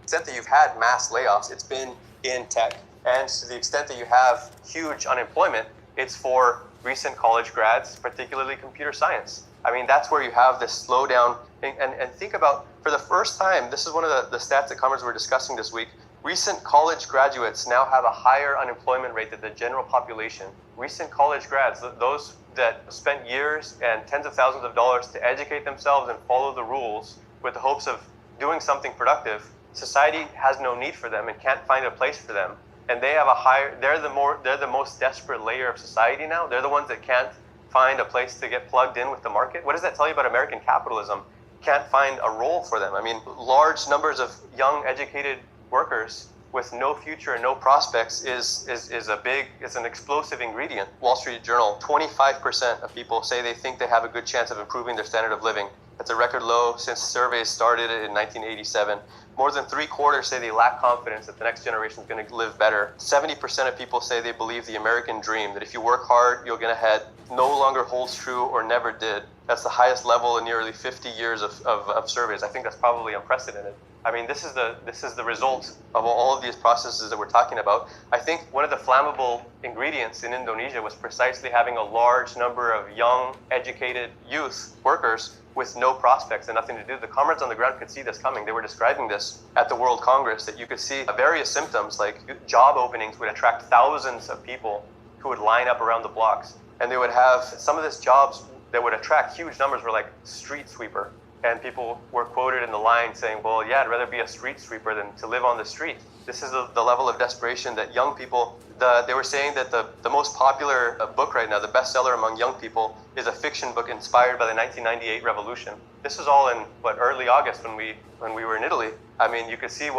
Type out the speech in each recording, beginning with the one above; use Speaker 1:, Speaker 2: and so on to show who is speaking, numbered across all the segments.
Speaker 1: extent that you've had mass layoffs, it's been in tech. And to the extent that you have huge unemployment, it's for recent college grads, particularly computer science. I mean, that's where you have this slowdown. And think about, for the first time, this is one of the stats that Comrades were discussing this week, recent college graduates now have a higher unemployment rate than the general population. Recent college grads, those that spent years and tens of thousands of dollars to educate themselves and follow the rules with the hopes of doing something productive, society has no need for them and can't find a place for them. And they have they're the most desperate layer of society now. They're the ones that can't find a place to get plugged in with the market. What does that tell you about American capitalism? Can't find a role for them. I mean, large numbers of young, educated workers with no future and no prospects is an explosive ingredient. Wall Street Journal, 25% of people say they think they have a good chance of improving their standard of living. That's a record low since surveys started in 1987. More than 3/4 say they lack confidence that the next generation is going to live better. 70% of people say they believe the American dream, that if you work hard, you'll get ahead, no longer holds true or never did. That's the highest level in nearly 50 years of surveys. I think that's probably unprecedented. I mean, this is the result of all of these processes that we're talking about. I think one of the flammable ingredients in Indonesia was precisely having a large number of young, educated youth workers with no prospects and nothing to do. The comrades on the ground could see this coming. They were describing this at the World Congress, that you could see various symptoms, like job openings would attract thousands of people who would line up around the blocks. And they would have some of these jobs that would attract huge numbers were like street sweeper. And people were quoted in the line saying, well, yeah, I'd rather be a street sweeper than to live on the street. This is the level of desperation that young people, they were saying that the most popular book right now, the bestseller among young people, is a fiction book inspired by the 1998 revolution. This was all in, early August when we were in Italy. I mean, you could see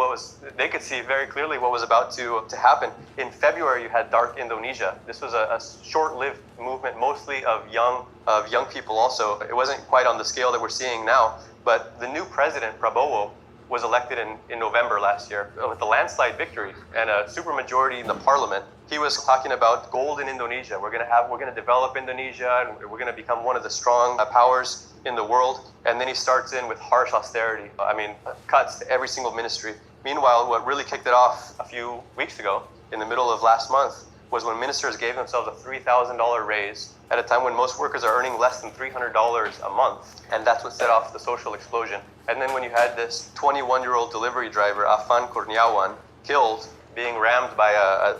Speaker 1: they could see very clearly what was about to happen. In February, you had Dark Indonesia. This was a short-lived movement, mostly of young people also. It wasn't quite on the scale that we're seeing now, but the new president, Prabowo, was elected in November last year with a landslide victory and a supermajority in the parliament. He was talking about gold in Indonesia. We're going to develop Indonesia, and we're going to become one of the strong powers in the world. And then he starts in with harsh austerity. I mean, cuts to every single ministry. Meanwhile, what really kicked it off a few weeks ago, in the middle of last month, was when ministers gave themselves a $3,000 raise at a time when most workers are earning less than $300 a month. And that's what set off the social explosion. And then when you had this 21-year-old delivery driver, Afan Kurniawan, killed, being rammed by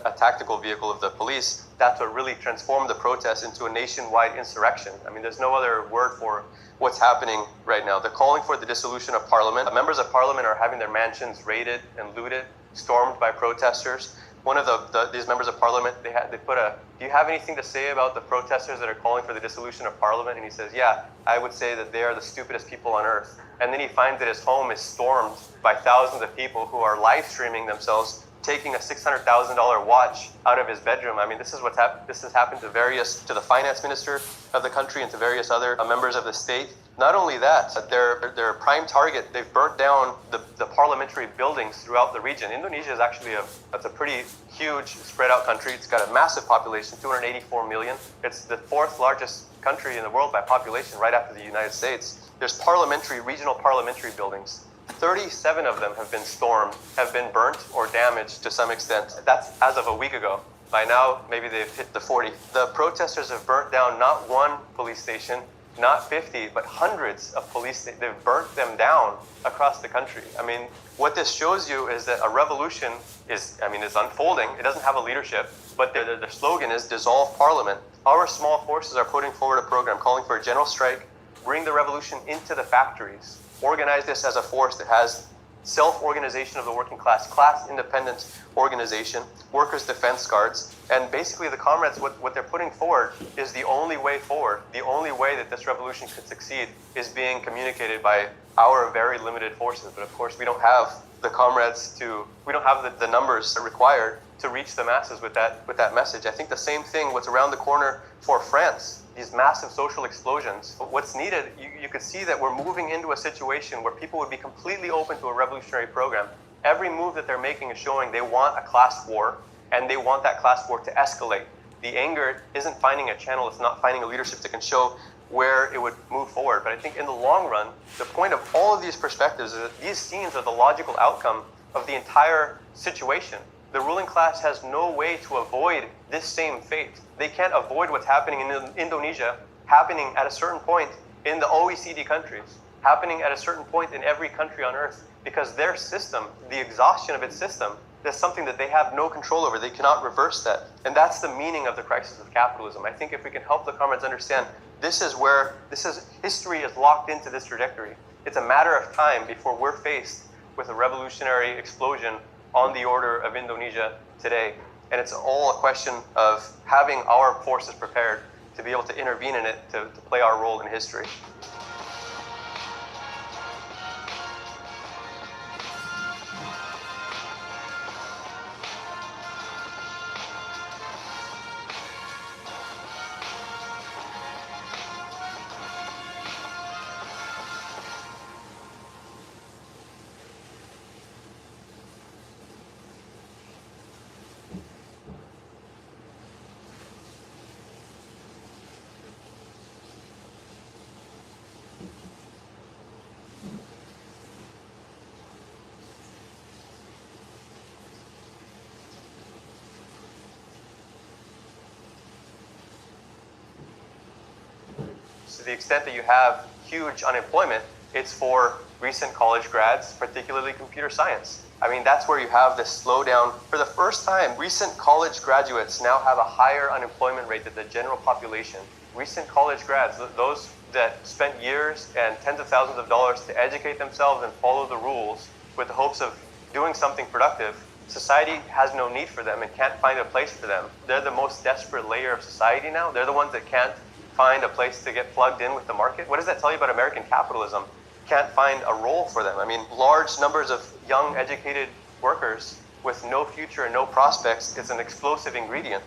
Speaker 1: a tactical vehicle of the police, that's what really transformed the protest into a nationwide insurrection. I mean, there's no other word for what's happening right now. They're calling for the dissolution of parliament. Members of parliament are having their mansions raided and looted, stormed by protesters. One of these members of parliament, they put do you have anything to say about the protesters that are calling for the dissolution of parliament? And he says, yeah, I would say that they are the stupidest people on earth. And then he finds that his home is stormed by thousands of people who are live streaming themselves, taking a $600,000 watch out of his bedroom. I mean, this has happened to the finance minister of the country and to various other members of the state. Not only that, their prime target, they've burnt down the parliamentary buildings throughout the region. Indonesia is actually it's a pretty huge spread out country. It's got a massive population, 284 million. It's the fourth largest country in the world by population, right after the United States. There's regional parliamentary buildings. 37 of them have been stormed, have been burnt or damaged to some extent. That's as of a week ago. By now, maybe they've hit the 40. The protesters have burnt down not one police station, not 50, but hundreds of police. They've burnt them down across the country. I mean, what this shows you is that a revolution is unfolding. It doesn't have a leadership, but the slogan is dissolve parliament. Our small forces are putting forward a program calling for a general strike, bring the revolution into the factories, organize this as a force that has self-organization of the working class independent organization, workers' defense guards, and basically the comrades, what they're putting forward is the only way forward. The only way that this revolution could succeed is being communicated by our very limited forces. But of course, we don't have the comrades we don't have the numbers required to reach the masses with that message. I think the same thing, what's around the corner for France, these massive social explosions. What's needed, you could see that we're moving into a situation where people would be completely open to a revolutionary program. Every move that they're making is showing they want a class war, and they want that class war to escalate. The anger isn't finding a channel, it's not finding a leadership that can show where it would move forward. But I think in the long run, the point of all of these perspectives is that these scenes are the logical outcome of the entire situation. The ruling class has no way to avoid this same fate. They can't avoid what's happening in Indonesia, happening at a certain point in the OECD countries, happening at a certain point in every country on earth, because their system, the exhaustion of its system, is something that they have no control over. They cannot reverse that. And that's the meaning of the crisis of capitalism. I think if we can help the comrades understand history is locked into this trajectory. It's a matter of time before we're faced with a revolutionary explosion on the order of Indonesia today. And it's all a question of having our forces prepared to be able to intervene in it, to play our role in history. To the extent that you have huge unemployment, it's for recent college grads, particularly computer science. I mean, that's where you have this slowdown. For the first time, recent college graduates now have a higher unemployment rate than the general population. Recent college grads, those that spent years and tens of thousands of dollars to educate themselves and follow the rules with the hopes of doing something productive, society has no need for them and can't find a place for them. They're the most desperate layer of society now. They're the ones that can't find a place to get plugged in with the market. What does that tell you about American capitalism? Can't find a role for them. I mean, large numbers of young, educated workers with no future and no prospects is an explosive ingredient.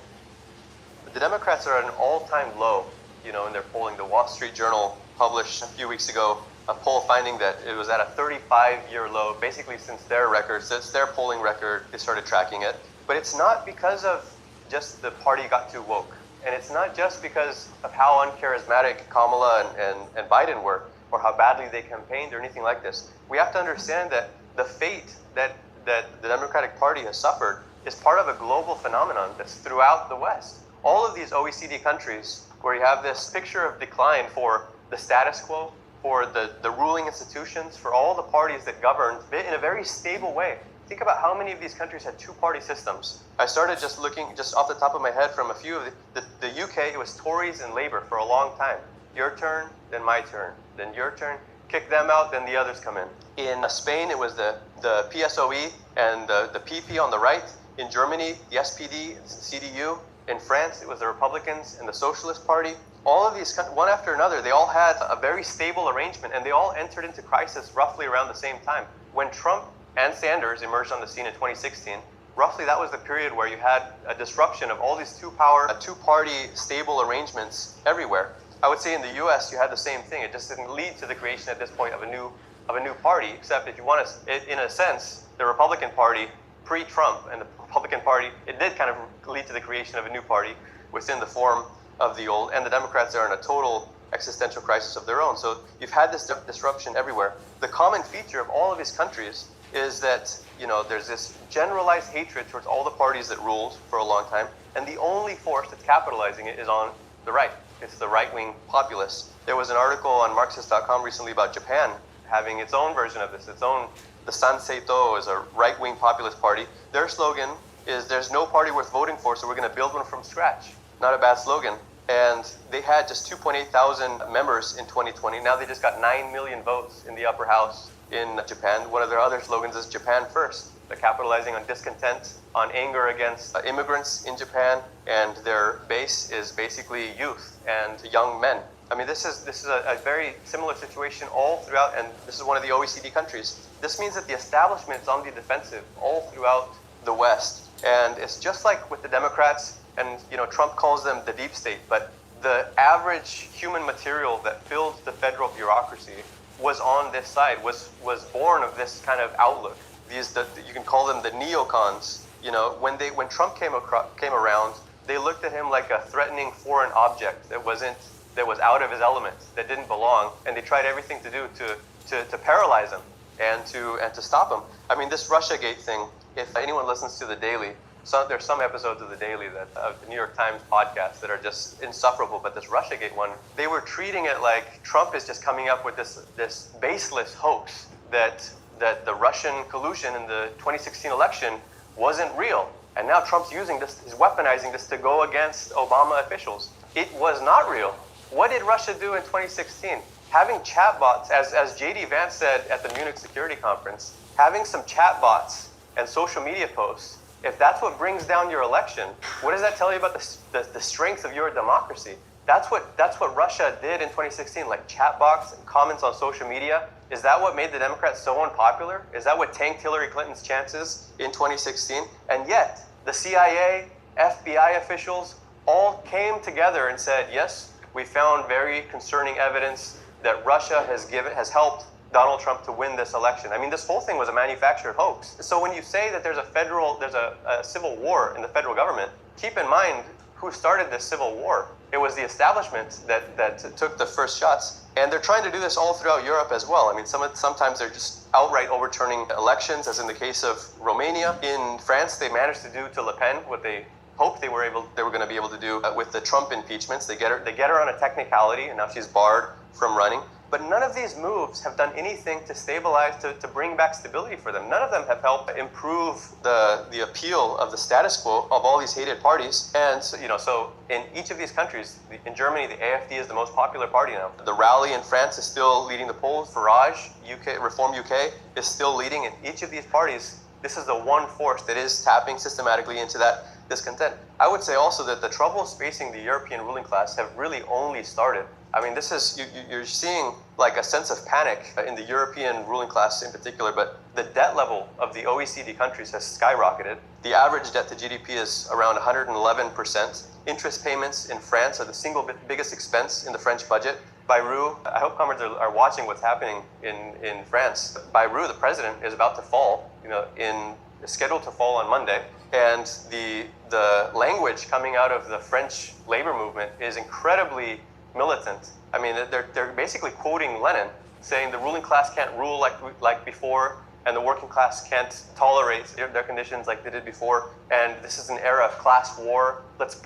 Speaker 1: The Democrats are at an all-time low, in their polling. The Wall Street Journal published a few weeks ago a poll finding that it was at a 35-year low, basically since their polling record, they started tracking it. But it's not because of just the party got too woke. And it's not just because of how uncharismatic Kamala and Biden were, or how badly they campaigned or anything like this. We have to understand that the fate that the Democratic Party has suffered is part of a global phenomenon that's throughout the West. All of these OECD countries where you have this picture of decline for the status quo, for the ruling institutions, for all the parties that governed in a very stable way. Think about how many of these countries had two-party systems. I started just looking just off the top of my head from a few of the UK, it was Tories and Labour for a long time. Your turn, then my turn, then your turn. Kick them out, then the others come in. In Spain, it was the PSOE and the PP on the right. In Germany, the SPD, CDU. In France, it was the Republicans and the Socialist Party. All of these, one after another, they all had a very stable arrangement, and they all entered into crisis roughly around the same time. When Trump and Sanders emerged on the scene in 2016, roughly that was the period where you had a disruption of all these two-party stable arrangements everywhere. I would say in the U.S. you had the same thing. It just didn't lead to the creation at this point of a new party, except if you want to, in a sense, the Republican Party pre-Trump and the Republican Party, it did kind of lead to the creation of a new party within the form of the old, and the Democrats are in a total existential crisis of their own. So you've had this disruption everywhere. The common feature of all of these countries is that, there's this generalized hatred towards all the parties that ruled for a long time, and the only force that's capitalizing it is on the right. It's the right-wing populists. There was an article on Marxist.com recently about Japan having its own version of this, the Sanseitou is a right-wing populist party. Their slogan is, there's no party worth voting for, so we're going to build one from scratch. Not a bad slogan. And they had just 2.8 thousand members in 2020. Now they just got 9 million votes in the upper house in Japan. One of their other slogans is Japan First. They're capitalizing on discontent, on anger against immigrants in Japan, and their base is basically youth and young men. I mean, this is a very similar situation all throughout, and this is one of the OECD countries. This means that the establishment is on the defensive all throughout the West. And it's just like with the Democrats, and Trump calls them the deep state, but the average human material that filled the federal bureaucracy was on this side, was born of this kind of outlook. You can call them the neocons. When Trump came around, they looked at him like a threatening foreign object that was out of his element, that didn't belong, and they tried everything to do to paralyze him. and to stop them. I mean, this Russiagate thing, if anyone listens to The Daily, there's some episodes of The Daily, of the New York Times podcast, that are just insufferable, but this Russiagate one, they were treating it like Trump is just coming up with this baseless hoax that the Russian collusion in the 2016 election wasn't real. And now Trump's using this, he's weaponizing this to go against Obama officials. It was not real. What did Russia do in 2016? Having chatbots, as J.D. Vance said at the Munich Security Conference, having some chatbots and social media posts, if that's what brings down your election, what does that tell you about the strength of your democracy? That's what Russia did in 2016, like chatbots and comments on social media. Is that what made the Democrats so unpopular? Is that what tanked Hillary Clinton's chances in 2016? And yet, the CIA, FBI officials all came together and said, yes, we found very concerning evidence that Russia has helped Donald Trump to win this election. I mean, this whole thing was a manufactured hoax. So when you say that there's a civil war in the federal government, keep in mind who started this civil war. It was the establishment that took the first shots. And they're trying to do this all throughout Europe as well. I mean, sometimes they're just outright overturning elections, as in the case of Romania. In France, they managed to do to Le Pen what they hoped they were going to be able to do with the Trump impeachments. They get her on a technicality, and now she's barred from running. But none of these moves have done anything to stabilize, to bring back stability for them. None of them have helped improve the appeal of the status quo of all these hated parties. And so in each of these countries, in Germany, the AfD is the most popular party now. The Rally in France is still leading the polls. Farage, Reform UK, is still leading. In each of these parties, this is the one force that is tapping systematically into that discontent. I would say also that the troubles facing the European ruling class have really only started. I mean, you're seeing like a sense of panic in the European ruling class in particular, but the debt level of the OECD countries has skyrocketed. The average debt to GDP is around 111%. Interest payments in France are the single biggest expense in the French budget. Bayrou, I hope comrades are watching what's happening in France. Bayrou, the president, is about to fall, scheduled to fall on Monday. And the language coming out of the French labor movement is incredibly militant. I mean, they're basically quoting Lenin, saying the ruling class can't rule like before, and the working class can't tolerate their conditions like they did before. And this is an era of class war. Let's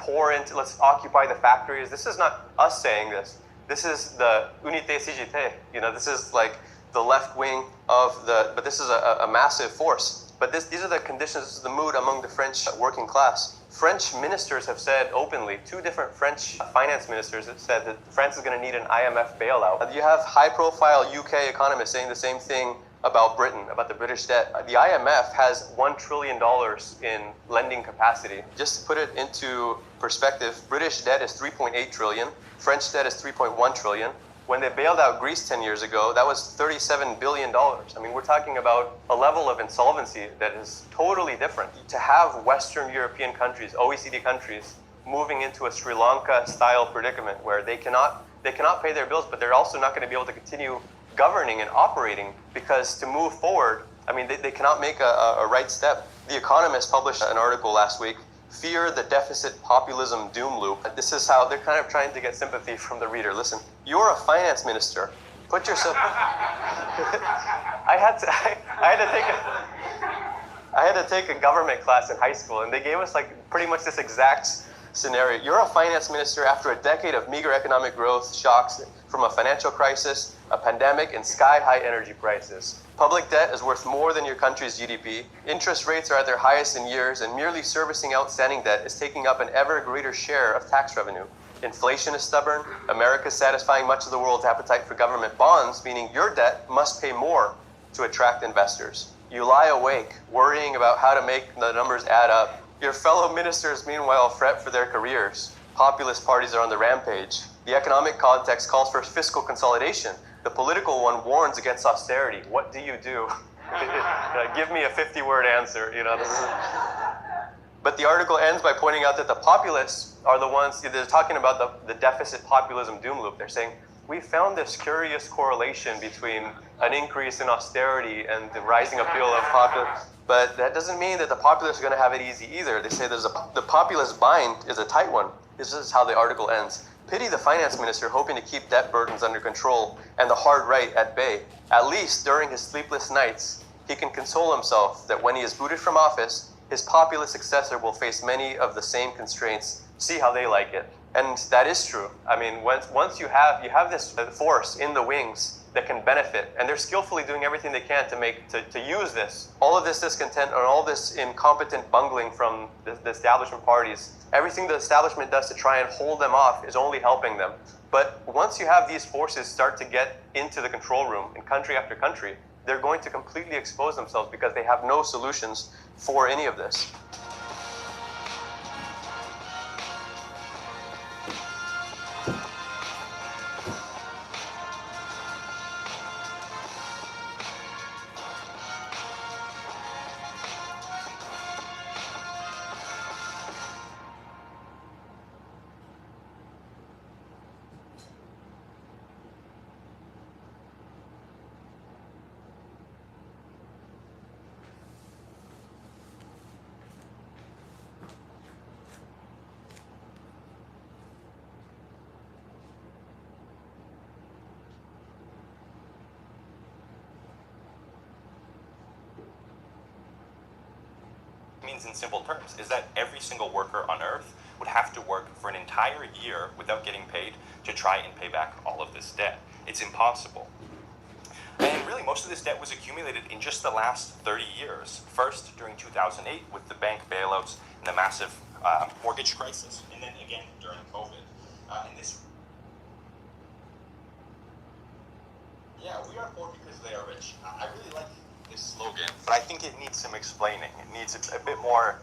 Speaker 1: occupy the factories. This is not us saying this. This is the Unité CGT. This is like the left wing but this is a massive force. But these are the conditions, this is the mood among the French working class. French ministers have said openly, 2 different French finance ministers have said that France is going to need an IMF bailout. You have high-profile UK economists saying the same thing about Britain, about the British debt. The IMF has $1 trillion in lending capacity. Just to put it into perspective, British debt is 3.8 trillion, French debt is 3.1 trillion. When they bailed out Greece 10 years ago, that was $37 billion. I mean, we're talking about a level of insolvency that is totally different. To have Western European countries, OECD countries, moving into a Sri Lanka-style predicament where they cannot pay their bills, but they're also not going to be able to continue governing and operating, because to move forward, I mean, they cannot make a right step. The Economist published an article last week, Fear the Deficit Populism Doom Loop. This is how they're kind of trying to get sympathy from the reader. Listen, you're a finance minister. Put yourself... I had to take a government class in high school, and they gave us like pretty much this exact scenario. You're a finance minister after a decade of meager economic growth, shocks from a financial crisis, a pandemic, and sky-high energy prices. Public debt is worth more than your country's GDP. Interest rates are at their highest in years, and merely servicing outstanding debt is taking up an ever greater share of tax revenue. Inflation is stubborn. America is satisfying much of the world's appetite for government bonds, meaning your debt must pay more to attract investors. You lie awake, worrying about how to make the numbers add up. Your fellow ministers, meanwhile, fret for their careers. Populist parties are on the rampage. The economic context calls for fiscal consolidation. The political one warns against austerity. What do you do? Give me a 50-word answer. But the article ends by pointing out that the populists are the ones, they're talking about the deficit populism doom loop. They're saying, we found this curious correlation between an increase in austerity and the rising appeal of populists. But that doesn't mean that the populists are going to have it easy either. They say the populist bind is a tight one. This is how the article ends. Pity the finance minister hoping to keep debt burdens under control and the hard right at bay. At least during his sleepless nights, he can console himself that when he is booted from office, his populist successor will face many of the same constraints. See how they like it. And that is true. I mean, once you have this force in the wings that can benefit, and they're skillfully doing everything they can to use this. All of this discontent and all this incompetent bungling from the establishment parties, everything the establishment does to try and hold them off is only helping them. But once you have these forces start to get into the control room in country after country, they're going to completely expose themselves because they have no solutions for any of this.
Speaker 2: Means in simple terms is that every single worker on Earth would have to work for an entire year without getting paid to try and pay back all of this debt. It's impossible. And really, most of this debt was accumulated in just the last 30 years. First, during 2008 with the bank bailouts and the massive mortgage crisis, and then again during COVID. We are poor because they are rich. I really like this slogan, but I think it needs some explaining. It needs a bit more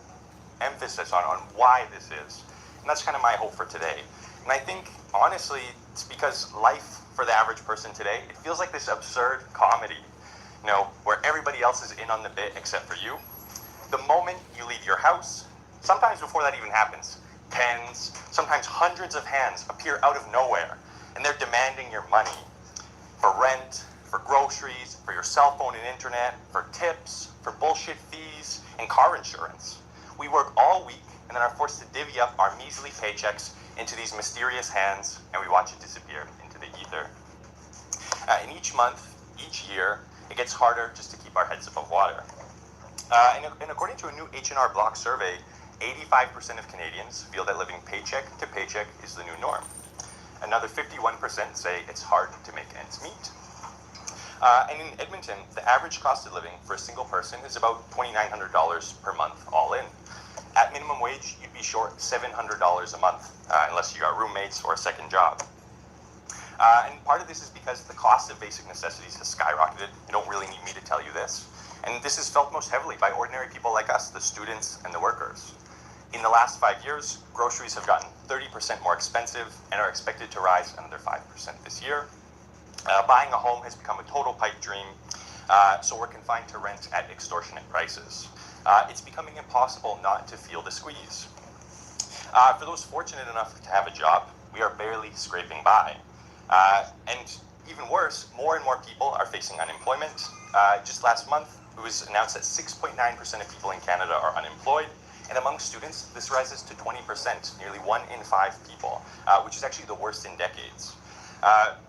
Speaker 2: emphasis on why this is. And that's kind of my hope for today. And I think, honestly, it's because life for the average person today, it feels like this absurd comedy, where everybody else is in on the bit except for you. The moment you leave your house, sometimes before that even happens, tens, sometimes hundreds of hands appear out of nowhere, and they're demanding your money for rent, for groceries, for your cell phone and internet, for tips, for bullshit fees, and car insurance. We work all week and then are forced to divvy up our measly paychecks into these mysterious hands, and we watch it disappear into the ether. And each month, each year, it gets harder just to keep our heads above water. And according to a new H&R Block survey, 85% of Canadians feel that living paycheck to paycheck is the new norm. Another 51% say it's hard to make ends meet. And in Edmonton, the average cost of living for a single person is about $2,900 per month all in. At minimum wage, you'd be short $700 a month, unless you got roommates or a second job. And part of this is because the cost of basic necessities has skyrocketed. You don't really need me to tell you this. And this is felt most heavily by ordinary people like us, the students and the workers. In the last 5 years, groceries have gotten 30% more expensive and are expected to rise another 5% this year. Buying a home has become a total pipe dream, so we're confined to rent at extortionate prices. It's becoming impossible not to feel the squeeze. For those fortunate enough to have a job, we are barely scraping by. And even worse, more and more people are facing unemployment. Just last month, it was announced that 6.9% of people in Canada are unemployed. And among students, this rises to 20%, nearly 1 in 5 people, which is actually the worst in decades.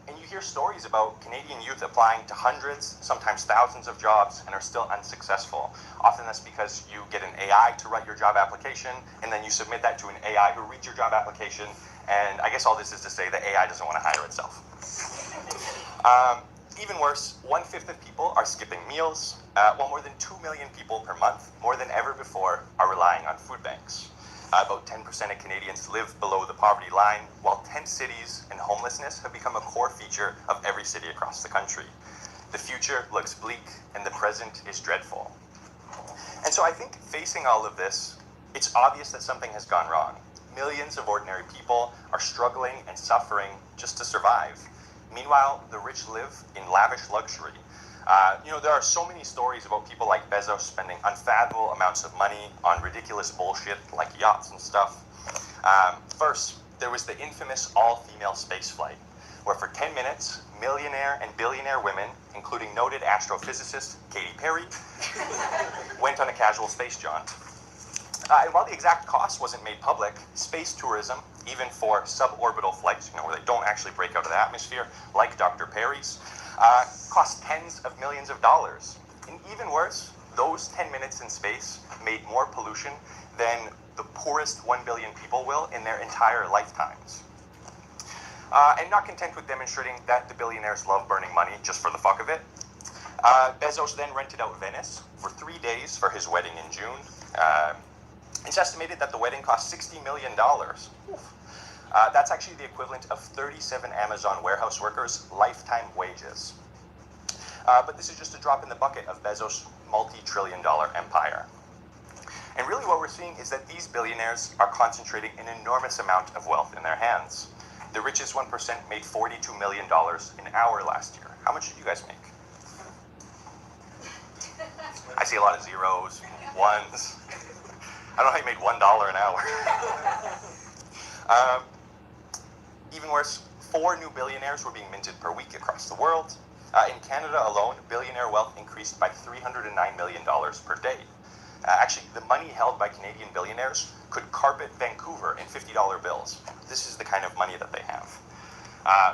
Speaker 2: And you hear stories about Canadian youth applying to hundreds, sometimes thousands of jobs and are still unsuccessful. Often that's because you get an AI to write your job application, and then you submit that to an AI who reads your job application, and I guess all this is to say the AI doesn't want to hire itself. Even worse, 1/5 of people are skipping meals, while more than 2 million people per month, more than ever before, are relying on food banks. About 10% of Canadians live below the poverty line, while tent cities and homelessness have become a core feature of every city across the country. The future looks bleak, and the present is dreadful. And so I think facing all of this, it's obvious that something has gone wrong. Millions of ordinary people are struggling and suffering just to survive. Meanwhile, the rich live in lavish luxury. There are so many stories about people like Bezos spending unfathomable amounts of money on ridiculous bullshit like yachts and stuff. First, there was the infamous all-female spaceflight, where for 10 minutes, millionaire and billionaire women, including noted astrophysicist Katy Perry, went on a casual space jaunt. And while the exact cost wasn't made public, space tourism, even for suborbital flights, where they don't actually break out of the atmosphere, like Dr. Perry's, cost tens of millions of dollars. And even worse, those 10 minutes in space made more pollution than the poorest 1 billion people will in their entire lifetimes. And not content with demonstrating that the billionaires love burning money just for the fuck of it, Bezos then rented out Venice for 3 days for his wedding in June. It's estimated that the wedding cost $60 million. That's actually the equivalent of 37 Amazon warehouse workers' lifetime wages. But this is just a drop in the bucket of Bezos' multi-trillion-dollar empire. And really what we're seeing is that these billionaires are concentrating an enormous amount of wealth in their hands. The richest 1% made $42 million an hour last year. How much did you guys make? I see a lot of zeros, ones. I don't know how you made $1 an hour. Even worse, 4 new billionaires were being minted per week across the world. In Canada alone, billionaire wealth increased by $309 million per day. Actually, the money held by Canadian billionaires could carpet Vancouver in $50 bills. This is the kind of money that they have.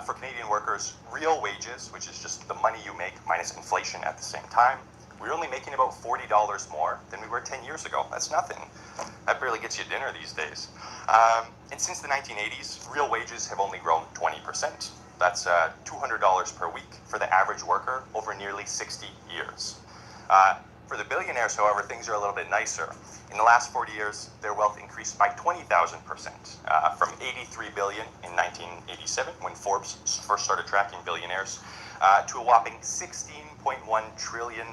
Speaker 2: For Canadian workers, real wages, which is just the money you make minus inflation at the same time, we're only making about $40 more than we were 10 years ago. That's nothing. That barely gets you dinner these days. And since the 1980s, real wages have only grown 20%. That's $200 per week for the average worker over nearly 60 years. For the billionaires, however, things are a little bit nicer. In the last 40 years, their wealth increased by 20,000%, from $83 billion in 1987, when Forbes first started tracking billionaires, to a whopping $16.1 trillion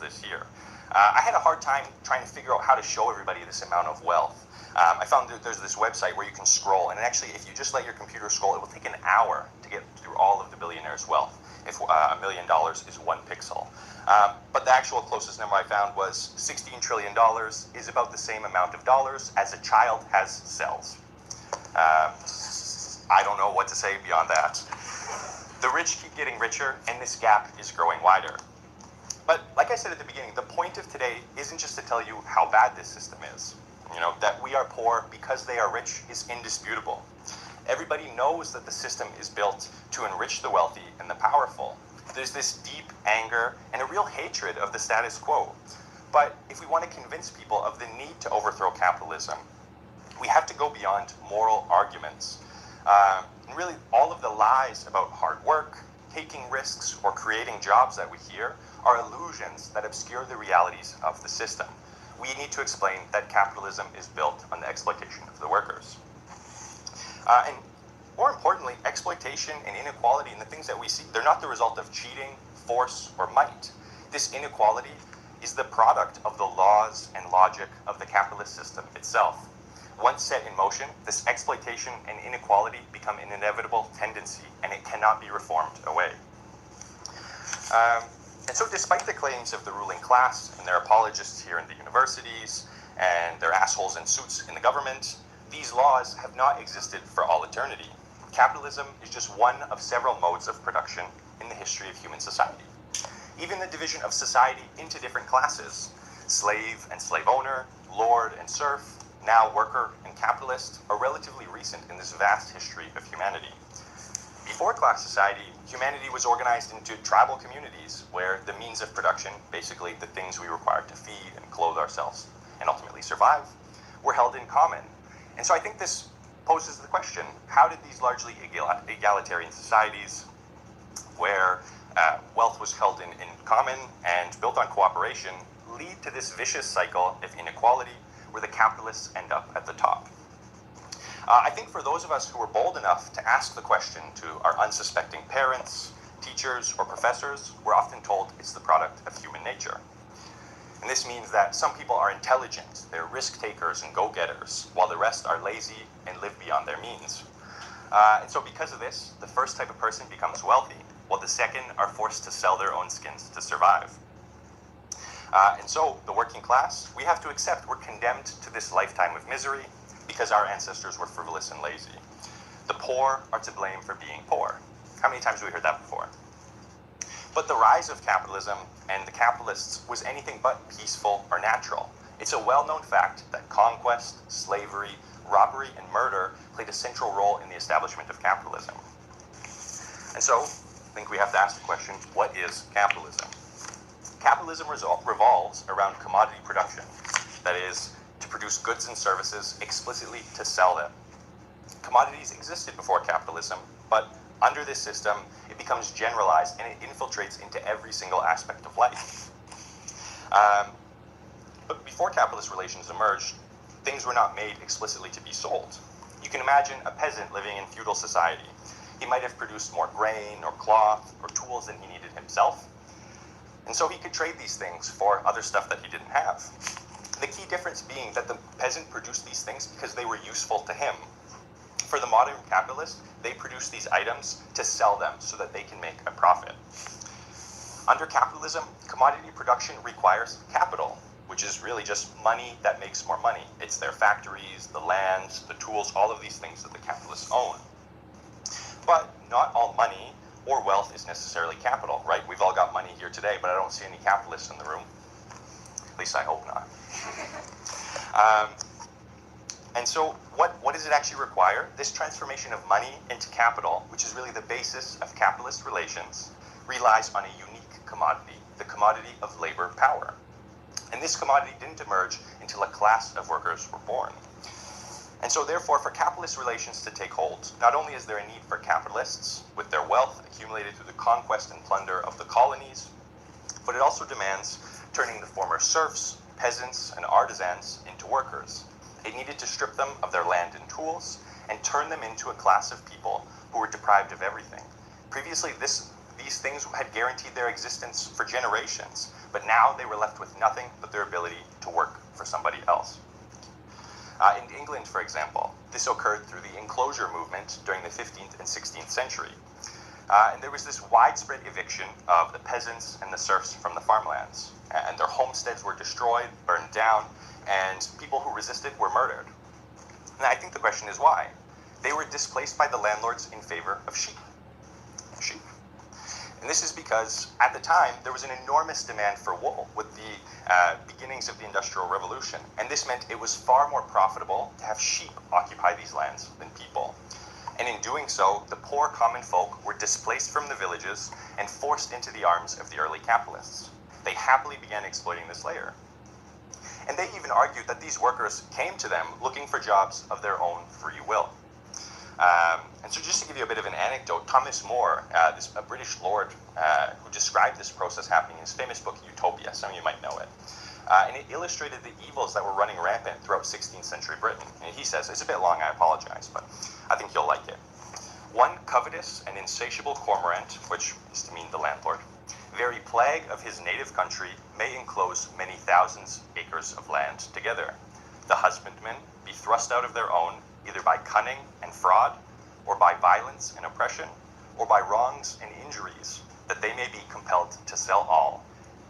Speaker 2: this year. I had a hard time trying to figure out how to show everybody this amount of wealth. I found that there's this website where you can scroll, and actually, if you just let your computer scroll, it will take an hour to get through all of the billionaires' wealth, if $1 million is 1 pixel. But the actual closest number I found was $16 trillion is about the same amount of dollars as a child has cells. I don't know what to say beyond that. The rich keep getting richer, and this gap is growing wider. But like I said at the beginning, the point of today isn't just to tell you how bad this system is. That we are poor because they are rich is indisputable. Everybody knows that the system is built to enrich the wealthy and the powerful. There's this deep anger and a real hatred of the status quo. But if we want to convince people of the need to overthrow capitalism, we have to go beyond moral arguments. And really, all of the lies about hard work, taking risks, or creating jobs that we hear are illusions that obscure the realities of the system. We need to explain that capitalism is built on the exploitation of the workers. And more importantly, exploitation and inequality and the things that we see, they're not the result of cheating, force, or might. This inequality is the product of the laws and logic of the capitalist system itself. Once set in motion, this exploitation and inequality become an inevitable tendency, and it cannot be reformed away. And so despite the claims of the ruling class and their apologists here in the universities and their assholes in suits in the government, these laws have not existed for all eternity. Capitalism is just one of several modes of production in the history of human society. Even the division of society into different classes, slave and slave owner, lord and serf, now worker and capitalist, are relatively recent in this vast history of humanity. Before class society, humanity was organized into tribal communities where the means of production, basically the things we required to feed and clothe ourselves and ultimately survive, were held in common. And so I think this poses the question, how did these largely egalitarian societies where wealth was held in common and built on cooperation lead to this vicious cycle of inequality where the capitalists end up at the top? I think for those of us who were bold enough to ask the question to our unsuspecting parents, teachers, or professors, we're often told it's the product of human nature. And this means that some people are intelligent, they're risk takers and go-getters, while the rest are lazy and live beyond their means. And so because of this, the first type of person becomes wealthy, while the second are forced to sell their own skins to survive. And so the working class, we have to accept we're condemned to this lifetime of misery because our ancestors were frivolous and lazy. The poor are to blame for being poor. How many times have we heard that before? But the rise of capitalism and the capitalists was anything but peaceful or natural. It's a well-known fact that conquest, slavery, robbery, and murder played a central role in the establishment of capitalism. And so, I think we have to ask the question, what is capitalism? Capitalism revolves around commodity production, that is, to produce goods and services explicitly to sell them. Commodities existed before capitalism, but under this system, it becomes generalized and it infiltrates into every single aspect of life. But before capitalist relations emerged, things were not made explicitly to be sold. You can imagine a peasant living in feudal society. He might have produced more grain or cloth or tools than he needed himself. And so he could trade these things for other stuff that he didn't have. The key difference being that the peasant produced these things because they were useful to him. For the modern capitalist, they produce these items to sell them so that they can make a profit. Under capitalism, commodity production requires capital, which is really just money that makes more money. It's their factories, the lands, the tools, all of these things that the capitalists own. But not all money or wealth is necessarily capital, right? We've all got money here today, but I don't see any capitalists in the room. At least I hope not. And so what does it actually require? This transformation of money into capital, which is really the basis of capitalist relations, relies on a unique commodity, the commodity of labor power. And this commodity didn't emerge until a class of workers were born. And so therefore, for capitalist relations to take hold, not only is there a need for capitalists with their wealth accumulated through the conquest and plunder of the colonies, but it also demands turning the former serfs, peasants, and artisans into workers. It needed to strip them of their land and tools and turn them into a class of people who were deprived of everything. Previously, these things had guaranteed their existence for generations, but now they were left with nothing but their ability to work for somebody else. In England, for example, this occurred through the enclosure movement during the 15th and 16th century. And there was this widespread eviction of the peasants and the serfs from the farmlands. And their homesteads were destroyed, burned down, and people who resisted were murdered. And I think the question is why? They were displaced by the landlords in favor of sheep. Sheep. And this is because, at the time, there was an enormous demand for wool with the beginnings of the Industrial Revolution. And this meant it was far more profitable to have sheep occupy these lands than people. And in doing so, the poor common folk were displaced from the villages and forced into the arms of the early capitalists. They happily began exploiting this layer. And they even argued that these workers came to them looking for jobs of their own free will. And so just to give you a bit of an anecdote, Thomas More, a British lord who described this process happening in his famous book, Utopia, some of you might know it, and it illustrated the evils that were running rampant throughout 16th century Britain. And he says, it's a bit long, I apologize, but I think you'll like it. One covetous and insatiable cormorant, which is to mean the landlord, very plague of his native country may enclose many thousands acres of land together. The husbandmen be thrust out of their own, either by cunning and fraud, or by violence and oppression, or by wrongs and injuries, that they may be compelled to sell all,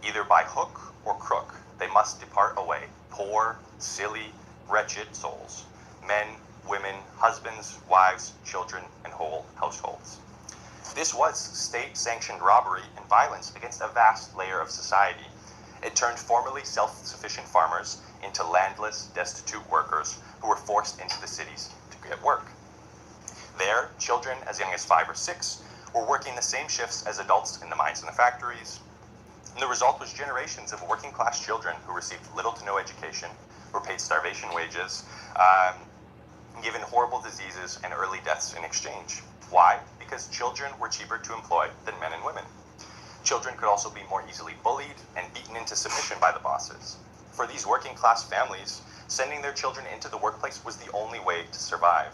Speaker 2: either by hook or crook. They must depart away, poor, silly, wretched souls, men, women, husbands, wives, children, and whole households. This was state-sanctioned robbery and violence against a vast layer of society. It turned formerly self-sufficient farmers into landless, destitute workers who were forced into the cities to get work. There, children as young as 5 or 6 were working the same shifts as adults in the mines and the factories. And the result was generations of working-class children who received little to no education, were paid starvation wages, given horrible diseases and early deaths in exchange. Why? Because children were cheaper to employ than men and women. Children could also be more easily bullied and beaten into submission by the bosses. For these working-class families, sending their children into the workplace was the only way to survive.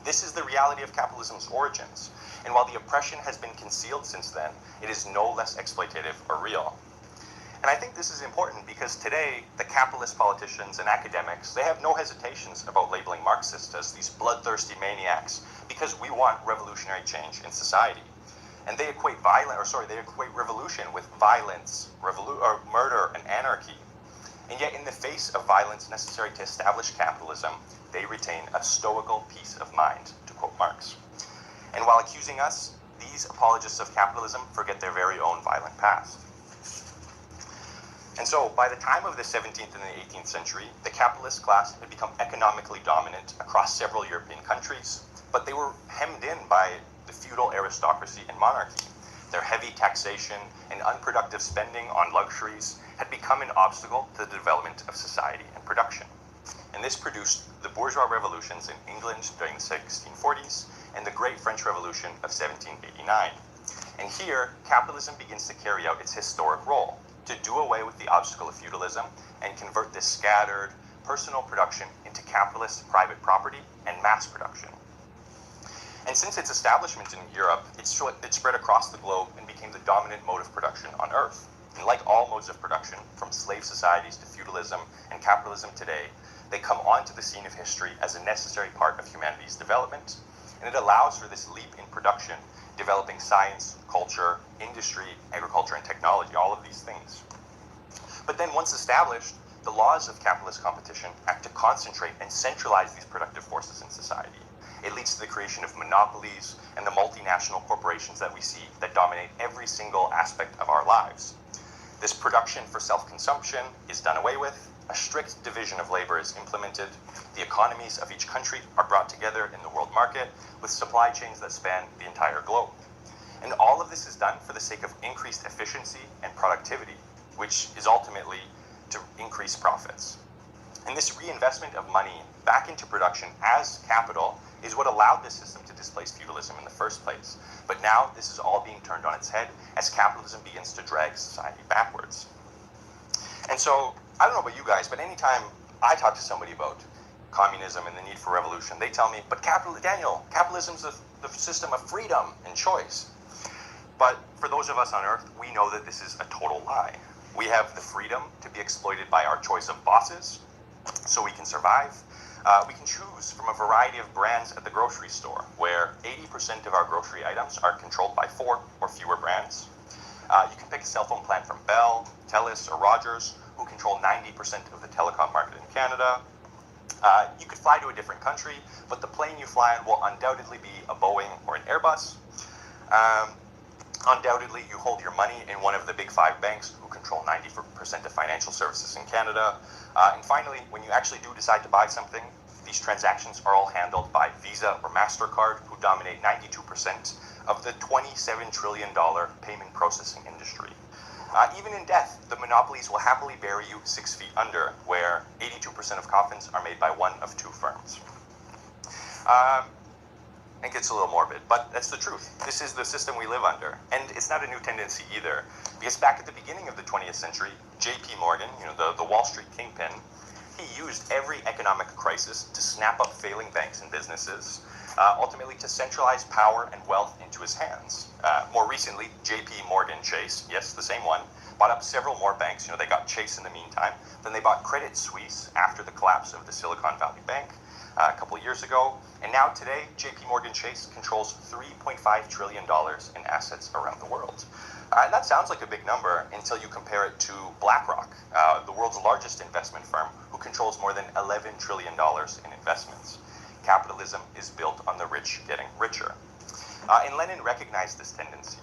Speaker 2: This is the reality of capitalism's origins, and while the oppression has been concealed since then, it is no less exploitative or real. And I think this is important because today, the capitalist politicians and academics, they have no hesitations about labeling Marxists as these bloodthirsty maniacs because we want revolutionary change in society. And they equate revolution with violence, murder, and anarchy. And yet, in the face of violence necessary to establish capitalism, they retain a stoical peace of mind, to quote Marx. And while accusing us, these apologists of capitalism forget their very own violent past. And so by the time of the 17th and the 18th century, the capitalist class had become economically dominant across several European countries, but they were hemmed in by the feudal aristocracy and monarchy. Their heavy taxation and unproductive spending on luxuries had become an obstacle to the development of society and production. And this produced the bourgeois revolutions in England during the 1640s and the Great French Revolution of 1789. And here, capitalism begins to carry out its historic role, to do away with the obstacle of feudalism and convert this scattered personal production into capitalist private property and mass production. And since its establishment in Europe, it spread across the globe and became the dominant mode of production on Earth. And like all modes of production, from slave societies to feudalism and capitalism today, they come onto the scene of history as a necessary part of humanity's development. And it allows for this leap in production, developing science, culture, industry, agriculture, and technology, all of these things. But then once established, the laws of capitalist competition act to concentrate and centralize these productive forces in society. It leads to the creation of monopolies and the multinational corporations that we see that dominate every single aspect of our lives. This production for self-consumption is done away with, a strict division of labor is implemented, the economies of each country are brought together in the world market with supply chains that span the entire globe. And all of this is done for the sake of increased efficiency and productivity, which is ultimately to increase profits. And this reinvestment of money back into production as capital is what allowed this system to displace feudalism in the first place. But now this is all being turned on its head as capitalism begins to drag society backwards. And so, I don't know about you guys, but anytime I talk to somebody about communism and the need for revolution, they tell me, but Daniel, capitalism's the system of freedom and choice. But for those of us on Earth, we know that this is a total lie. We have the freedom to be exploited by our choice of bosses, so we can survive. We can choose from a variety of brands at the grocery store, where 80% of our grocery items are controlled by 4 or fewer brands. You can pick a cell phone plan from Bell, Telus, or Rogers, who control 90% of the telecom market in Canada. You could fly to a different country, but the plane you fly on will undoubtedly be a Boeing or an Airbus. Undoubtedly, you hold your money in one of the big 5 banks who control 90% of financial services in Canada. And finally, when you actually do decide to buy something, these transactions are all handled by Visa or MasterCard, who dominate 92% of the $27 trillion payment processing industry. Even in death, the monopolies will happily bury you 6 feet under, where 82% of coffins are made by one of 2 firms. It gets a little morbid, but that's the truth. This is the system we live under. And it's not a new tendency either, because back at the beginning of the 20th century, J.P. Morgan, the Wall Street kingpin, he used every economic crisis to snap up failing banks and businesses, ultimately to centralize power and wealth into his hands. More recently, J.P. Morgan Chase, yes, the same one, bought up several more banks. They got Chase in the meantime. Then they bought Credit Suisse after the collapse of the Silicon Valley Bank a couple of years ago. And now today, J.P. Morgan Chase controls $3.5 trillion in assets around the world. That sounds like a big number until you compare it to BlackRock, the world's largest investment firm, who controls more than $11 trillion in investments. Capitalism is built on the rich getting richer. And Lenin recognized this tendency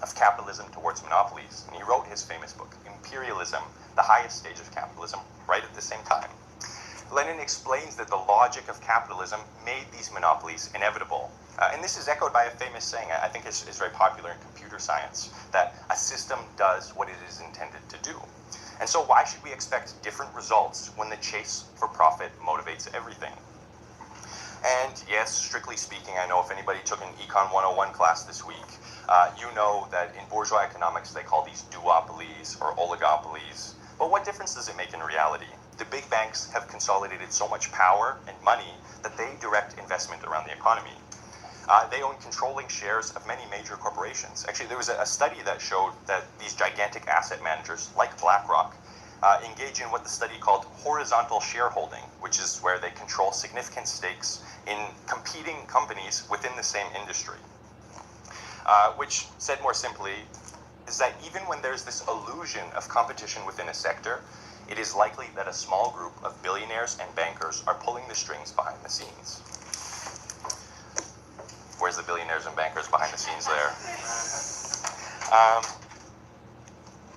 Speaker 2: of capitalism towards monopolies, and he wrote his famous book, Imperialism, the Highest Stage of Capitalism, right at the same time. Lenin explains that the logic of capitalism made these monopolies inevitable. And this is echoed by a famous saying, I think is very popular in computer science, that a system does what it is intended to do. And so why should we expect different results when the chase for profit motivates everything? And yes, strictly speaking, I know if anybody took an Econ 101 class this week, you know that in bourgeois economics they call these duopolies or oligopolies. But what difference does it make in reality? The big banks have consolidated so much power and money that they direct investment around the economy. They own controlling shares of many major corporations. Actually, there was a study that showed that these gigantic asset managers, like BlackRock, engage in what the study called horizontal shareholding, which is where they control significant stakes in competing companies within the same industry. Which, said more simply, is that even when there's this illusion of competition within a sector, it is likely that a small group of billionaires and bankers are pulling the strings behind the scenes. Where's the billionaires and bankers behind the scenes there?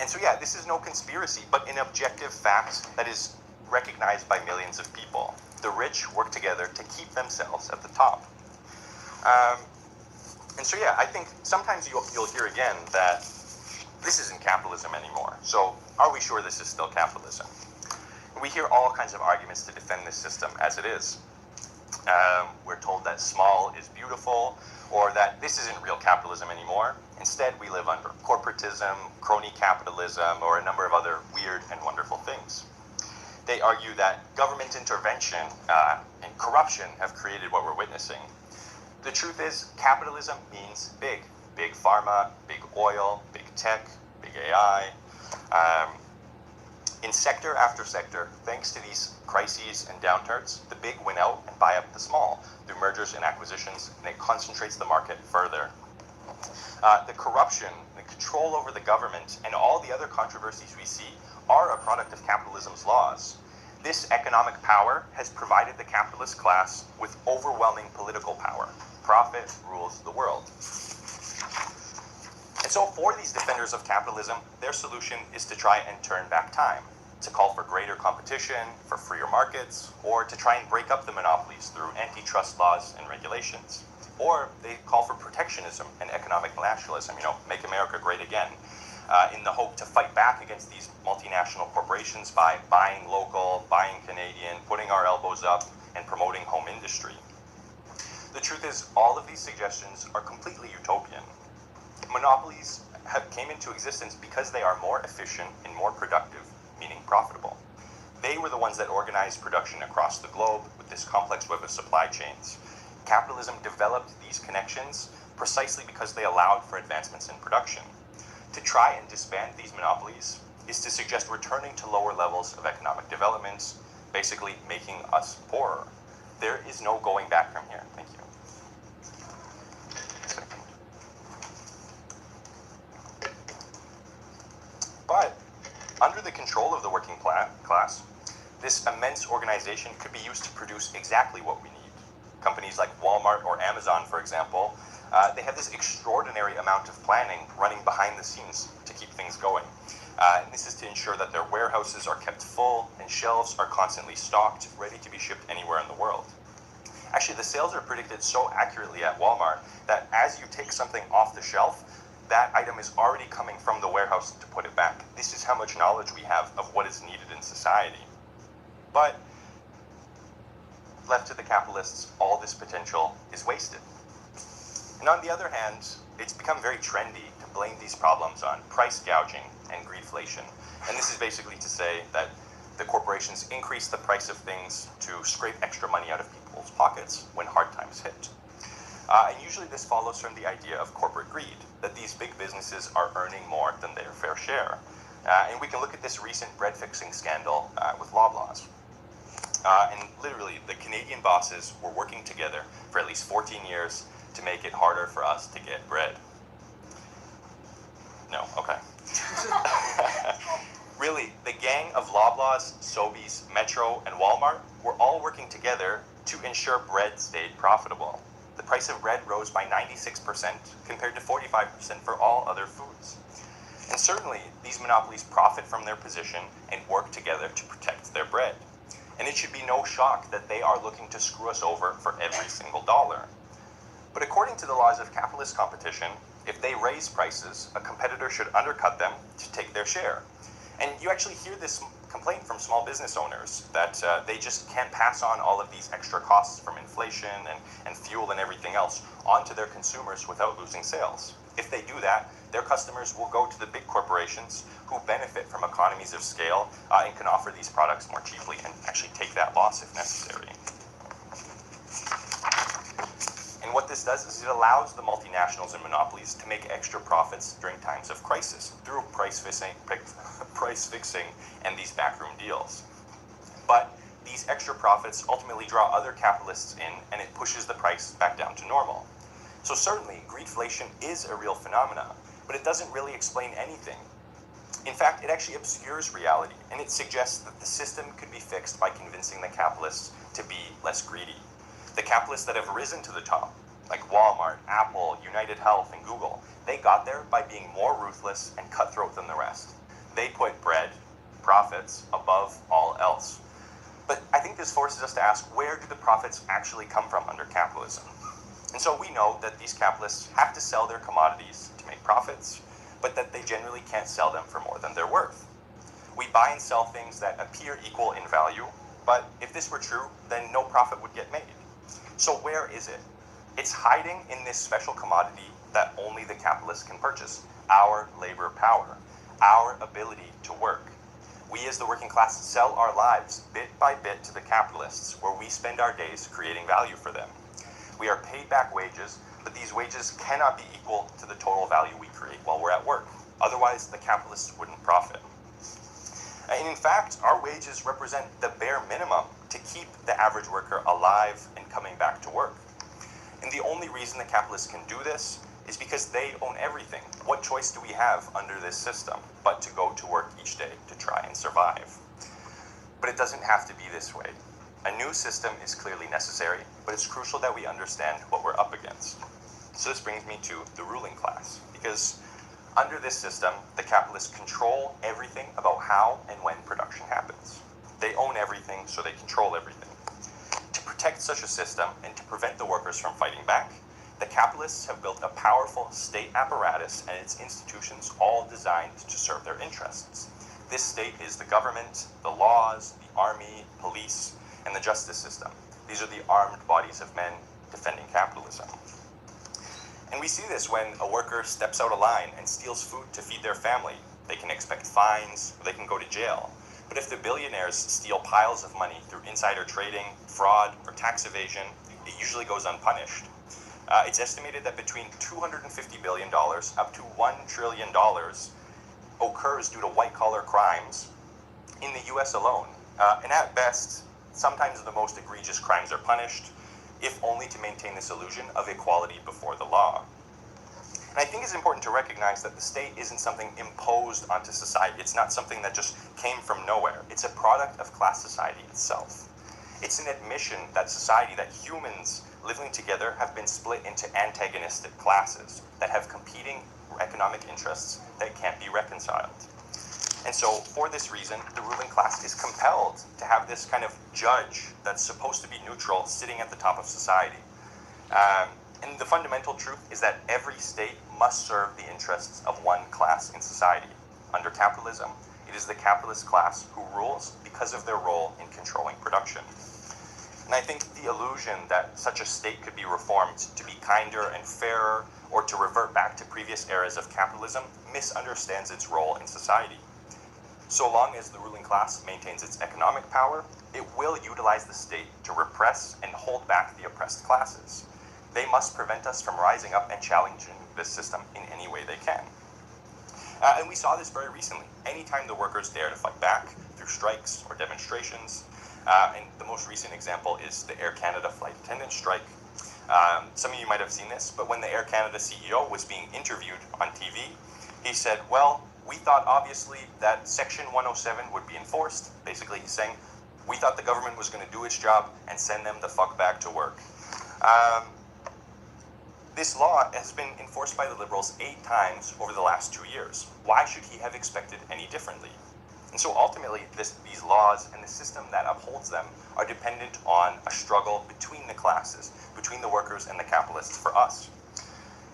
Speaker 2: And so yeah, this is no conspiracy, but an objective fact that is recognized by millions of people. The rich work together to keep themselves at the top. And so yeah, I think sometimes you'll hear again that this isn't capitalism anymore. So are we sure this is still capitalism? We hear all kinds of arguments to defend this system as it is. We're told that small is beautiful, or that this isn't real capitalism anymore. Instead, we live under corporatism, crony capitalism, or a number of other weird and wonderful things. They argue that government intervention and corruption have created what we're witnessing. The truth is, capitalism means big. Big pharma, big oil, big tech, big AI. In sector after sector, thanks to these crises and downturns, the big win out and buy up the small through mergers and acquisitions, and it concentrates the market further. The corruption, the control over the government, and all the other controversies we see are a product of capitalism's laws. This economic power has provided the capitalist class with overwhelming political power. Profit rules the world. And so for these defenders of capitalism, their solution is to try and turn back time, to call for greater competition, for freer markets, or to try and break up the monopolies through antitrust laws and regulations. Or they call for protectionism and economic nationalism, make America great again, in the hope to fight back against these multinational corporations by buying local, buying Canadian, putting our elbows up, and promoting home industry. The truth is, all of these suggestions are completely utopian. Monopolies came into existence because they are more efficient and more productive, meaning profitable. They were the ones that organized production across the globe with this complex web of supply chains. Capitalism developed these connections precisely because they allowed for advancements in production. To try and disband these monopolies is to suggest returning to lower levels of economic development, basically making us poorer. There is no going back from here. Thank you. But under the control of the working class, this immense organization could be used to produce exactly what we need. Companies like Walmart or Amazon, for example, they have this extraordinary amount of planning running behind the scenes to keep things going. And this is to ensure that their warehouses are kept full and shelves are constantly stocked, ready to be shipped anywhere in the world. Actually, the sales are predicted so accurately at Walmart that as you take something off the shelf, that item is already coming from the warehouse to put it back. This is how much knowledge we have of what is needed in society. But left to the capitalists, all this potential is wasted. And on the other hand, it's become very trendy to blame these problems on price gouging and greedflation. And this is basically to say that the corporations increase the price of things to scrape extra money out of people's pockets when hard times hit. And usually this follows from the idea of corporate greed, that these big businesses are earning more than their fair share. And we can look at this recent bread fixing scandal with Loblaws. And literally, the Canadian bosses were working together for at least 14 years to make it harder for us to get bread. No, okay. Really, the gang of Loblaws, Sobeys, Metro, and Walmart were all working together to ensure bread stayed profitable. The price of bread rose by 96% compared to 45% for all other foods. And certainly, these monopolies profit from their position and work together to protect their bread. And it should be no shock that they are looking to screw us over for every single dollar. But according to the laws of capitalist competition, if they raise prices, a competitor should undercut them to take their share. And you actually hear this complaint from small business owners that they just can't pass on all of these extra costs from inflation and fuel and everything else onto their consumers without losing sales. If they do that, their customers will go to the big corporations who benefit from economies of scale and can offer these products more cheaply and actually take that loss if necessary. And what this does is it allows the multinationals and monopolies to make extra profits during times of crisis through price fixing and these backroom deals. But these extra profits ultimately draw other capitalists in, and it pushes the price back down to normal. So certainly, greedflation is a real phenomenon, but it doesn't really explain anything. In fact, it actually obscures reality, and it suggests that the system could be fixed by convincing the capitalists to be less greedy. The capitalists that have risen to the top, like Walmart, Apple, United Health, and Google, they got there by being more ruthless and cutthroat than the rest. They put bread, profits, above all else. But I think this forces us to ask, where do the profits actually come from under capitalism? And so we know that these capitalists have to sell their commodities to make profits, but that they generally can't sell them for more than they're worth. We buy and sell things that appear equal in value, but if this were true, then no profit would get made. So where is it? It's hiding in this special commodity that only the capitalists can purchase: our labor power, our ability to work. We as the working class sell our lives bit by bit to the capitalists, where we spend our days creating value for them. We are paid back wages, but these wages cannot be equal to the total value we create while we're at work. Otherwise, the capitalists wouldn't profit. And in fact, our wages represent the bare minimum to keep the average worker alive and coming back to work. And the only reason the capitalists can do this is because they own everything. What choice do we have under this system but to go to work each day to try and survive? But it doesn't have to be this way. A new system is clearly necessary, but it's crucial that we understand what we're up against. So this brings me to the ruling class, because under this system, the capitalists control everything about how and when production happens. They own everything, so they control everything. To protect such a system and to prevent the workers from fighting back, the capitalists have built a powerful state apparatus and its institutions, all designed to serve their interests. This state is the government, the laws, the army, police, and the justice system. These are the armed bodies of men defending capitalism. And we see this when a worker steps out of line and steals food to feed their family. They can expect fines, or they can go to jail. But if the billionaires steal piles of money through insider trading, fraud, or tax evasion, it usually goes unpunished. It's estimated that between $250 billion up to $1 trillion occurs due to white-collar crimes in the US alone. And at best, sometimes the most egregious crimes are punished, if only to maintain this illusion of equality before the law. And I think it's important to recognize that the state isn't something imposed onto society. It's not something that just came from nowhere. It's a product of class society itself. It's an admission that society, that humans living together, have been split into antagonistic classes that have competing economic interests that can't be reconciled. And so for this reason, the ruling class is compelled to have this kind of judge that's supposed to be neutral sitting at the top of society. And the fundamental truth is that every state must serve the interests of one class in society. Under capitalism, it is the capitalist class who rules because of their role in controlling production. And I think the illusion that such a state could be reformed to be kinder and fairer, or to revert back to previous eras of capitalism, misunderstands its role in society. So long as the ruling class maintains its economic power, it will utilize the state to repress and hold back the oppressed classes. They must prevent us from rising up and challenging this system in any way they can. And we saw this very recently. Anytime the workers dare to fight back through strikes or demonstrations, and the most recent example is the Air Canada flight attendant strike. Some of you might have seen this, but when the Air Canada CEO was being interviewed on TV, he said, well, we thought obviously that Section 107 would be enforced. Basically, he's saying, we thought the government was going to do its job and send them the fuck back to work. This law has been enforced by the Liberals 8 times over the last 2 years. Why should he have expected any differently? And so ultimately, these laws and the system that upholds them are dependent on a struggle between the classes, between the workers and the capitalists for us.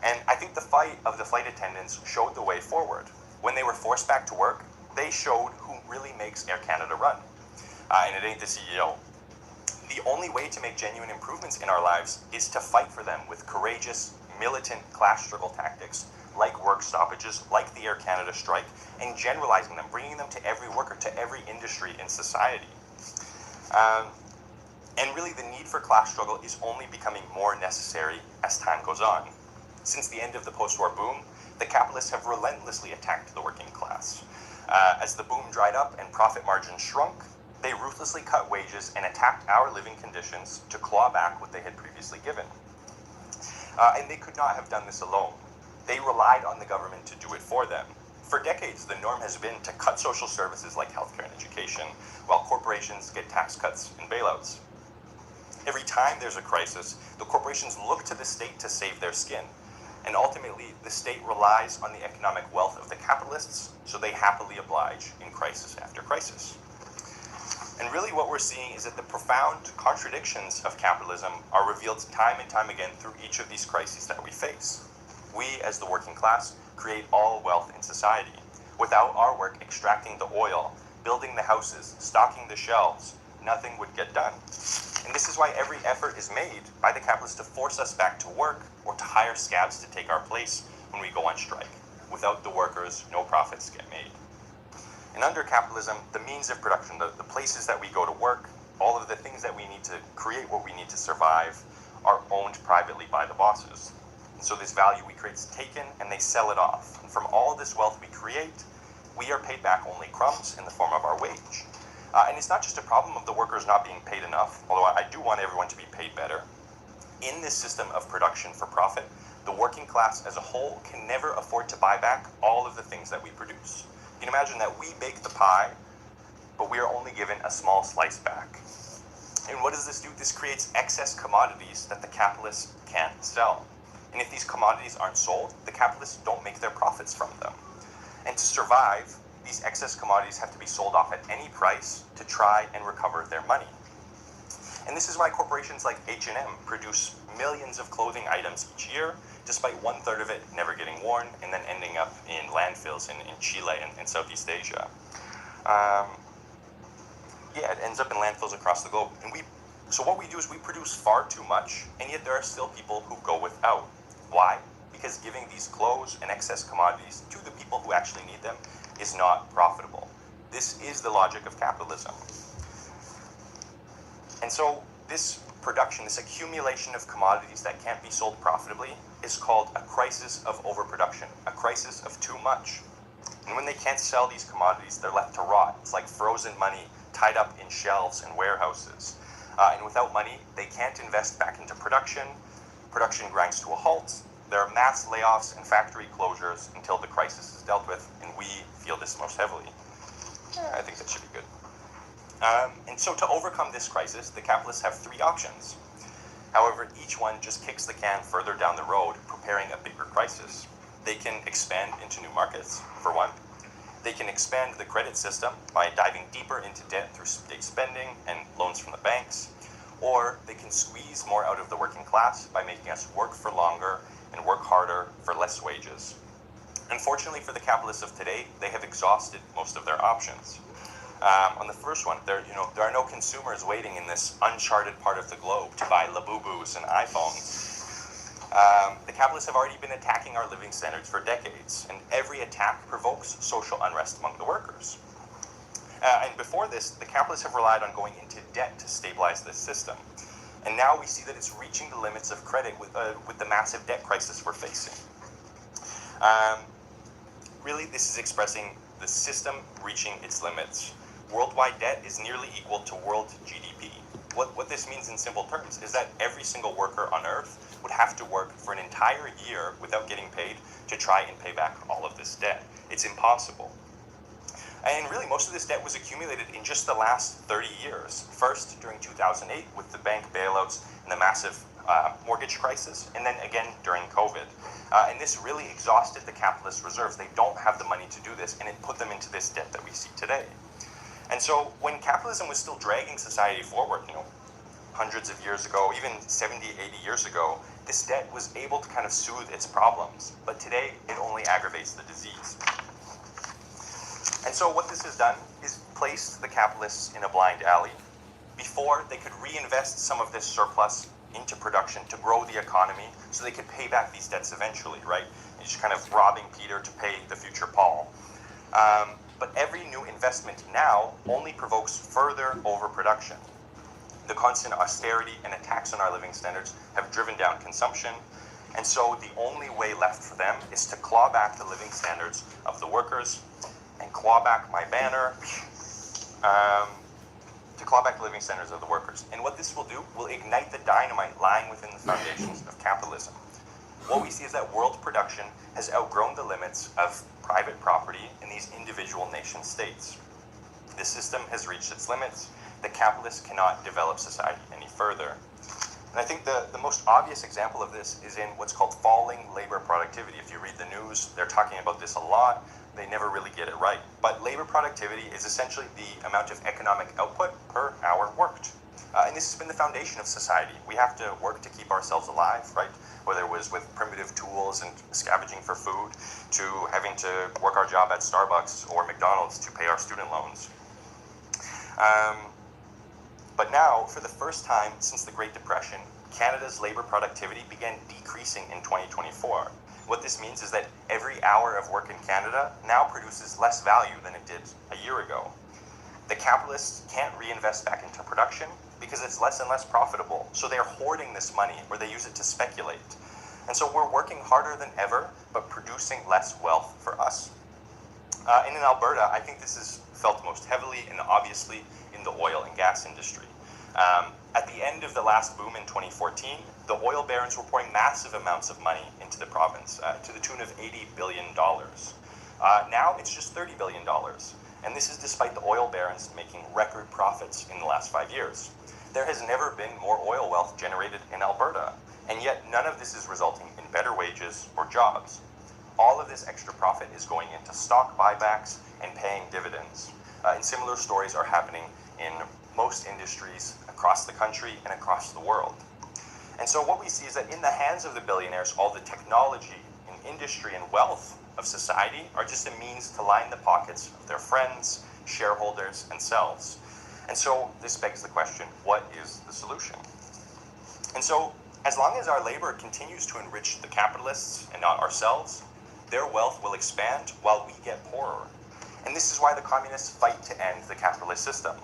Speaker 2: And I think the fight of the flight attendants showed the way forward. When they were forced back to work, they showed who really makes Air Canada run. And it ain't the CEO. The only way to make genuine improvements in our lives is to fight for them with courageous, militant class struggle tactics, like work stoppages, like the Air Canada strike, and generalizing them, bringing them to every worker, to every industry in society. And really, the need for class struggle is only becoming more necessary as time goes on. Since the end of the post-war boom, the capitalists have relentlessly attacked the working class. As the boom dried up and profit margins shrunk, they ruthlessly cut wages and attacked our living conditions to claw back what they had previously given. And they could not have done this alone. They relied on the government to do it for them. For decades, the norm has been to cut social services like healthcare and education, while corporations get tax cuts and bailouts. Every time there's a crisis, the corporations look to the state to save their skin. And ultimately, the state relies on the economic wealth of the capitalists, so they happily oblige in crisis after crisis. And really what we're seeing is that the profound contradictions of capitalism are revealed time and time again through each of these crises that we face. We, as the working class, create all wealth in society. Without our work extracting the oil, building the houses, stocking the shelves, nothing would get done. And this is why every effort is made by the capitalists to force us back to work or to hire scabs to take our place when we go on strike. Without the workers, no profits get made. And under capitalism, the means of production, the places that we go to work, all of the things that we need to create what we need to survive are owned privately by the bosses. And so this value we create is taken and they sell it off. And from all of this wealth we create, we are paid back only crumbs in the form of our wage. And it's not just a problem of the workers not being paid enough, although I do want everyone to be paid better. In this system of production for profit, the working class as a whole can never afford to buy back all of the things that we produce. You can imagine that we bake the pie, but we are only given a small slice back. And what does this do? This creates excess commodities that the capitalists can't sell. And if these commodities aren't sold, the capitalists don't make their profits from them. And to survive, these excess commodities have to be sold off at any price to try and recover their money. And this is why corporations like H&M produce millions of clothing items each year, despite 1/3 of it never getting worn and then ending up in landfills in Chile and Southeast Asia. It ends up in landfills across the globe. And so what we do is we produce far too much, and yet there are still people who go without. Why? Because giving these clothes and excess commodities to the people who actually need them is not profitable. This is the logic of capitalism. And so this production, this accumulation of commodities that can't be sold profitably is called a crisis of overproduction, a crisis of too much. And when they can't sell these commodities, they're left to rot. It's like frozen money tied up in shelves and warehouses. And without money, they can't invest back into production. Production grinds to a halt. There are mass layoffs and factory closures until the crisis is dealt with, and we feel this most heavily. I think that should be good. And so to overcome this crisis, the capitalists have three options. However, each one just kicks the can further down the road, preparing a bigger crisis. They can expand into new markets, for one. They can expand the credit system by diving deeper into debt through state spending and loans from the banks. Or they can squeeze more out of the working class by making us work for longer and work harder for less wages. Unfortunately for the capitalists of today, they have exhausted most of their options. On the first one, there are no consumers waiting in this uncharted part of the globe to buy Labubus and iPhones. The capitalists have already been attacking our living standards for decades, and every attack provokes social unrest among the workers. And before this, the capitalists have relied on going into debt to stabilize this system. And now we see that it's reaching the limits of credit with the massive debt crisis we're facing. Really, this is expressing the system reaching its limits. Worldwide debt is nearly equal to world GDP. What this means in simple terms is that every single worker on Earth would have to work for an entire year without getting paid to try and pay back all of this debt. It's impossible. And really, most of this debt was accumulated in just the last 30 years. First, during 2008, with the bank bailouts and the massive mortgage crisis, and then again during COVID. And this really exhausted the capitalist reserves. They don't have the money to do this, and it put them into this debt that we see today. And so when capitalism was still dragging society forward, hundreds of years ago, even 70, 80 years ago, this debt was able to kind of soothe its problems. But today, it only aggravates the disease. And so what this has done is placed the capitalists in a blind alley. Before, they could reinvest some of this surplus into production to grow the economy so they could pay back these debts eventually, right? You're just kind of robbing Peter to pay the future Paul. But every new investment now only provokes further overproduction. The constant austerity and attacks on our living standards have driven down consumption, and so the only way left for them is to claw back the living standards of the workers and claw back my banner, to claw back the living standards of the workers. And what this will do will ignite the dynamite lying within the foundations of capitalism. What we see is that world production has outgrown the limits of private property in these individual nation states. The system has reached its limits. The capitalists cannot develop society any further. And I think the most obvious example of this is in what's called falling labor productivity. If you read the news, they're talking about this a lot. They never really get it right. But labor productivity is essentially the amount of economic output per hour worked. And this has been the foundation of society. We have to work to keep ourselves alive, right? Whether it was with primitive tools and scavenging for food, to having to work our job at Starbucks or McDonald's to pay our student loans. But now, for the first time since the Great Depression, Canada's labor productivity began decreasing in 2024. What this means is that every hour of work in Canada now produces less value than it did a year ago. The capitalists can't reinvest back into production because it's less and less profitable. So they're hoarding this money or they use it to speculate. And so we're working harder than ever, but producing less wealth for us. And in Alberta, I think this is felt most heavily and obviously in the oil and gas industry. At the end of the last boom in 2014, the oil barons were pouring massive amounts of money into the province to the tune of $80 billion. Now it's just $30 billion. And this is despite the oil barons making record profits in the last 5 years. There has never been more oil wealth generated in Alberta, and yet none of this is resulting in better wages or jobs. All of this extra profit is going into stock buybacks and paying dividends. And similar stories are happening in most industries across the country and across the world. And so what we see is that in the hands of the billionaires, all the technology and industry and wealth of society are just a means to line the pockets of their friends, shareholders, and selves. And so this begs the question, what is the solution? And so as long as our labor continues to enrich the capitalists and not ourselves, their wealth will expand while we get poorer. And this is why the communists fight to end the capitalist system.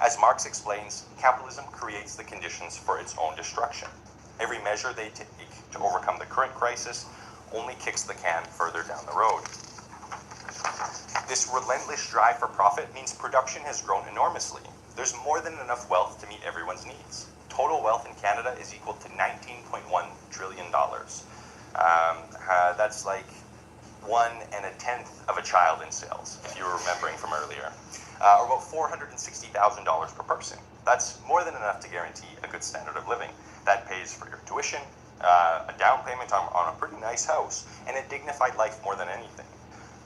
Speaker 2: As Marx explains, capitalism creates the conditions for its own destruction. Every measure they take to overcome the current crisis only kicks the can further down the road. This relentless drive for profit means production has grown enormously. There's more than enough wealth to meet everyone's needs. Total wealth in Canada is equal to $19.1 trillion. That's like 1/10 of a child in sales, if you're remembering from earlier. Or about $460,000 per person. That's more than enough to guarantee a good standard of living. That pays for your tuition, a down payment on a pretty nice house, and a dignified life more than anything.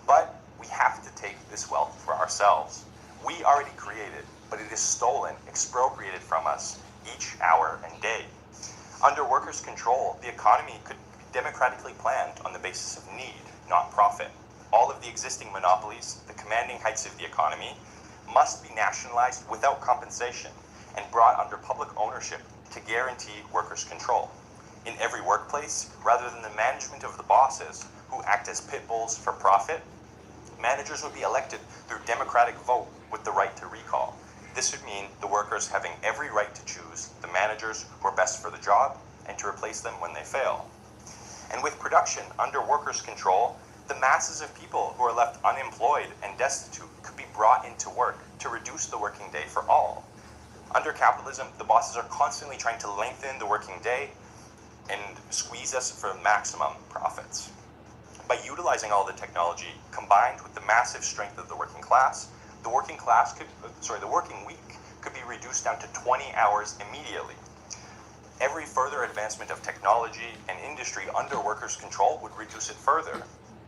Speaker 2: But we have to take this wealth for ourselves. We already create it, but it is stolen, expropriated from us each hour and day. Under workers' control, the economy could be democratically planned on the basis of need, not profit. All of the existing monopolies, the commanding heights of the economy, must be nationalized without compensation and brought under public ownership to guarantee workers' control. In every workplace, rather than the management of the bosses who act as pit bulls for profit, managers would be elected through democratic vote with the right to recall. This would mean the workers having every right to choose the managers who are best for the job and to replace them when they fail. And with production under workers' control, the masses of people who are left unemployed and destitute could be brought into work to reduce the working day for all. Under capitalism, the bosses are constantly trying to lengthen the working day and squeeze us for maximum profits. By utilizing all the technology combined with the massive strength of the working class, the working week could be reduced down to 20 hours immediately. Every further advancement of technology and industry under workers' control would reduce it further.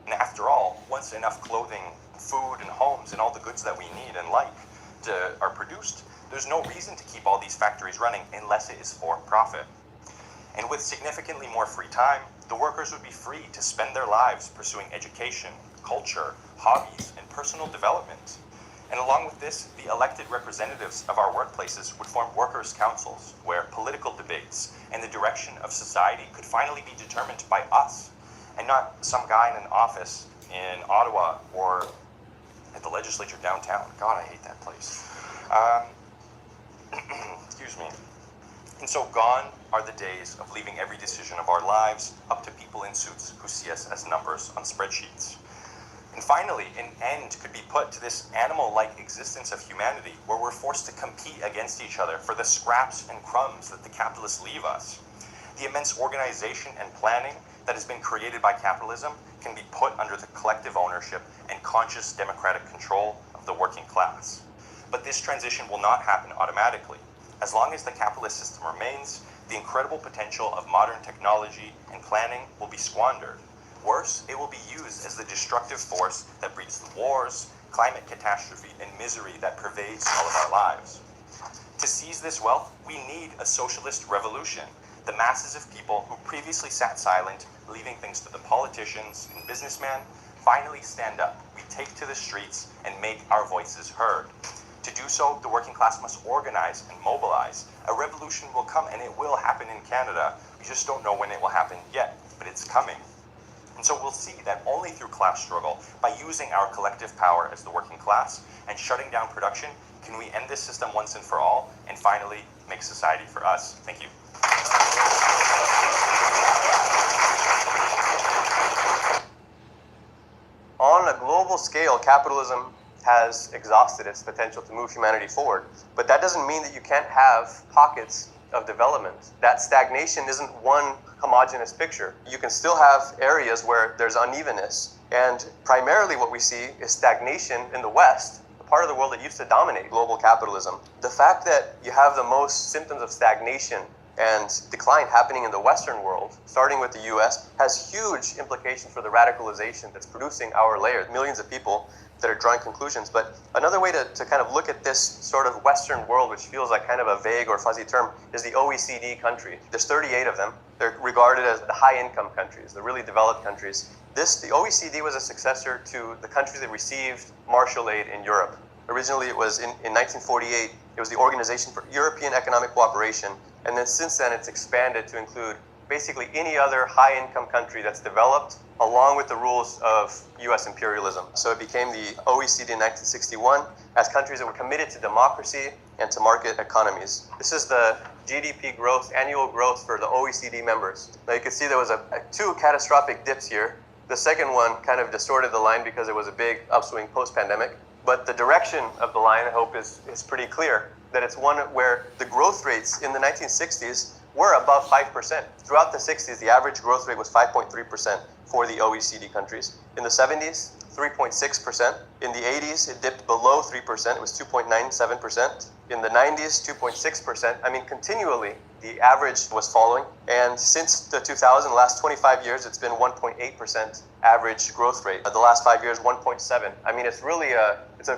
Speaker 2: And after all, once enough clothing, food, and homes, and all the goods that we need and like are produced, there's no reason to keep all these factories running unless it is for profit. And with significantly more free time, the workers would be free to spend their lives pursuing education, culture, hobbies, and personal development. And along with this, the elected representatives of our workplaces would form workers' councils, where political debates and the direction of society could finally be determined by us, and not some guy in an office in Ottawa or at the legislature downtown. God, I hate that place. Excuse me. And so gone are the days of leaving every decision of our lives up to people in suits who see us as numbers on spreadsheets. And finally, an end could be put to this animal-like existence of humanity where we're forced to compete against each other for the scraps and crumbs that the capitalists leave us. The immense organization and planning that has been created by capitalism can be put under the collective ownership and conscious democratic control of the working class. But this transition will not happen automatically. As long as the capitalist system remains, the incredible potential of modern technology and planning will be squandered. Worse, it will be used as the destructive force that breeds the wars, climate catastrophe, and misery that pervades all of our lives. To seize this wealth, we need a socialist revolution. The masses of people who previously sat silent, leaving things to the politicians and businessmen, finally stand up. We take to the streets and make our voices heard. To do so, the working class must organize and mobilize. A revolution will come, and it will happen in Canada. We just don't know when it will happen yet, but it's coming. And so we'll see that only through class struggle, by using our collective power as the working class and shutting down production, can we end this system once and for all and finally make society for us. Thank you.
Speaker 1: On a global scale, capitalism has exhausted its potential to move humanity forward. But that doesn't mean that you can't have pockets of development. That stagnation isn't one homogeneous picture. You can still have areas where there's unevenness. And primarily what we see is stagnation in the West, the part of the world that used to dominate global capitalism. The fact that you have the most symptoms of stagnation and decline happening in the Western world, starting with the US, has huge implications for the radicalization that's producing our layer, millions of people that are drawing conclusions. But another way to kind of look at this sort of Western world, which feels like kind of a vague or fuzzy term, is the OECD countries. There's 38 of them. They're regarded as the high-income countries, the really developed countries. The OECD was a successor to the countries that received Marshall Aid in Europe. Originally, it was in 1948, it was the Organization for European Economic Cooperation. And then since then, it's expanded to include basically any other high-income country that's developed along with the rules of US imperialism. So it became the OECD in 1961 as countries that were committed to democracy and to market economies. This is the GDP growth, annual growth for the OECD members. Now you can see there was two catastrophic dips here. The second one kind of distorted the line because it was a big upswing post-pandemic. But the direction of the line, I hope, is pretty clear, that it's one where the growth rates in the 1960s were above 5%. Throughout the 60s, the average growth rate was 5.3% for the OECD countries. In the 70s, 3.6%. In the 80s, it dipped below 3%. It was 2.97%. In the 90s, 2.6%. I mean, continually, the average was falling. And since the 2000, last 25 years, it's been 1.8% average growth rate. The last 5 years, 1.7. I mean, it's really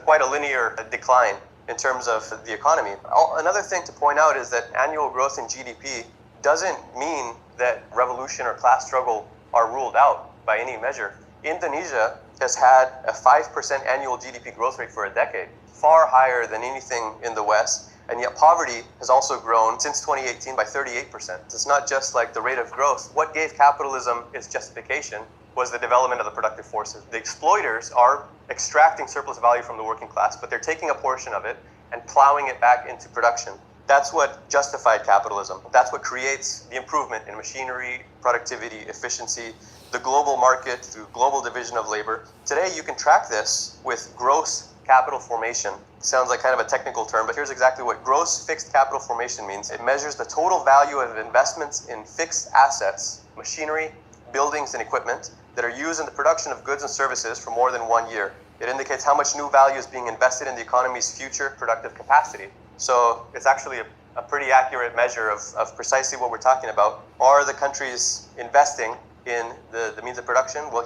Speaker 1: quite a linear decline in terms of the economy. Another thing to point out is that annual growth in GDP doesn't mean that revolution or class struggle are ruled out by any measure. Indonesia has had a 5% annual GDP growth rate for a decade, far higher than anything in the West. And yet poverty has also grown since 2018 by 38%. It's not just like the rate of growth. What gave capitalism its justification was the development of the productive forces. The exploiters are extracting surplus value from the working class, but they're taking a portion of it and plowing it back into production. That's what justified capitalism. That's what creates the improvement in machinery, productivity, efficiency, the global market through global division of labor. Today, you can track this with gross capital formation. Sounds like kind of a technical term, but here's exactly what gross fixed capital formation means. It measures the total value of investments in fixed assets, machinery, buildings, and equipment that are used in the production of goods and services for more than 1 year. It indicates how much new value is being invested in the economy's future productive capacity. So it's actually a pretty accurate measure of precisely what we're talking about. Are the countries investing in the means of production? Well,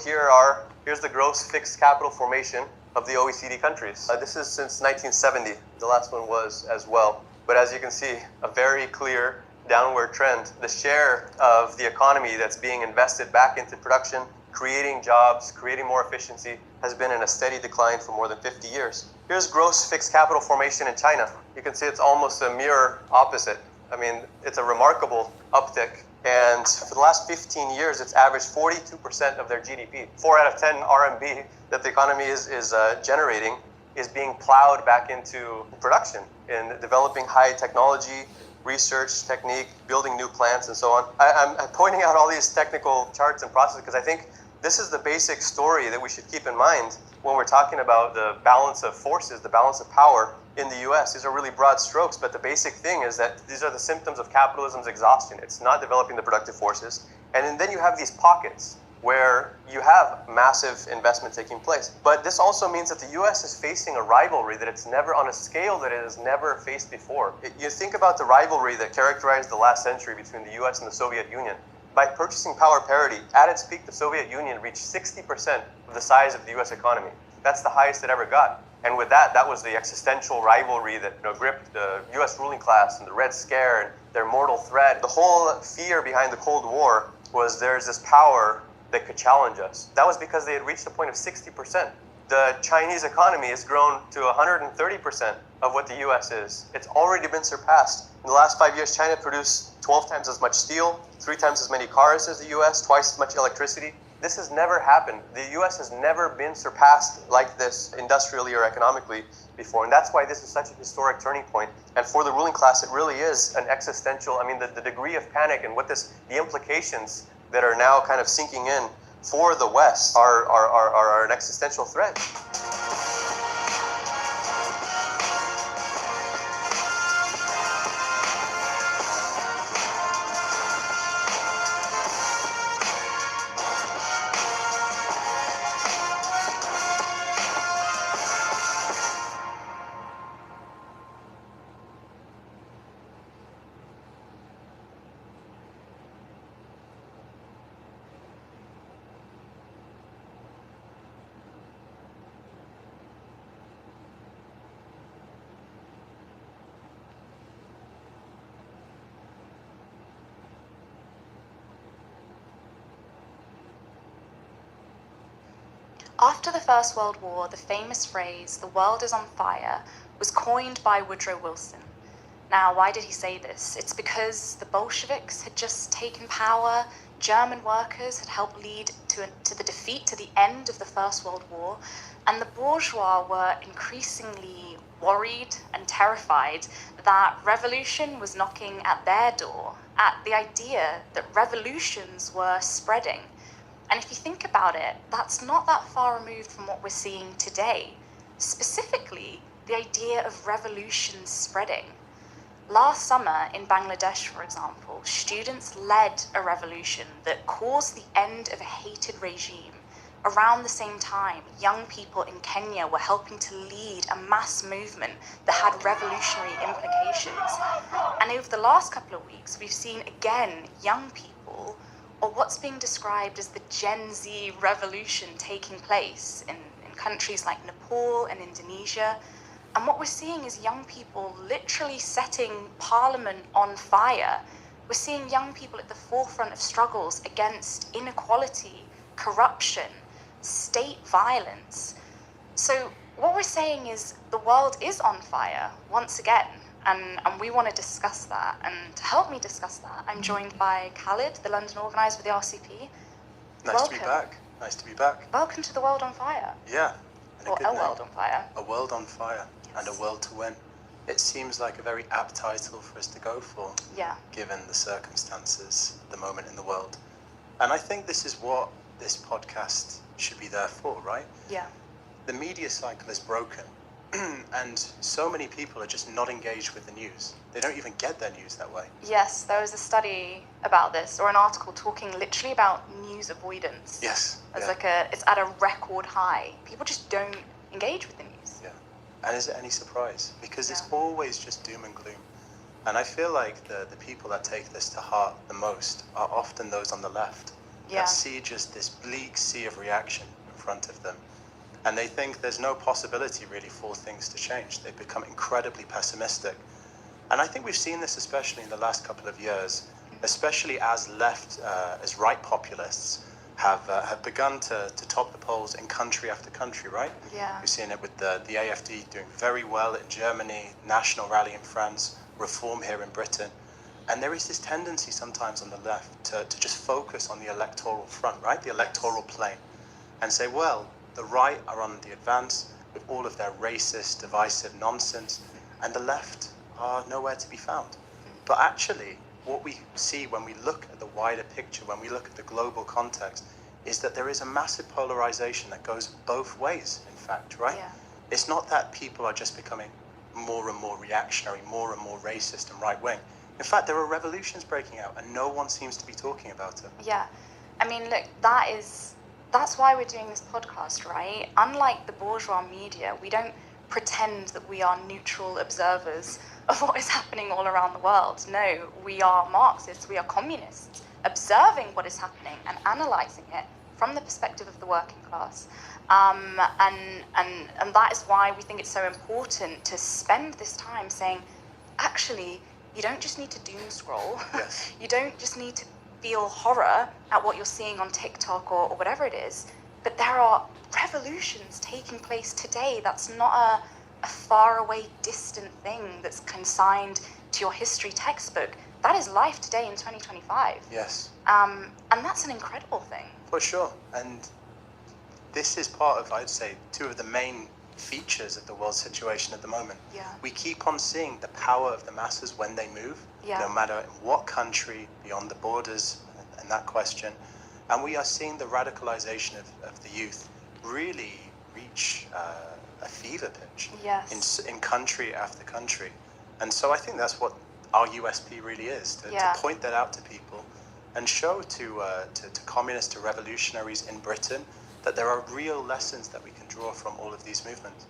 Speaker 1: here's the gross fixed capital formation of the OECD countries. This is since 1970. The last one was as well. But as you can see, a very clear downward trend. The share of the economy that's being invested back into production, creating jobs, creating more efficiency, has been in a steady decline for more than 50 years. Here's gross fixed capital formation in China. You can see it's almost a mirror opposite. I mean, it's a remarkable uptick. And for the last 15 years, it's averaged 42% of their GDP. 4 out of 10 RMB that the economy is generating is being plowed back into production in developing high technology, research, technique, building new plants, and so on. I'm pointing out all these technical charts and processes because I think this is the basic story that we should keep in mind when we're talking about the balance of forces, the balance of power in the US. These are really broad strokes, but the basic thing is that these are the symptoms of capitalism's exhaustion. It's not developing the productive forces. And then you have these pockets where you have massive investment taking place. But this also means that the US is facing a rivalry that it's never on a scale that it has never faced before. You think about the rivalry that characterized the last century between the US and the Soviet Union. By purchasing power parity, at its peak, the Soviet Union reached 60% of the size of the US economy. That's the highest it ever got. And with that, that was the existential rivalry that gripped the US ruling class and the Red Scare and their mortal threat. The whole fear behind the Cold War was there's this power that could challenge us. That was because they had reached a point of 60%. The Chinese economy has grown to 130% of what the US is. It's already been surpassed. In the last 5 years, China produced 12 times as much steel, 3 times as many cars as the US, twice as much electricity. This has never happened. The US has never been surpassed like this industrially or economically before. And that's why this is such a historic turning point. And for the ruling class, it really is an existential, the degree of panic and the implications that are now kind of sinking in for the West are an existential threat.
Speaker 3: After the First World War, the famous phrase, "the world is on fire," was coined by Woodrow Wilson. Now, why did he say this? It's because the Bolsheviks had just taken power, German workers had helped lead to the defeat, to the end of the First World War, and the bourgeois were increasingly worried and terrified that revolution was knocking at their door, at the idea that revolutions were spreading. And if you think about it, that's not that far removed from what we're seeing today. Specifically, the idea of revolution spreading. Last summer in Bangladesh, for example, students led a revolution that caused the end of a hated regime. Around the same time, young people in Kenya were helping to lead a mass movement that had revolutionary implications. And over the last couple of weeks, we've seen again young people, or what's being described as the Gen Z revolution, taking place in countries like Nepal and Indonesia. And what we're seeing is young people literally setting parliament on fire. We're seeing young people at the forefront of struggles against inequality, corruption, state violence. So what we're saying is the world is on fire once again. And we want to discuss that. And to help me discuss that, I'm joined by Khalid, the London organiser of the RCP.
Speaker 4: Nice to be back. Nice to be back.
Speaker 3: Welcome to the World on Fire.
Speaker 4: Yeah.
Speaker 3: Or a World on Fire.
Speaker 4: A World on Fire. Yes. And a world to win. It seems like a very apt title for us to go for.
Speaker 3: Yeah.
Speaker 4: Given the circumstances, the moment in the world. And I think this is what this podcast should be there for, right?
Speaker 3: Yeah.
Speaker 4: The media cycle is broken. And so many people are just not engaged with the news. They don't even get their news that way.
Speaker 3: Yes, there was a study about this, or an article talking literally about news avoidance.
Speaker 4: Yes.
Speaker 3: It's at a record high. People just don't engage with the news.
Speaker 4: Yeah. And is it any surprise? Because it's always just doom and gloom. And I feel like the people that take this to heart the most are often those on the left.
Speaker 3: Yeah.
Speaker 4: That see just this bleak sea of reaction in front of them. And they think there's no possibility really for things to change. They've become incredibly pessimistic. And I think we've seen this especially in the last couple of years, especially as right populists have begun to top the polls in country after country, right?
Speaker 3: Yeah.
Speaker 4: We've seen it with the AFD doing very well in Germany, National Rally in France, Reform here in Britain. And there is this tendency sometimes on the left to just focus on the electoral front, right? The electoral plane. And say, well, the right are on the advance with all of their racist, divisive nonsense, and the left are nowhere to be found. But actually, what we see when we look at the wider picture, when we look at the global context, is that there is a massive polarization that goes both ways, in fact, right?
Speaker 3: Yeah.
Speaker 4: It's not that people are just becoming more and more reactionary, more and more racist and right-wing. In fact, there are revolutions breaking out, and no one seems to be talking about it.
Speaker 3: Yeah. I mean, look, that's why we're doing this podcast, right? Unlike the bourgeois media, we don't pretend that we are neutral observers of what is happening all around the world. No, we are Marxists, we are communists, observing what is happening and analysing it from the perspective of the working class. And that is why we think it's so important to spend this time saying, actually, you don't just need to doom scroll.
Speaker 4: Yes.
Speaker 3: You don't just need to feel horror at what you're seeing on TikTok or whatever it is, but there are revolutions taking place today. That's not a faraway, distant thing that's consigned to your history textbook. That is life today in 2025.
Speaker 4: Yes.
Speaker 3: And that's an incredible thing.
Speaker 4: For sure. And this is part of, I'd say, two of the main features of the world situation at the moment.
Speaker 3: Yeah.
Speaker 4: We keep on seeing the power of the masses when they move,
Speaker 3: Yeah.
Speaker 4: no matter in what country, beyond the borders, and that question. And we are seeing the radicalization of the youth really reach a fever pitch
Speaker 3: Yes.
Speaker 4: in country after country. And so I think that's what our USP really is, to point that out to people and show to communists, to revolutionaries in Britain, that there are real lessons that we can draw from all of these movements.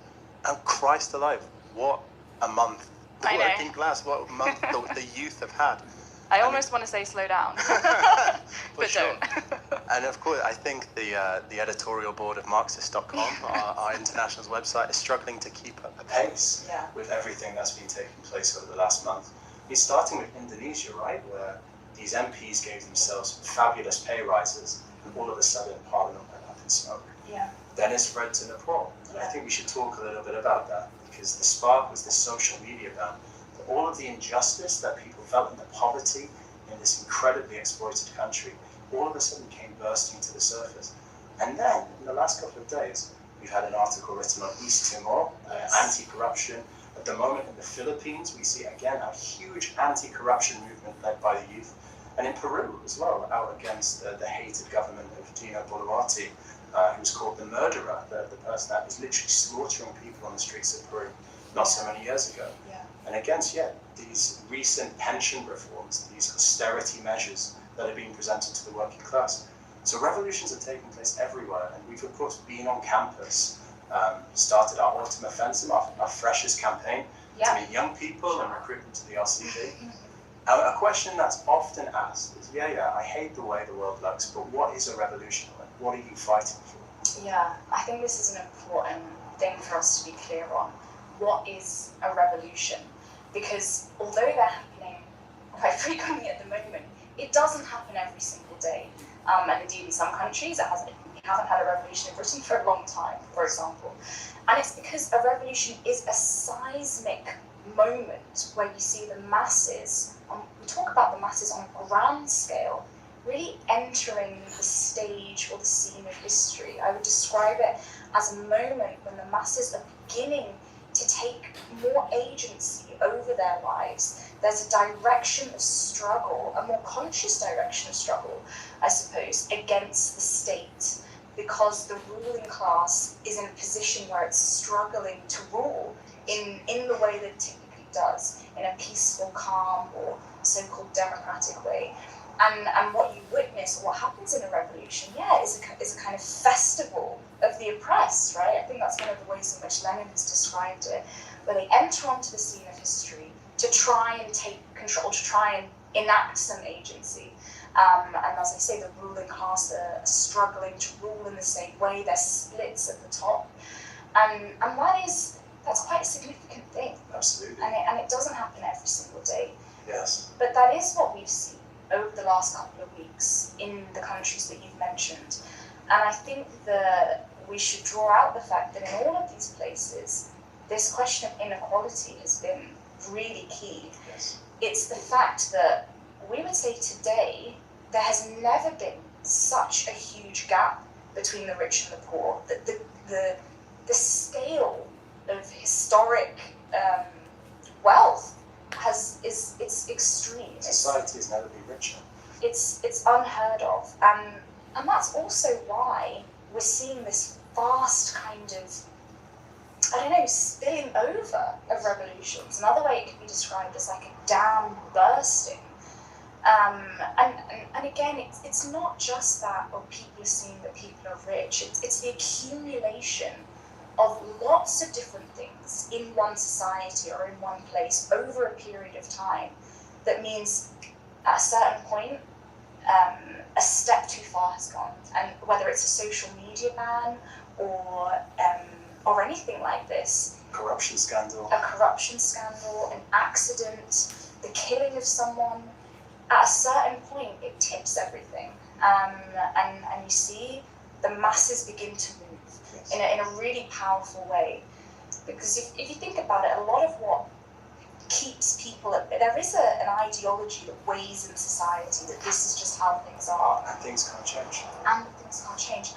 Speaker 4: And Christ alive, what a month the
Speaker 3: I know.
Speaker 4: working class, what a month the youth have had.
Speaker 3: I almost want to say slow down, but
Speaker 4: sure.
Speaker 3: don't.
Speaker 4: And of course, I think the editorial board of Marxist.com, our international's website, is struggling to keep up the pace with everything that's been taking place over the last month. It's starting with Indonesia, right, where these MPs gave themselves fabulous pay rises, and all of a sudden Parliament went up in smoke.
Speaker 3: Yeah.
Speaker 4: Then it spread to Nepal, and I think we should talk a little bit about that, because the spark was this social media ban. All of the injustice that people felt and the poverty in this incredibly exploited country all of a sudden came bursting to the surface. And then, in the last couple of days, we've had an article written on East Timor, anti-corruption. At the moment in the Philippines, we see again a huge anti-corruption movement led by the youth. And in Peru as well, out against the hated government of Dino Boluarte, who was called the murderer, the person that was literally slaughtering people on the streets of Peru not so many years ago. And against, these recent pension reforms, these austerity measures that are being presented to the working class. So revolutions are taking place everywhere, and we've of course been on campus, started our autumn offensive, our freshers campaign, to meet young people and recruit them to the RCD. A question that's often asked is, I hate the way the world looks, but what is a revolution? Like, what are you fighting for?
Speaker 3: Yeah, I think this is an important thing for us to be clear on. What is a revolution? Because although they're happening quite frequently at the moment, it doesn't happen every single day. And indeed, in some countries, we haven't had a revolution in Britain for a long time, for example. And it's because a revolution is a seismic moment where you see the masses, we talk about the masses on a grand scale, really entering the stage or the scene of history. I would describe it as a moment when the masses are beginning to take more agency over their lives. There's a direction of struggle, a more conscious direction of struggle, I suppose, against the state, because the ruling class is in a position where it's struggling to rule in the way that it typically does, in a peaceful, calm, or so-called democratic way. And what you witness, or what happens in a revolution, is a kind of festival of the oppressed, right? I think that's one of the ways in which Lenin has described it, where they enter onto the scene of history to try and take control, to try and enact some agency. And as I say, the ruling class are struggling to rule in the same way. There's splits at the top. And that's quite a significant thing.
Speaker 4: Absolutely.
Speaker 3: And it doesn't happen every single day.
Speaker 4: Yes.
Speaker 3: But that is what we've seen over the last couple of weeks in the countries that you've mentioned. And I think that we should draw out the fact that in all of these places, this question of inequality has been really key.
Speaker 4: Yes.
Speaker 3: It's the fact that we would say today there has never been such a huge gap between the rich and the poor. That the scale of historic wealth it's extreme.
Speaker 4: Society has never been richer.
Speaker 3: It's unheard of, and that's also why we're seeing this vast kind of, spilling over of revolutions. Another way it can be described as like a dam bursting. And again, it's not just that, or people are seeing that people are rich. It's the accumulation of lots of different things in one society or in one place over a period of time that means at a certain point, a step too far has gone. And whether it's a social media ban or anything like this, a corruption scandal, an accident, the killing of someone, at a certain point it tips everything, and you see the masses begin to move in a really powerful way. Because if you think about it, a lot of what keeps people, there is an ideology that weighs in society that this is just how things are.
Speaker 4: And things can't change.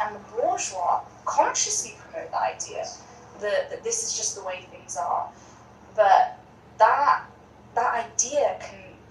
Speaker 3: And the bourgeois consciously promote the idea that this is just the way things are. But that idea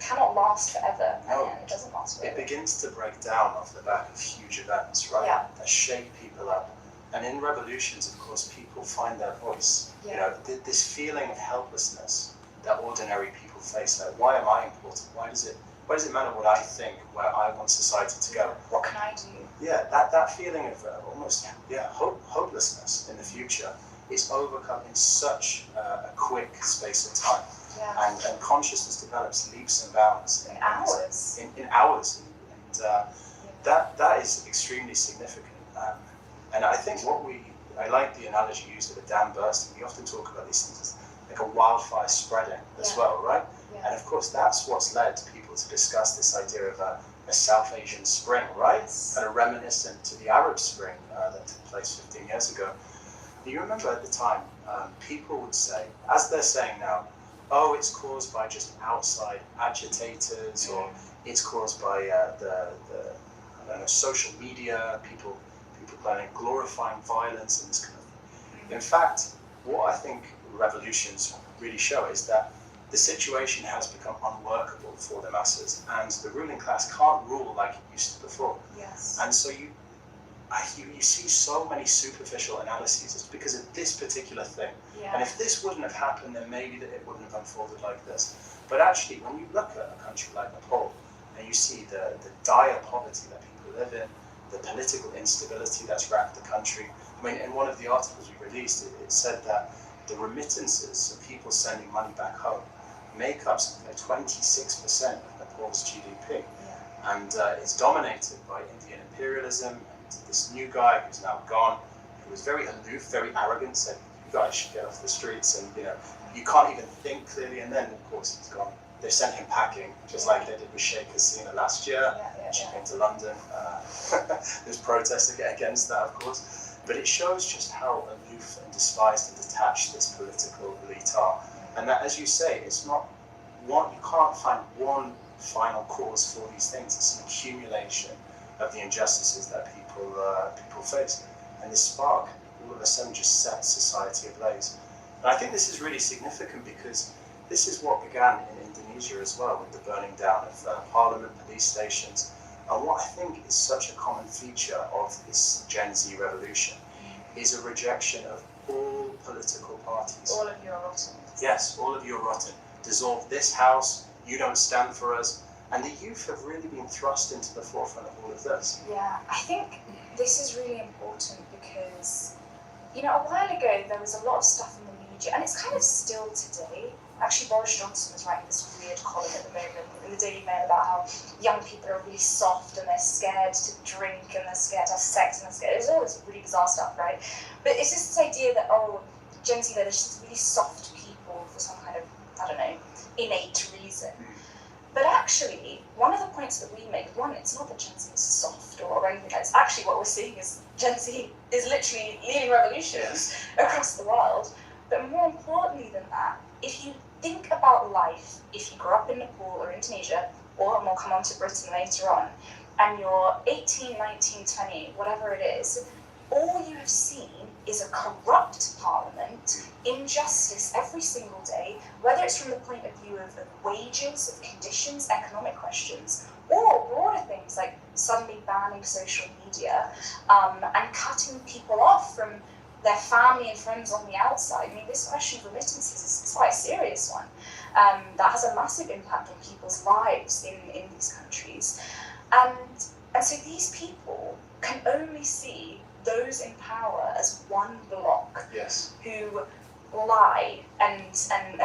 Speaker 3: cannot last forever.
Speaker 4: No,
Speaker 3: and it doesn't last forever.
Speaker 4: It begins to break down off the back of huge events, right?
Speaker 3: Yeah.
Speaker 4: That shake people up. And in revolutions, of course, people find their voice.
Speaker 3: Yeah.
Speaker 4: You know, this feeling of helplessness that ordinary people face. Like, why am I important? Why does it matter what I think, where I want society to go?
Speaker 3: What can I do?
Speaker 4: Yeah, that feeling of almost hopelessness in the future is overcome in such a quick space of time.
Speaker 3: Yeah.
Speaker 4: And consciousness develops leaps and bounds
Speaker 3: In hours.
Speaker 4: In hours, and that is extremely significant. And I think I like the analogy you used of a dam bursting. We often talk about these things as like a wildfire spreading as well, right?
Speaker 3: Yeah.
Speaker 4: And of course, that's what's led people to discuss this idea of a South Asian spring, right?
Speaker 3: Yes.
Speaker 4: Kind of reminiscent to the Arab Spring that took place 15 years ago. You remember at the time, people would say, as they're saying now, oh, it's caused by just outside agitators, or it's caused by the I don't know, social media, people glorifying violence and this kind of thing. In fact, what I think revolutions really show is that the situation has become unworkable for the masses, and the ruling class can't rule like it used to before.
Speaker 3: Yes.
Speaker 4: And so you see so many superficial analyses. It's because of this particular thing.
Speaker 3: Yeah.
Speaker 4: And if this wouldn't have happened, then maybe that it wouldn't have unfolded like this. But actually, when you look at a country like Nepal, and you see the dire poverty that people live in, the political instability that's racked the country. I mean, in one of the articles we released, it said that the remittances, so people sending money back home, make up something like 26% of Nepal's GDP.
Speaker 3: Yeah.
Speaker 4: And it's dominated by Indian imperialism. And this new guy who's now gone, who was very aloof, very arrogant, said, you guys should get off the streets, and you can't even think clearly. And then, of course, he's gone. They sent him packing, just like they did with Sheikh Hasina last year. She came to London. There's protests against that, of course. But it shows just how aloof and despised and detached this political elite are. And that, as you say, it's not one. You can't find one final cause for these things. It's an accumulation of the injustices that people face. And this spark, all of a sudden, just sets society ablaze. And I think this is really significant because this is what began in Indonesia as well, with the burning down of parliament, police stations. And what I think is such a common feature of this Gen Z revolution is a rejection of all political parties.
Speaker 3: All of you are rotten.
Speaker 4: Yes, all of you are rotten. Dissolve this house, you don't stand for us. And the youth have really been thrust into the forefront of all of this.
Speaker 3: Yeah, I think this is really important because, a while ago there was a lot of stuff in the media, and it's kind of still today. Actually, Boris Johnson was writing this weird column at the moment in the Daily Mail about how young people are really soft and they're scared to drink and they're scared to have sex and they're scared. It's all this really bizarre stuff, right? But it's just this idea that, Gen Z, they're just really soft people for some kind of, innate reason. But actually, one of the points that we make, it's not that Gen Z is soft or anything. It's actually what we're seeing is Gen Z is literally leading revolutions across the world. But more importantly than that, if you think about life, if you grew up in Nepal or Indonesia, or we'll come on to Britain later on, and you're 18, 19, 20, whatever it is, all you have seen is a corrupt parliament, injustice every single day, whether it's from the point of view of wages, of conditions, economic questions, or broader things like suddenly banning social media and cutting people off from their family and friends on the outside. I mean, this question of remittances is quite a serious one. That has a massive impact on people's lives in these countries. And so these people can only see those in power as one block
Speaker 4: Yes.
Speaker 3: who lie, and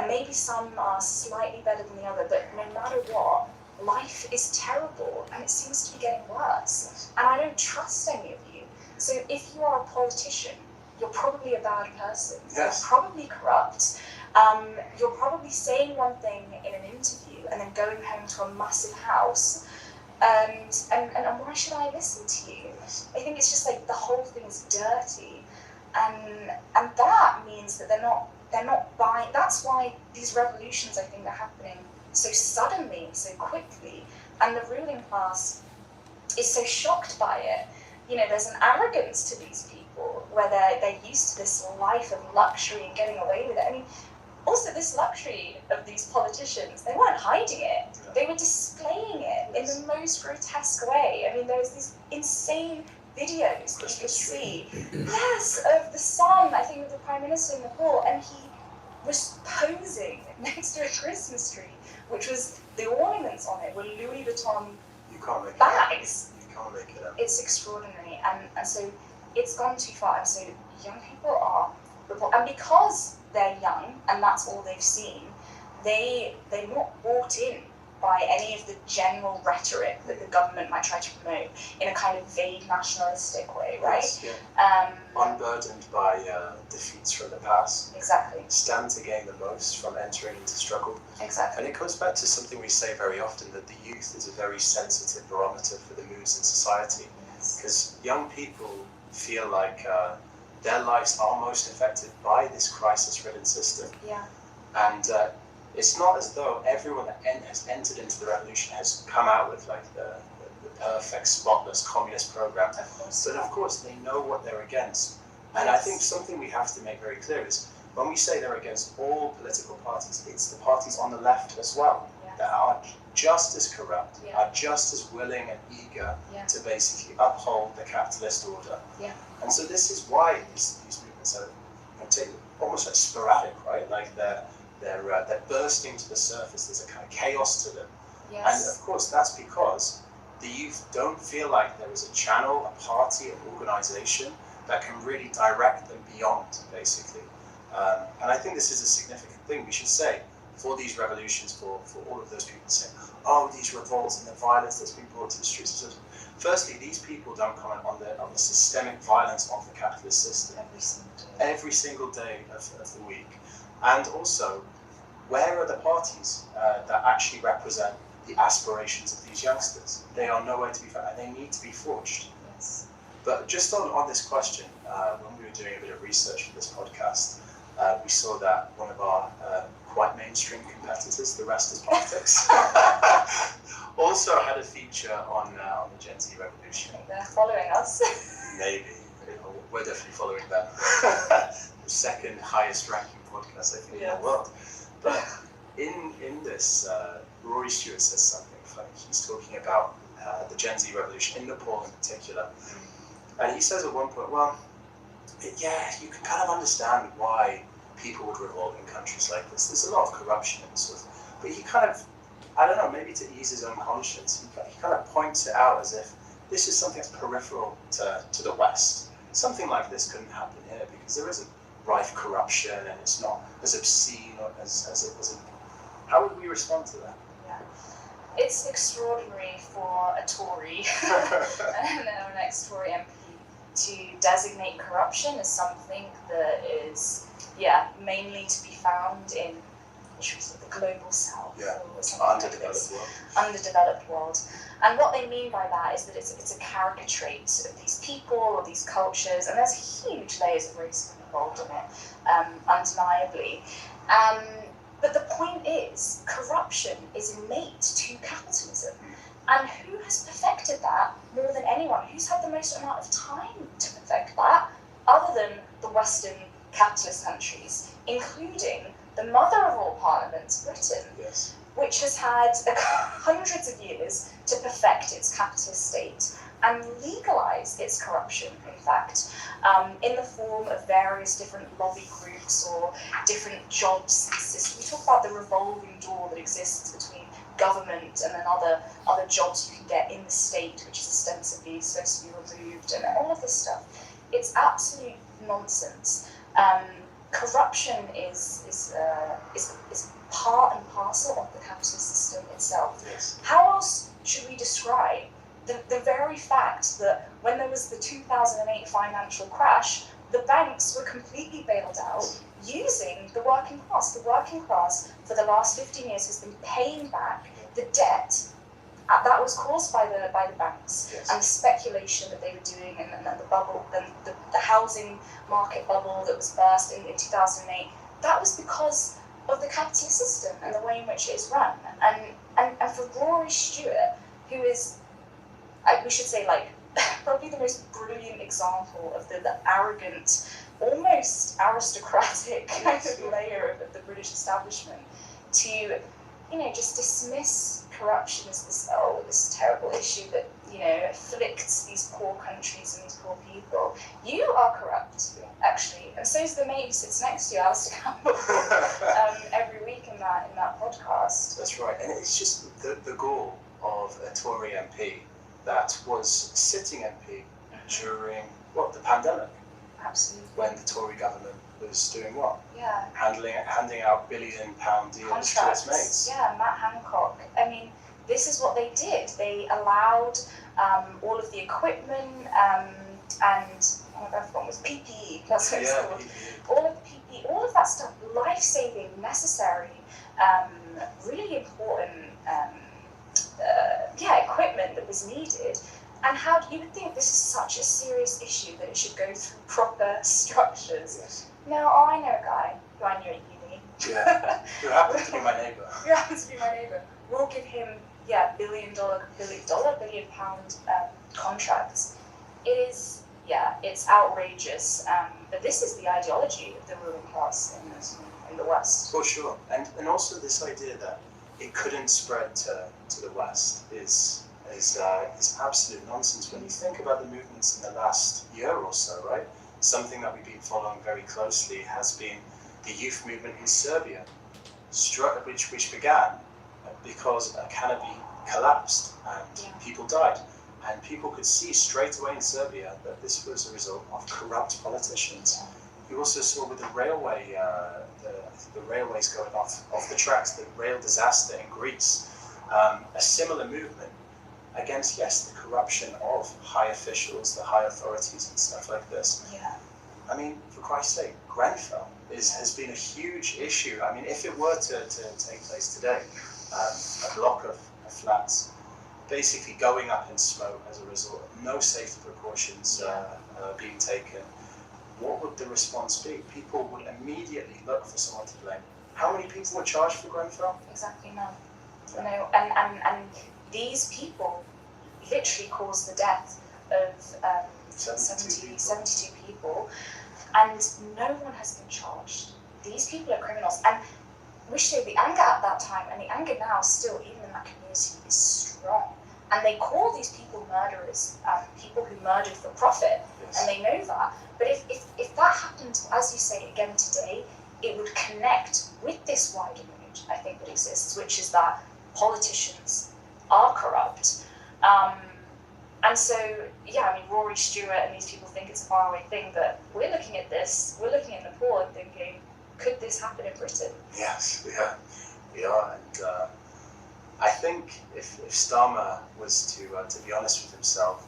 Speaker 3: maybe some are slightly better than the other, but no matter what, life is terrible and it seems to be getting worse. And I don't trust any of you. So if you are a politician, you're probably a bad person.
Speaker 4: Yes.
Speaker 3: You're probably corrupt. You're probably saying one thing in an interview and then going home to a massive house. And why should I listen to you? I think it's just like the whole thing is dirty, and that means that they're not buying. That's why these revolutions, I think, are happening so suddenly, so quickly, and the ruling class is so shocked by it. You know, there's an arrogance to these people where they're used to this life of luxury and getting away with it. I mean, also this luxury of these politicians, they weren't hiding it. They were displaying it in the most grotesque way. I mean, there was these insane videos that you could see. Yes, of the son, I think, of the Prime Minister in Nepal, and he was posing next to a Christmas tree, which was, the ornaments on it were Louis Vuitton
Speaker 4: You can't make
Speaker 3: bags.
Speaker 4: it up. You can't make it up.
Speaker 3: It's extraordinary, and so it's gone too far. And so young people are, and because they're young and that's all they've seen, they're not bought in by any of the general rhetoric that the government might try to promote in a kind of vague nationalistic way, right?
Speaker 4: Yes, yeah. Unburdened by defeats from the past.
Speaker 3: Exactly.
Speaker 4: Stand to gain the most from entering into struggle.
Speaker 3: Exactly.
Speaker 4: And it goes back to something we say very often, that the youth is a very sensitive barometer for the moods in society.
Speaker 3: Yes.
Speaker 4: Because young people feel like their lives are most affected by this crisis-ridden system.
Speaker 3: Yeah.
Speaker 4: And it's not as though everyone that has entered into the revolution has come out with like the perfect, spotless communist program.
Speaker 3: Of course.
Speaker 4: But of course, they know what they're against. And I think something we have to make very clear is, when we say they're against all political parties, it's the parties on the left as well, that are just as corrupt, are just as willing and eager to basically uphold the capitalist order.
Speaker 3: Yeah.
Speaker 4: And so this is why these movements are almost like sporadic, right? Like they're bursting to the surface. There's a kind of chaos to them.
Speaker 3: Yes.
Speaker 4: And of course, that's because the youth don't feel like there is a channel, a party, an organization that can really direct them beyond, basically. And I think this is a significant thing. We should say, for these revolutions, for all of those people saying, oh, these revolts and the violence that's been brought to the streets. Firstly, these people don't comment on the systemic violence of the capitalist system every single day of the week. And also, where are the parties that actually represent the aspirations of these youngsters? They are nowhere to be found, and they need to be forged.
Speaker 3: Yes.
Speaker 4: But just on this question, when we were doing a bit of research for this podcast, we saw that one of our quite mainstream competitors, the Rest is Politics, also had a feature on the Gen Z revolution.
Speaker 3: They're following us.
Speaker 4: Maybe. We're definitely following them. The second highest ranking podcast, I think, in the world. But in this, Rory Stewart says something funny. He's talking about the Gen Z revolution in Nepal in particular. And he says at one point, well, yeah, you can kind of understand why people would revolt in countries like this. There's a lot of corruption and sort of, but he kind of, I don't know, maybe to ease his own conscience, he kind of points it out as if this is something that's peripheral to the West. Something like this couldn't happen here because there isn't rife corruption and it's not as obscene as it was in. How would we respond to that?
Speaker 3: Yeah. It's extraordinary for a Tory and an ex-Tory MP to designate corruption as something that is, mainly to be found in the global south or something
Speaker 4: Underdeveloped world.
Speaker 3: Underdeveloped world. And what they mean by that is that it's a caricaturate of these people or these cultures, and there's huge layers of racism involved in it, undeniably. But the point is, corruption is innate to capitalism. And who has perfected that more than anyone? Who's had the most amount of time to perfect that, other than the Western capitalist countries, including the mother of all parliaments, Britain,
Speaker 4: Yes.
Speaker 3: which has had hundreds of years to perfect its capitalist state. and legalize its corruption, in fact, in the form of various different lobby groups or different jobs systems. We talk about the revolving door that exists between government and then other jobs you can get in the state, which is ostensibly supposed to be removed, and all of this stuff. It's absolute nonsense. Corruption is part and parcel of the capitalist system itself.
Speaker 4: Yes.
Speaker 3: How else should we describe the very fact that when there was the 2008 financial crash, the banks were completely bailed out using the working class. The working class for the last 15 years has been paying back the debt that was caused by the banks.
Speaker 4: Yes.
Speaker 3: And the speculation that they were doing, and the bubble, the housing market bubble that was burst in 2008. That was because of the capitalist system and the way in which it is run. And for Rory Stewart, who is, we should say, like, probably the most brilliant example of the arrogant, almost aristocratic kind of layer of the British establishment, to, just dismiss corruption as this terrible issue that, afflicts these poor countries and these poor people. You are corrupt, actually, and so is the mate who sits next to you, Alistair Campbell, every week in that podcast.
Speaker 4: That's right, and it's just the goal of a Tory MP that was sitting MP during, the pandemic,
Speaker 3: Absolutely.
Speaker 4: when the Tory government was doing what?
Speaker 3: Yeah.
Speaker 4: Handing out £1 billion deals to its mates.
Speaker 3: Yeah, Matt Hancock. I mean, this is what they did. They allowed all of the equipment and I've forgotten, was PPE, that's what it's called.
Speaker 4: PPE.
Speaker 3: All of the PPE, all of that stuff, life-saving, necessary, really important equipment that was needed. And how you would think this is such a serious issue that it should go through proper structures.
Speaker 4: Yes.
Speaker 3: No, I know a guy who I knew at uni.
Speaker 4: Yeah, who happens to be my neighbour.
Speaker 3: Who happens to be my neighbour. We'll give him, £1 billion contracts. It is, it's outrageous. But this is the ideology of the ruling class in the West.
Speaker 4: For sure, and also this idea that it couldn't spread to the West is absolute nonsense. When you think about the movements in the last year or so, right? Something that we've been following very closely has been the youth movement in Serbia, which began because a canopy collapsed and people died. And people could see straight away in Serbia that this was a result of corrupt politicians. You also saw with the railway, the railways going off the tracks, the rail disaster in Greece, a similar movement against, the corruption of high officials, the high authorities and stuff like this.
Speaker 3: Yeah.
Speaker 4: I mean, for Christ's sake, Grenfell has been a huge issue. I mean, if it were to take place today, a block of flats basically going up in smoke as a result of no safety precautions being taken, what would the response be? People would immediately look for someone to blame. How many people were charged for Grenfell?
Speaker 3: Exactly, none. And these people literally caused the death of 72 people, and no one has been charged. These people are criminals, and we show the anger at that time, and the anger now still, even in that community, is strong. And they call these people murderers, people who murdered for profit, and they know that. But if that happened, as you say again today, it would connect with this wider image, I think, that exists, which is that politicians are corrupt. And so, Rory Stewart and these people think it's a faraway thing, but we're looking at this, we're looking at Nepal and thinking, could this happen in Britain?
Speaker 4: Yes, we are. And I think if Starmer was to be honest with himself,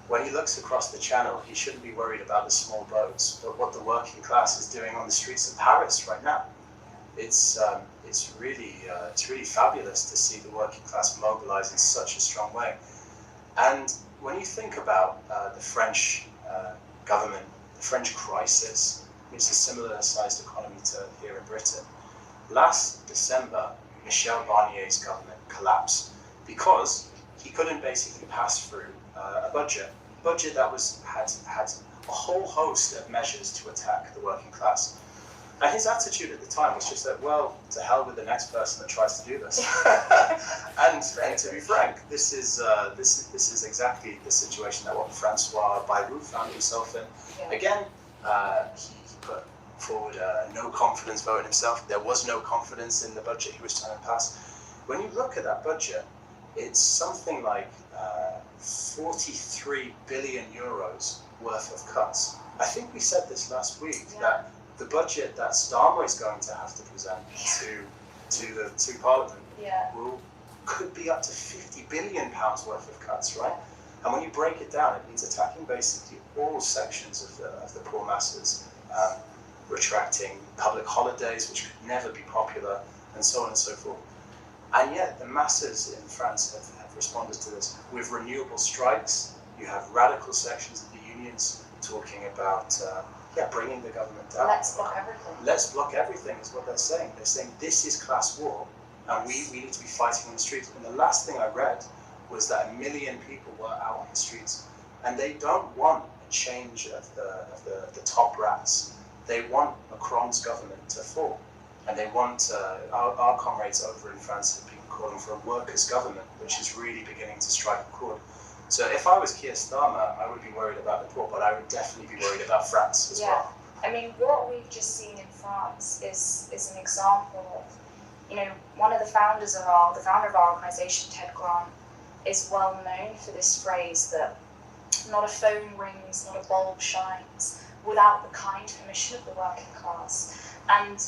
Speaker 4: when he looks across the channel, he shouldn't be worried about the small boats, but what the working class is doing on the streets of Paris right now. It's really fabulous to see the working class mobilize in such a strong way. And when you think about the French government, the French crisis, which is a similar sized economy to here in Britain, last December, Michel Barnier's government collapsed because he couldn't basically pass through a budget that had a whole host of measures to attack the working class. And his attitude at the time was just that, well, to hell with the next person that tries to do this. and to be frank, this is exactly the situation that what Francois Bayrou found himself in. Yeah. Again, he put forward a no confidence vote in himself. There was no confidence in the budget he was trying to pass. When you look at that budget, it's something like 43 billion euros worth of cuts. I think we said this last week, that the budget that Starmer is going to have to present to Parliament could be up to 50 billion pounds worth of cuts, right? And when you break it down, it means attacking basically all sections of the poor masses, retracting public holidays, which could never be popular, and so on and so forth. And yet the masses in France have responded to this with renewable strikes. You have radical sections of the unions talking about bringing the government down.
Speaker 3: Let's block everything.
Speaker 4: Let's block everything is what they're saying. They're saying this is class war, and we need to be fighting on the streets. And the last thing I read was that 1 million people were out on the streets, and they don't want a change of the top brass. They want Macron's government to fall, and they want our comrades over in France have been calling for a workers' government, which is really beginning to strike a chord. So if I was Keir Starmer, I would be worried about the poor, but I would definitely be worried about France as well.
Speaker 5: I mean, what we've just seen in France is an example of, one of the founders of our organization, Ted Grant, is well known for this phrase that not a phone rings, not a bulb shines without the kind permission of the working class. And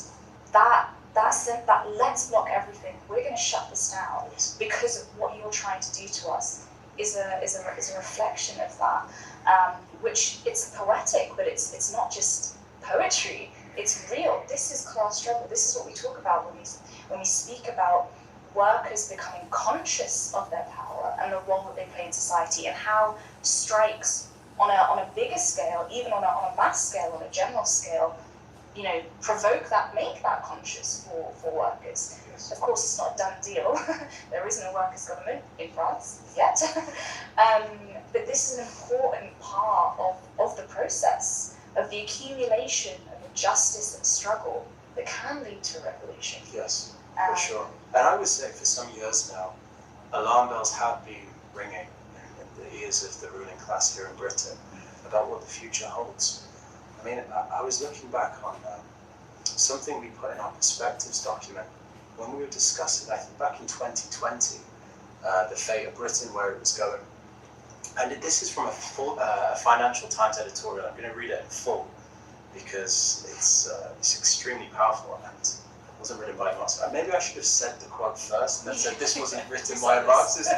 Speaker 5: that let's block everything. We're going to shut this down because of what you're trying to do to us is a reflection of that. Which it's poetic, but it's not just poetry. It's real. This is class struggle. This is what we talk about when we speak about workers becoming conscious of their power and the role that they play in society, and how strikes on a bigger scale, even on a mass scale, on a general scale, provoke that, make that conscious for workers. Yes. Of course, it's not a done deal. There isn't a workers' government in France yet. But this is an important part of the process, of the accumulation of the justice and struggle that can lead to a revolution.
Speaker 4: Yes, for sure. And I would say for some years now, alarm bells have been ringing in the ears of the ruling class here in Britain about what the future holds. I mean, I was looking back on something we put in our perspectives document when we were discussing, I think back in 2020, the fate of Britain, where it was going. And this is from a Financial Times editorial. I'm going to read it in full because it's extremely powerful, and it wasn't written by Marx. Maybe I should have said the quote first and then said this wasn't written by a Marxist.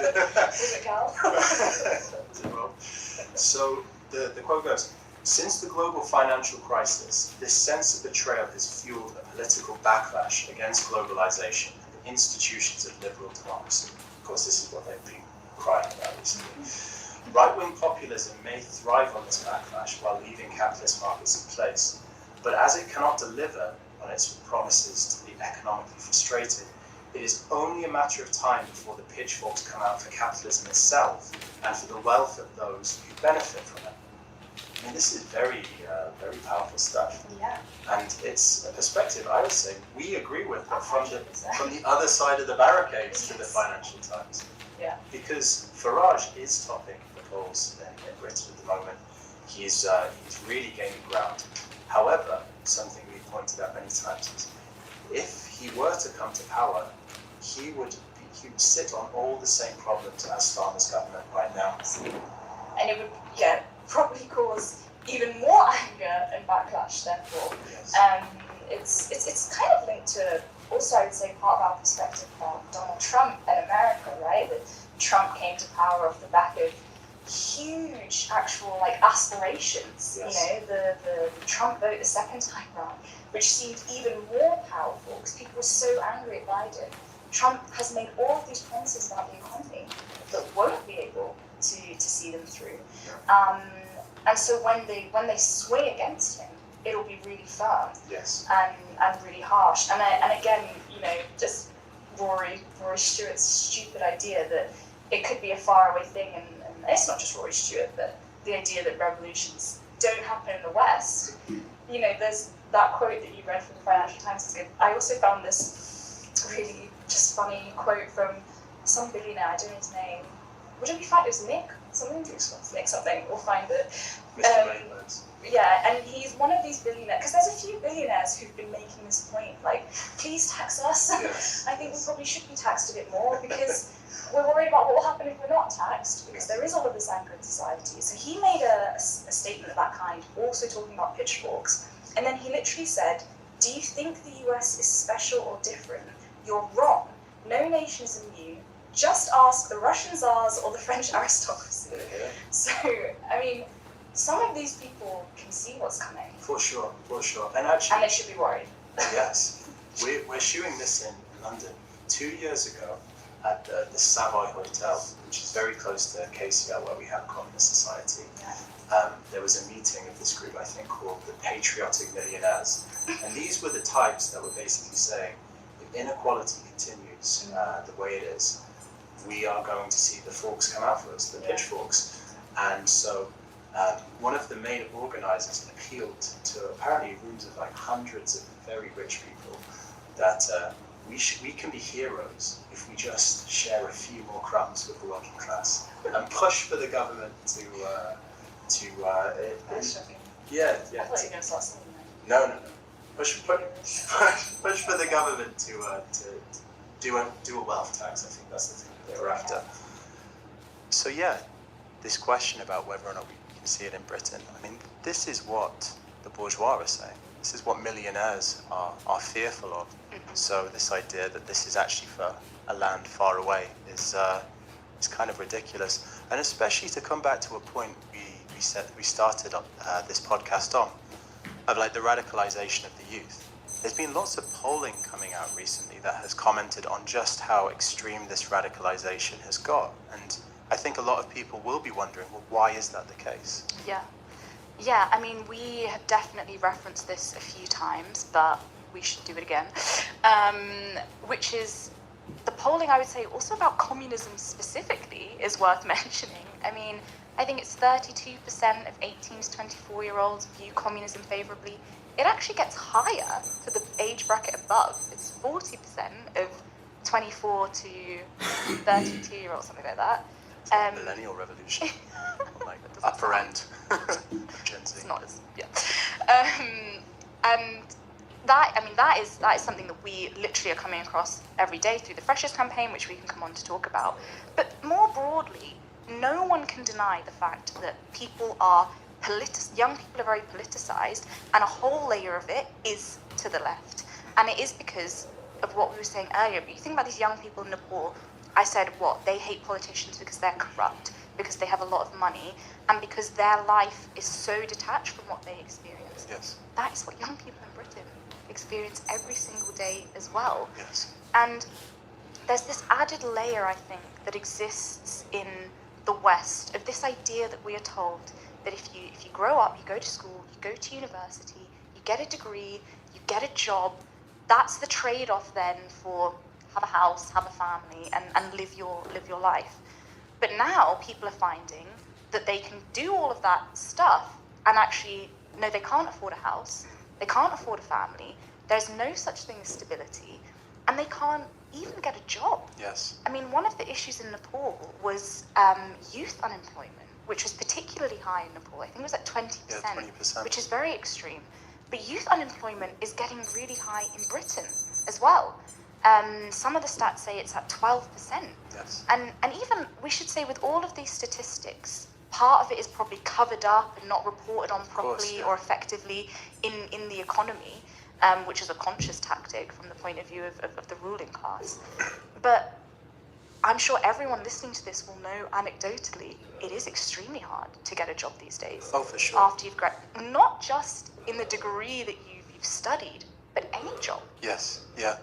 Speaker 4: So the quote goes, "Since the global financial crisis, this sense of betrayal has fueled a political backlash against globalization and the institutions of liberal democracy." Of course, this is what they've been crying about recently. Right-wing populism may thrive on this backlash while leaving capitalist markets in place, but as it cannot deliver on its promises to the economically frustrated, it is only a matter of time before the pitchforks come out for capitalism itself and for the wealth of those who benefit from it. I mean, this is very powerful stuff.
Speaker 5: Yeah.
Speaker 4: And it's a perspective I would say we agree with, but from the other side of the barricades to the Financial Times.
Speaker 5: Yeah.
Speaker 4: Because Farage is topping the polls in Britain at the moment. He's really gaining ground. However, something we've pointed out many times is if he were to come to power, he would sit on all the same problems as Starmer's government right now.
Speaker 5: And it would probably cause even more anger and backlash, therefore.
Speaker 4: Yes.
Speaker 5: It's kind of linked to, also I would say, part of our perspective about Donald Trump and America, right? That Trump came to power off the back of huge actual aspirations.
Speaker 4: Yes.
Speaker 5: The Trump vote the second time round, which seemed even more powerful because people were so angry at Biden. Trump has made all of these promises about the economy that won't be able to see them through. And so when they swing against him, it'll be really firm.
Speaker 4: Yes.
Speaker 5: And really harsh. And again, just Rory Stewart's stupid idea that it could be a faraway thing, and it's not just Rory Stewart, but the idea that revolutions don't happen in the West. that quote that you read from the Financial Times is good. I also found this really just funny quote from some billionaire, I don't know his name. Would it be fine? It was Nick something? Nick something, we'll find it.
Speaker 4: Mr. Raymond.
Speaker 5: Yeah, and he's one of these billionaires, because there's a few billionaires who've been making this point, like, please tax us.
Speaker 4: Yes.
Speaker 5: I think we probably should be taxed a bit more, because we're worried about what will happen if we're not taxed, because there is all of this anger in society. So he made a statement of that kind, also talking about pitchforks, and then he literally said, do you think the US is special or different? You're wrong. No nation is immune. Just ask the Russian Tsars or the French aristocracy.
Speaker 4: Yeah.
Speaker 5: So, I mean, some of these people can see what's coming.
Speaker 4: For sure. And actually,
Speaker 5: And they should be worried.
Speaker 4: yes, we're shooting this in London 2 years ago at the Savoy Hotel, which is very close to KCL, where we have Communist Society. There was a meeting of this group, I think, called the Patriotic Millionaires. And these were the types that were basically saying, if inequality continues the way it is, we are going to see the forks come out for us, the pitchforks. And so one of the main organizers appealed to apparently rooms of like hundreds of very rich people that we can be heroes if we just share a few more crumbs with the working class and push for the government to
Speaker 5: That's shocking.
Speaker 4: yeah.
Speaker 5: I thought you were going to start saying that.
Speaker 4: No. Push for the government to do a wealth tax. I think that's the thing that they were after. So yeah, this question about whether or not we can see it in Britain. I mean, this is what the bourgeois are saying. This is what millionaires are fearful of. So this idea that this is actually for a land far away is kind of ridiculous. And especially to come back to a point we started this podcast on, of like the radicalization of the youth. There's been lots of polling coming out recently that has commented on just how extreme this radicalization has got. And I think a lot of people will be wondering, well, why is that the case?
Speaker 3: Yeah, I mean, we have definitely referenced this a few times, but we should do it again. Which is the polling, I would say, also about communism specifically is worth mentioning. I mean, I think it's 32% of 18 to 24-year-olds view communism favorably. It actually gets higher for the age bracket above. It's 40% of 24 to 32-year-olds, something like that.
Speaker 4: Millennial revolution. Like upper end. Gen Z.
Speaker 3: It's not as, yeah. And that is something that we literally are coming across every day through the Freshers campaign, which we can come on to talk about. But more broadly, no one can deny the fact that young people are very politicized, and a whole layer of it is to the left. And it is because of what we were saying earlier. But you think about these young people in Nepal, I said, they hate politicians because they're corrupt, because they have a lot of money, and because their life is so detached from what they experience.
Speaker 4: Yes.
Speaker 3: That is what young people in Britain experience every single day as well.
Speaker 4: Yes.
Speaker 3: And there's this added layer, I think, that exists in the West of this idea that we are told that if you grow up, you go to school, you go to university, you get a degree, you get a job, that's the trade-off then for have a house, have a family, and live your life. But now people are finding that they can do all of that stuff and actually, no, they can't afford a house, they can't afford a family, there's no such thing as stability, and they can't even get a job.
Speaker 4: Yes.
Speaker 3: I mean, one of the issues in Nepal was youth unemployment, which was particularly high in Nepal. I think it was at 20%,
Speaker 4: Yeah, 20%.
Speaker 3: which is very extreme. But youth unemployment is getting really high in Britain as well. Some of the stats say it's at 12%.
Speaker 4: Yes.
Speaker 3: And even, we should say, with all of these statistics, part of it is probably covered up and not reported on properly or effectively in the economy, which is a conscious tactic from the point of view of the ruling class. But I'm sure everyone listening to this will know anecdotally, it is extremely hard to get a job these days.
Speaker 4: Oh, for sure.
Speaker 3: After you've graduated, not just in the degree that you've studied, but any job.
Speaker 4: Yes, yeah.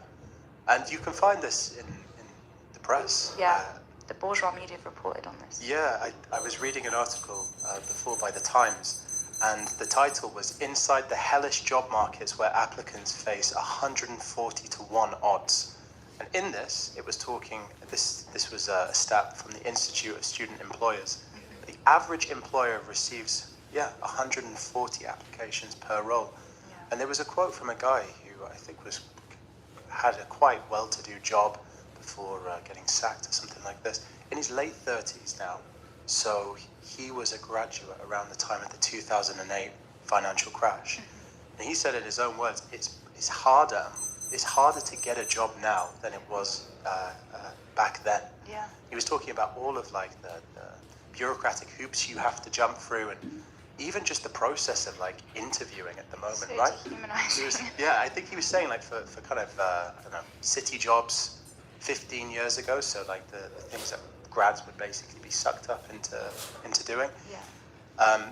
Speaker 4: And you can find this in the press.
Speaker 3: Yeah, the bourgeois media have reported on this.
Speaker 4: Yeah, I was reading an article before by the Times, and the title was "Inside the Hellish Job Markets Where Applicants Face 140 to 1 Odds." And in this, it was talking, this was a stat from the Institute of Student Employers. The average employer receives, 140 applications per role. And there was a quote from a guy who I think had a quite well-to-do job before getting sacked or something like this, in his late 30s now. So he was a graduate around the time of the 2008 financial crash. And he said in his own words, it's harder to get a job now than it was back then.
Speaker 3: Yeah.
Speaker 4: He was talking about all of like the bureaucratic hoops you have to jump through, and even just the process of like interviewing at the moment,
Speaker 3: So
Speaker 4: right?
Speaker 3: dehumanizing.
Speaker 4: Yeah, I think he was saying like for kind of I don't know, city jobs 15 years ago, so like the things that grads would basically be sucked up into doing.
Speaker 3: Yeah.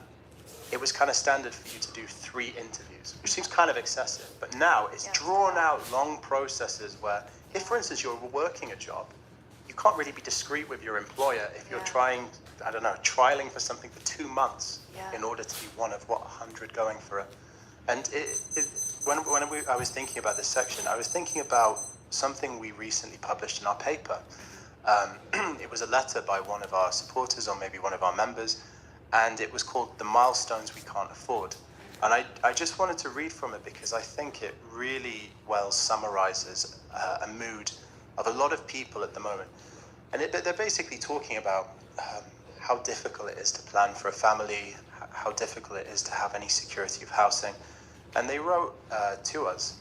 Speaker 4: It was kind of standard for you to do 3 interviews, which seems kind of excessive. But now it's
Speaker 3: Yeah.
Speaker 4: drawn out long processes where, if for instance you're working a job, you can't really be discreet with your employer if you're
Speaker 3: Yeah.
Speaker 4: trying, I don't know, trialing for something for 2 months
Speaker 3: Yeah.
Speaker 4: in order to be one of 100 going for it. And when I was thinking about this section, I was thinking about something we recently published in our paper. It was a letter by one of our supporters, or maybe one of our members, and it was called "The Milestones We Can't Afford." And I just wanted to read from it because I think it really well summarizes a mood of a lot of people at the moment. And they're basically talking about how difficult it is to plan for a family, how difficult it is to have any security of housing. And they wrote to us,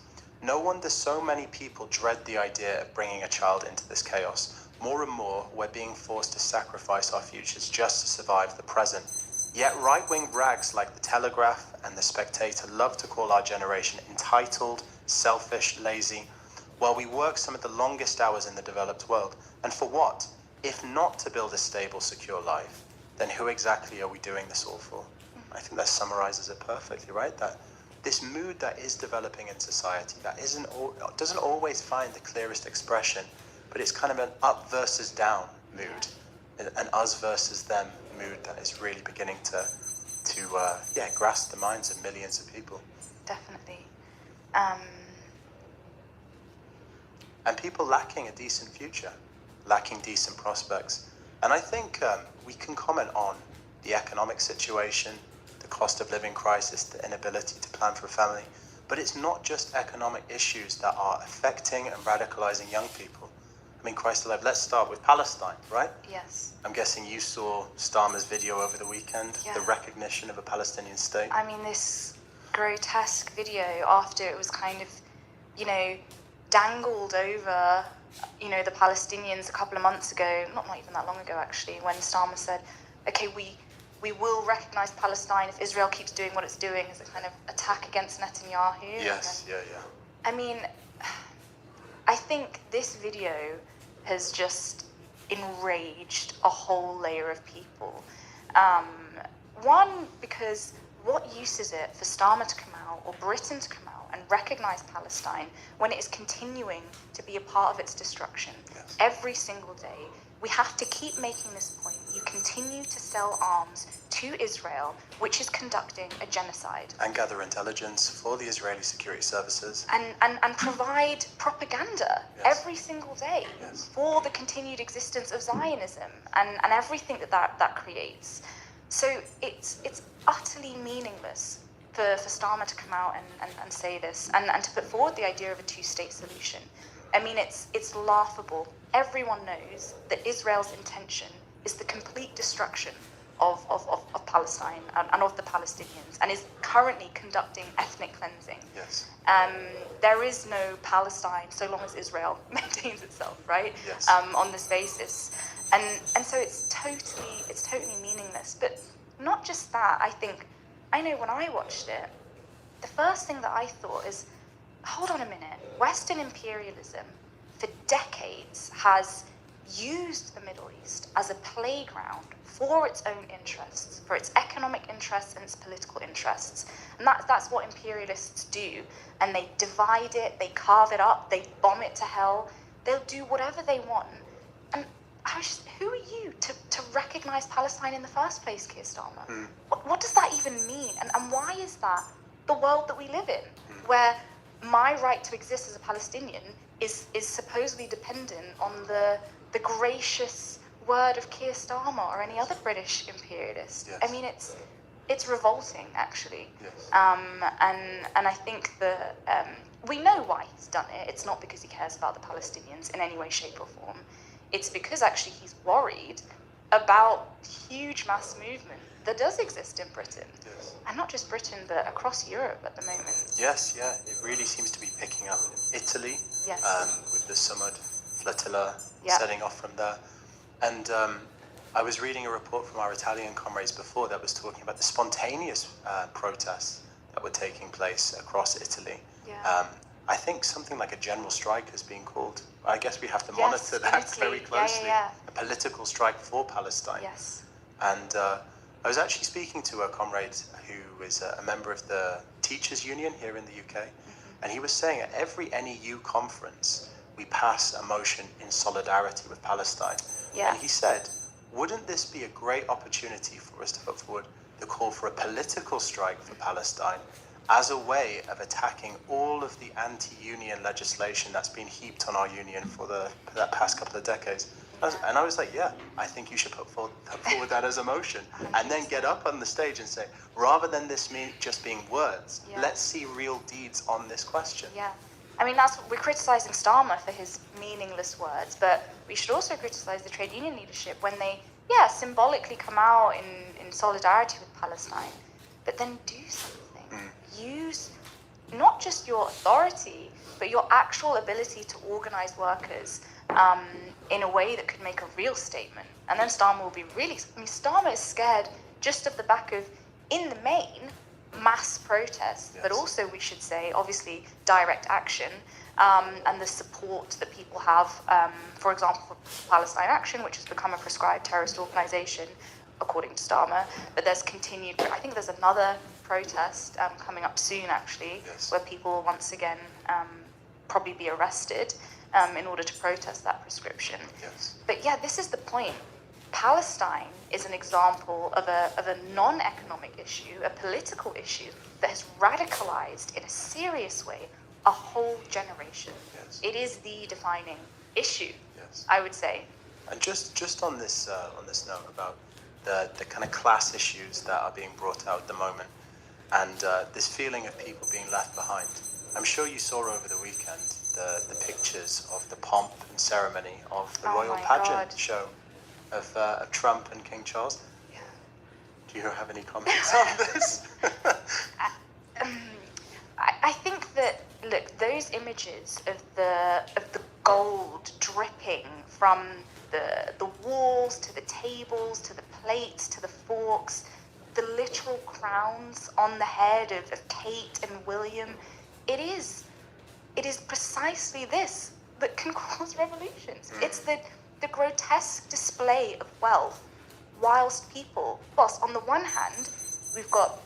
Speaker 4: "No wonder so many people dread the idea of bringing a child into this chaos. More and more, we're being forced to sacrifice our futures just to survive the present. Yet right-wing rags like The Telegraph and The Spectator love to call our generation entitled, selfish, lazy, while we work some of the longest hours in the developed world. And for what? If not to build a stable, secure life, then who exactly are we doing this all for?" I think that summarizes it perfectly, right? That this mood that is developing in society, that doesn't always find the clearest expression, but it's kind of an up versus down mood, an us versus them mood that is really beginning to grasp the minds of millions of people.
Speaker 3: Definitely.
Speaker 4: And people lacking a decent future, lacking decent prospects. And I think we can comment on the economic situation, the cost of living crisis, the inability to plan for a family. But it's not just economic issues that are affecting and radicalizing young people. I mean, Christ alive, let's start with Palestine, right?
Speaker 3: Yes.
Speaker 4: I'm guessing you saw Starmer's video over the weekend,
Speaker 3: Yeah.
Speaker 4: the recognition of a Palestinian state.
Speaker 3: I mean, this grotesque video after it was kind of, dangled over, the Palestinians a couple of months ago, not even that long ago actually, when Starmer said, okay, we will recognize Palestine if Israel keeps doing what it's doing as a kind of attack against Netanyahu.
Speaker 4: Yes, yeah.
Speaker 3: I mean, I think this video has just enraged a whole layer of people. One, because what use is it for Starmer to come out, or Britain to come out and recognize Palestine when it is continuing to be a part of its destruction?
Speaker 4: Yes.
Speaker 3: Every single day? We have to keep making this point. You continue to sell arms to Israel, which is conducting a genocide.
Speaker 4: And gather intelligence for the Israeli security services.
Speaker 3: And provide propaganda every single day for the continued existence of Zionism and everything that creates. So it's utterly meaningless for Starmer to come out and say this and to put forward the idea of a two-state solution. I mean, it's laughable. Everyone knows that Israel's intention is the complete destruction of Palestine and of the Palestinians, and is currently conducting ethnic cleansing.
Speaker 4: Yes.
Speaker 3: There is no Palestine so long as Israel maintains itself, right?
Speaker 4: Yes.
Speaker 3: On this basis, and so it's totally meaningless. But not just that. I know when I watched it, the first thing that I thought is, hold on a minute. Western imperialism for decades has used the Middle East as a playground for its own interests, for its economic interests and its political interests. And that's what imperialists do. And they divide it, they carve it up, they bomb it to hell. They'll do whatever they want. And who are you to recognize Palestine in the first place, Keir Starmer? What does that even mean? And why is that the world that we live in, where my right to exist as a Palestinian is supposedly dependent on the gracious word of Keir Starmer or any other British imperialist?
Speaker 4: Yes.
Speaker 3: I mean, it's revolting, actually.
Speaker 4: Yes.
Speaker 3: And I think that we know why he's done it. It's not because he cares about the Palestinians in any way, shape, or form. It's because actually he's worried about huge mass movement that does exist in Britain.
Speaker 4: Yes.
Speaker 3: And not just Britain, but across Europe at the moment.
Speaker 4: Yes, yeah, it really seems to be picking up in Italy.
Speaker 3: Yes.
Speaker 4: With the Sumud flotilla
Speaker 3: Yeah.
Speaker 4: setting off from there. And I was reading a report from our Italian comrades before that was talking about the spontaneous protests that were taking place across Italy.
Speaker 3: Yeah.
Speaker 4: I think something like a general strike has been called. I guess we have to
Speaker 3: Yes,
Speaker 4: monitor
Speaker 3: in
Speaker 4: that
Speaker 3: Italy.
Speaker 4: very
Speaker 3: Yeah,
Speaker 4: closely.
Speaker 3: yeah.
Speaker 4: A political strike for Palestine.
Speaker 3: Yes.
Speaker 4: And I was actually speaking to a comrade who is a member of the Teachers Union here in the UK, and he was saying at every NEU conference, we pass a motion in solidarity with Palestine.
Speaker 3: Yeah.
Speaker 4: And he said, wouldn't this be a great opportunity for us to put forward the call for a political strike for Palestine as a way of attacking all of the anti-union legislation that's been heaped on our union for that past couple of decades? And I was like, yeah, I think you should put forward that as a motion, and then get up on the stage and say, rather than this just being words,
Speaker 3: Yeah.
Speaker 4: let's see real deeds on this question.
Speaker 3: Yeah. I mean, that's what we're criticizing Starmer for his meaningless words, but we should also criticize the trade union leadership when they, symbolically come out in solidarity with Palestine, but then do something. Use not just your authority, but your actual ability to organize workers in a way that could make a real statement. And then Starmer will be really, Starmer is scared just of the back of, in the main, mass protests,
Speaker 4: Yes.
Speaker 3: but also, we should say, obviously, direct action and the support that people have, for example, for Palestine Action, which has become a proscribed terrorist organization, according to Starmer. But there's continued, I think there's another protest coming up soon, actually,
Speaker 4: Yes.
Speaker 3: where people will once again probably be arrested in order to protest that prescription.
Speaker 4: Yes.
Speaker 3: But yeah, this is the point. Palestine is an example of a non-economic issue, a political issue that has radicalized in a serious way a whole generation.
Speaker 4: Yes.
Speaker 3: It is the defining issue,
Speaker 4: Yes.
Speaker 3: I would say.
Speaker 4: And just on this note about the kind of class issues that are being brought out at the moment, and this feeling of people being left behind. I'm sure you saw over the weekend the pictures of the pomp and ceremony of the
Speaker 3: Oh
Speaker 4: royal
Speaker 3: my
Speaker 4: pageant
Speaker 3: God.
Speaker 4: show of Trump and King Charles.
Speaker 3: Yeah.
Speaker 4: Do you have any comments on this?
Speaker 3: I think that, look, those images of the gold dripping from the walls to the tables to the plates to the forks, the literal crowns on the head of Kate and William, it is precisely this that can cause revolutions. It's the grotesque display of wealth, whilst on the one hand, we've got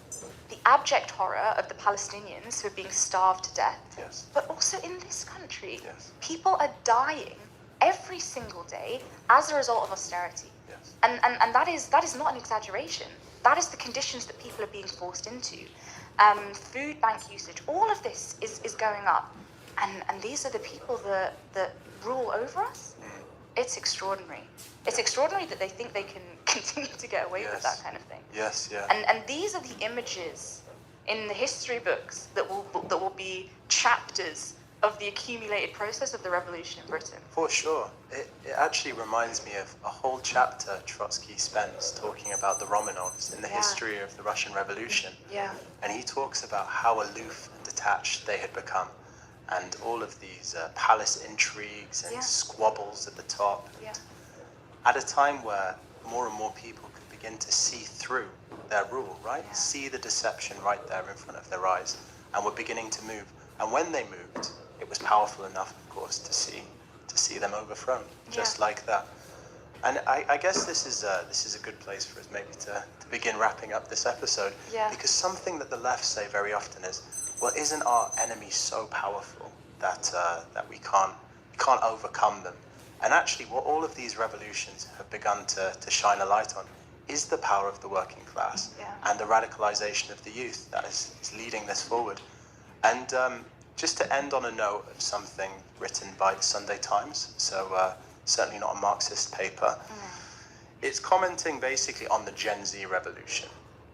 Speaker 3: the abject horror of the Palestinians who are being starved to death,
Speaker 4: Yes.
Speaker 3: but also in this country,
Speaker 4: Yes.
Speaker 3: people are dying every single day as a result of austerity.
Speaker 4: Yes.
Speaker 3: And that is not an exaggeration. That is the conditions that people are being forced into. Food bank usage, all of this is going up. And these are the people that rule over us. It's extraordinary. It's extraordinary that they think they can continue to get away with
Speaker 4: Yes.
Speaker 3: that kind of thing.
Speaker 4: Yes, yeah.
Speaker 3: And these are the images in the history books that will be chapters of the accumulated process of the revolution in Britain.
Speaker 4: For sure. It actually reminds me of a whole chapter Trotsky spends talking about the Romanovs in the
Speaker 3: Yeah.
Speaker 4: history of the Russian Revolution.
Speaker 3: Yeah.
Speaker 4: And he talks about how aloof and detached they had become, and all of these palace intrigues and
Speaker 3: Yeah.
Speaker 4: squabbles at the top.
Speaker 3: Yeah.
Speaker 4: At a time where more and more people could begin to see through their rule, right?
Speaker 3: Yeah.
Speaker 4: See the deception right there in front of their eyes, and were beginning to move. And when they moved, it was powerful enough, of course, to see them overthrown, just
Speaker 3: Yeah.
Speaker 4: like that. And I guess this is a good place for us maybe to begin wrapping up this episode.
Speaker 3: Yeah.
Speaker 4: Because something that the left say very often is, well, isn't our enemy so powerful that we can't overcome them? And actually, what all of these revolutions have begun to shine a light on is the power of the working class
Speaker 3: Yeah.
Speaker 4: and the radicalization of the youth that is leading this forward. And just to end on a note of something written by the Sunday Times, so certainly not a Marxist paper, it's commenting basically on the Gen Z revolution.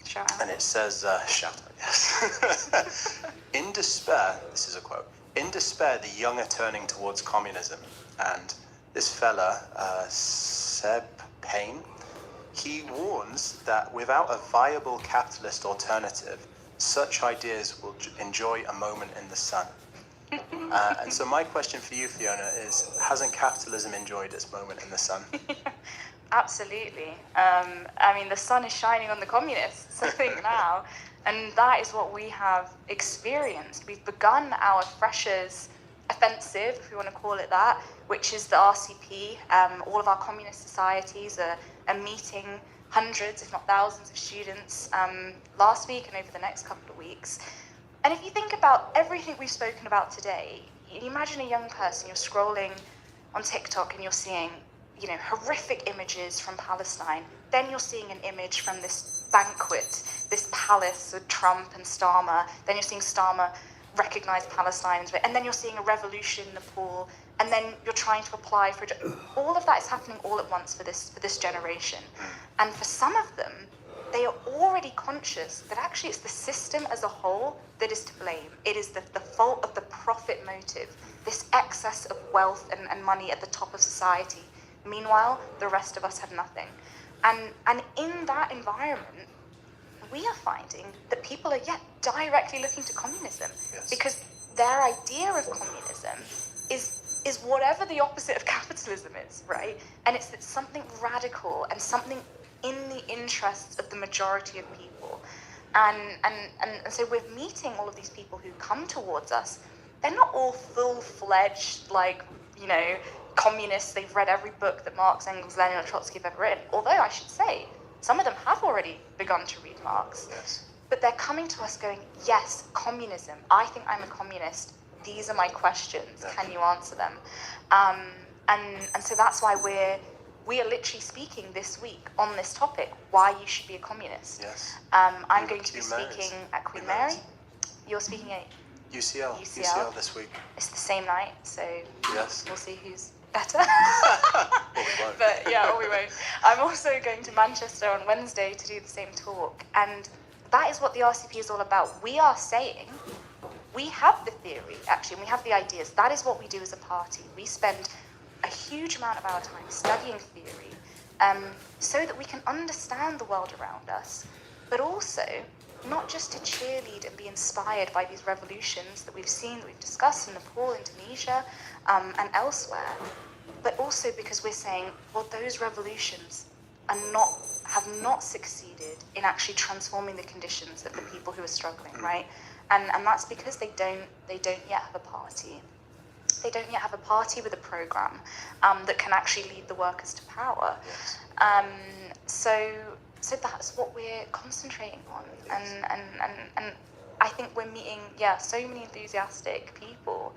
Speaker 3: Shout out.
Speaker 4: And it says, shout out, yes. In despair, this is a quote, in despair, the young are turning towards communism. And this fella, Seb Payne, he warns that without a viable capitalist alternative, such ideas will enjoy a moment in the sun. And so my question for you, Fiona, is, hasn't capitalism enjoyed its moment in the sun?
Speaker 3: Absolutely. I mean, the sun is shining on the communists, I think, now. And that is what we have experienced. We've begun our freshers offensive, if you want to call it that, which is the RCP. All of our communist societies are meeting hundreds, if not thousands, of students last week and over the next couple of weeks. And if you think about everything we've spoken about today, you imagine a young person, you're scrolling on TikTok and you're seeing, you know, horrific images from Palestine. Then you're seeing an image from this banquet, this palace with Trump and Starmer. Then you're seeing Starmer recognize Palestine, and then you're seeing a revolution in Nepal, and then you're trying to apply for all of that is happening all at once for this generation. And for some of them, they are already conscious that actually it's the system as a whole that is to blame. It is the fault of the profit motive, this excess of wealth and money at the top of society. Meanwhile, the rest of us have nothing. And in that environment, we are finding that people are yet directly looking to communism.
Speaker 4: Yes.
Speaker 3: Because their idea of communism is whatever the opposite of capitalism is, right? And it's something radical and something in the interests of the majority of people. And so we're meeting all of these people who come towards us. They're not all full-fledged, like, you know, communists. They've read every book that Marx, Engels, Lenin, or Trotsky have ever written. Although I should say, some of them have already begun to read Marx.
Speaker 4: Yes.
Speaker 3: But they're coming to us going, yes, communism. I think I'm a communist. These are my questions.
Speaker 4: Yeah.
Speaker 3: Can you answer them? And so that's why we are literally speaking this week on this topic, why you should be a communist.
Speaker 4: Yes.
Speaker 3: I'm going to be
Speaker 4: Queen Mary's.
Speaker 3: speaking at Queen
Speaker 4: Queen
Speaker 3: Mary.
Speaker 4: Mary's.
Speaker 3: You're speaking at
Speaker 4: UCL this week.
Speaker 3: It's the same night, so
Speaker 4: Yes.
Speaker 3: we'll see who's better.
Speaker 4: Or we won't.
Speaker 3: But yeah, or we won't. I'm also going to Manchester on Wednesday to do the same talk, and that is what the RCP is all about. We are saying, we have the theory, actually, and we have the ideas. That is what we do as a party. We spend a huge amount of our time studying theory so that we can understand the world around us, but also not just to cheerlead and be inspired by these revolutions that we've seen, that we've discussed in Nepal, Indonesia, and elsewhere, but also because we're saying, well, those revolutions have not succeeded in actually transforming the conditions of the people who are struggling, right? And that's because they don't yet have a party. They don't yet have a party with a program that can actually lead the workers to power.
Speaker 4: Yes.
Speaker 3: So that's what we're concentrating on, and I think we're meeting so many enthusiastic people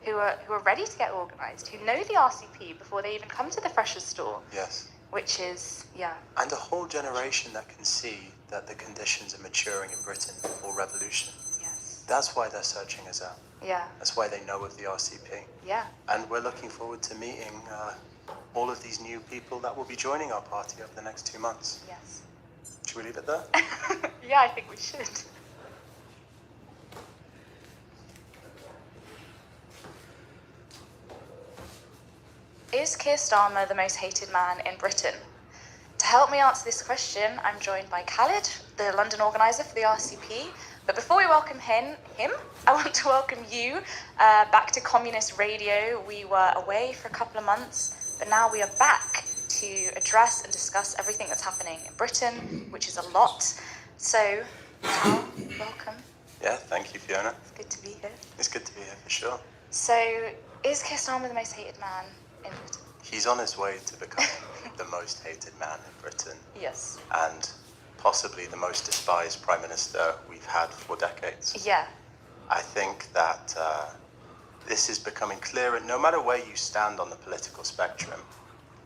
Speaker 3: who are ready to get organised, who know the RCP before they even come to the freshers' store.
Speaker 4: Yes.
Speaker 3: Which is
Speaker 4: And a whole generation that can see that the conditions are maturing in Britain for revolution.
Speaker 3: yes,
Speaker 4: That's why they're searching us out.
Speaker 3: yeah,
Speaker 4: That's why they know of the RCP.
Speaker 3: yeah.
Speaker 4: And we're looking forward to meeting all of these new people that will be joining our party over the next 2 months.
Speaker 3: Yes.
Speaker 4: Should we leave it there?
Speaker 3: Yeah, I think we should. Is Keir Starmer the most hated man in Britain? To help me answer this question, I'm joined by Khalid, the London organiser for the RCP. But before we welcome him, I want to welcome you back to Communist Radio. We were away for a couple of months, but now we are back to address and discuss everything that's happening in Britain, which is a lot. So, Al, welcome.
Speaker 4: Yeah, thank you, Fiona.
Speaker 3: It's good to be here.
Speaker 4: It's good to be here for sure.
Speaker 3: So, is Keir Starmer the most hated man in Britain?
Speaker 4: He's on his way to becoming the most hated man in Britain
Speaker 3: Yes.
Speaker 4: and possibly the most despised Prime Minister we've had for decades.
Speaker 3: Yeah.
Speaker 4: I think that this is becoming clearer. No matter where you stand on the political spectrum,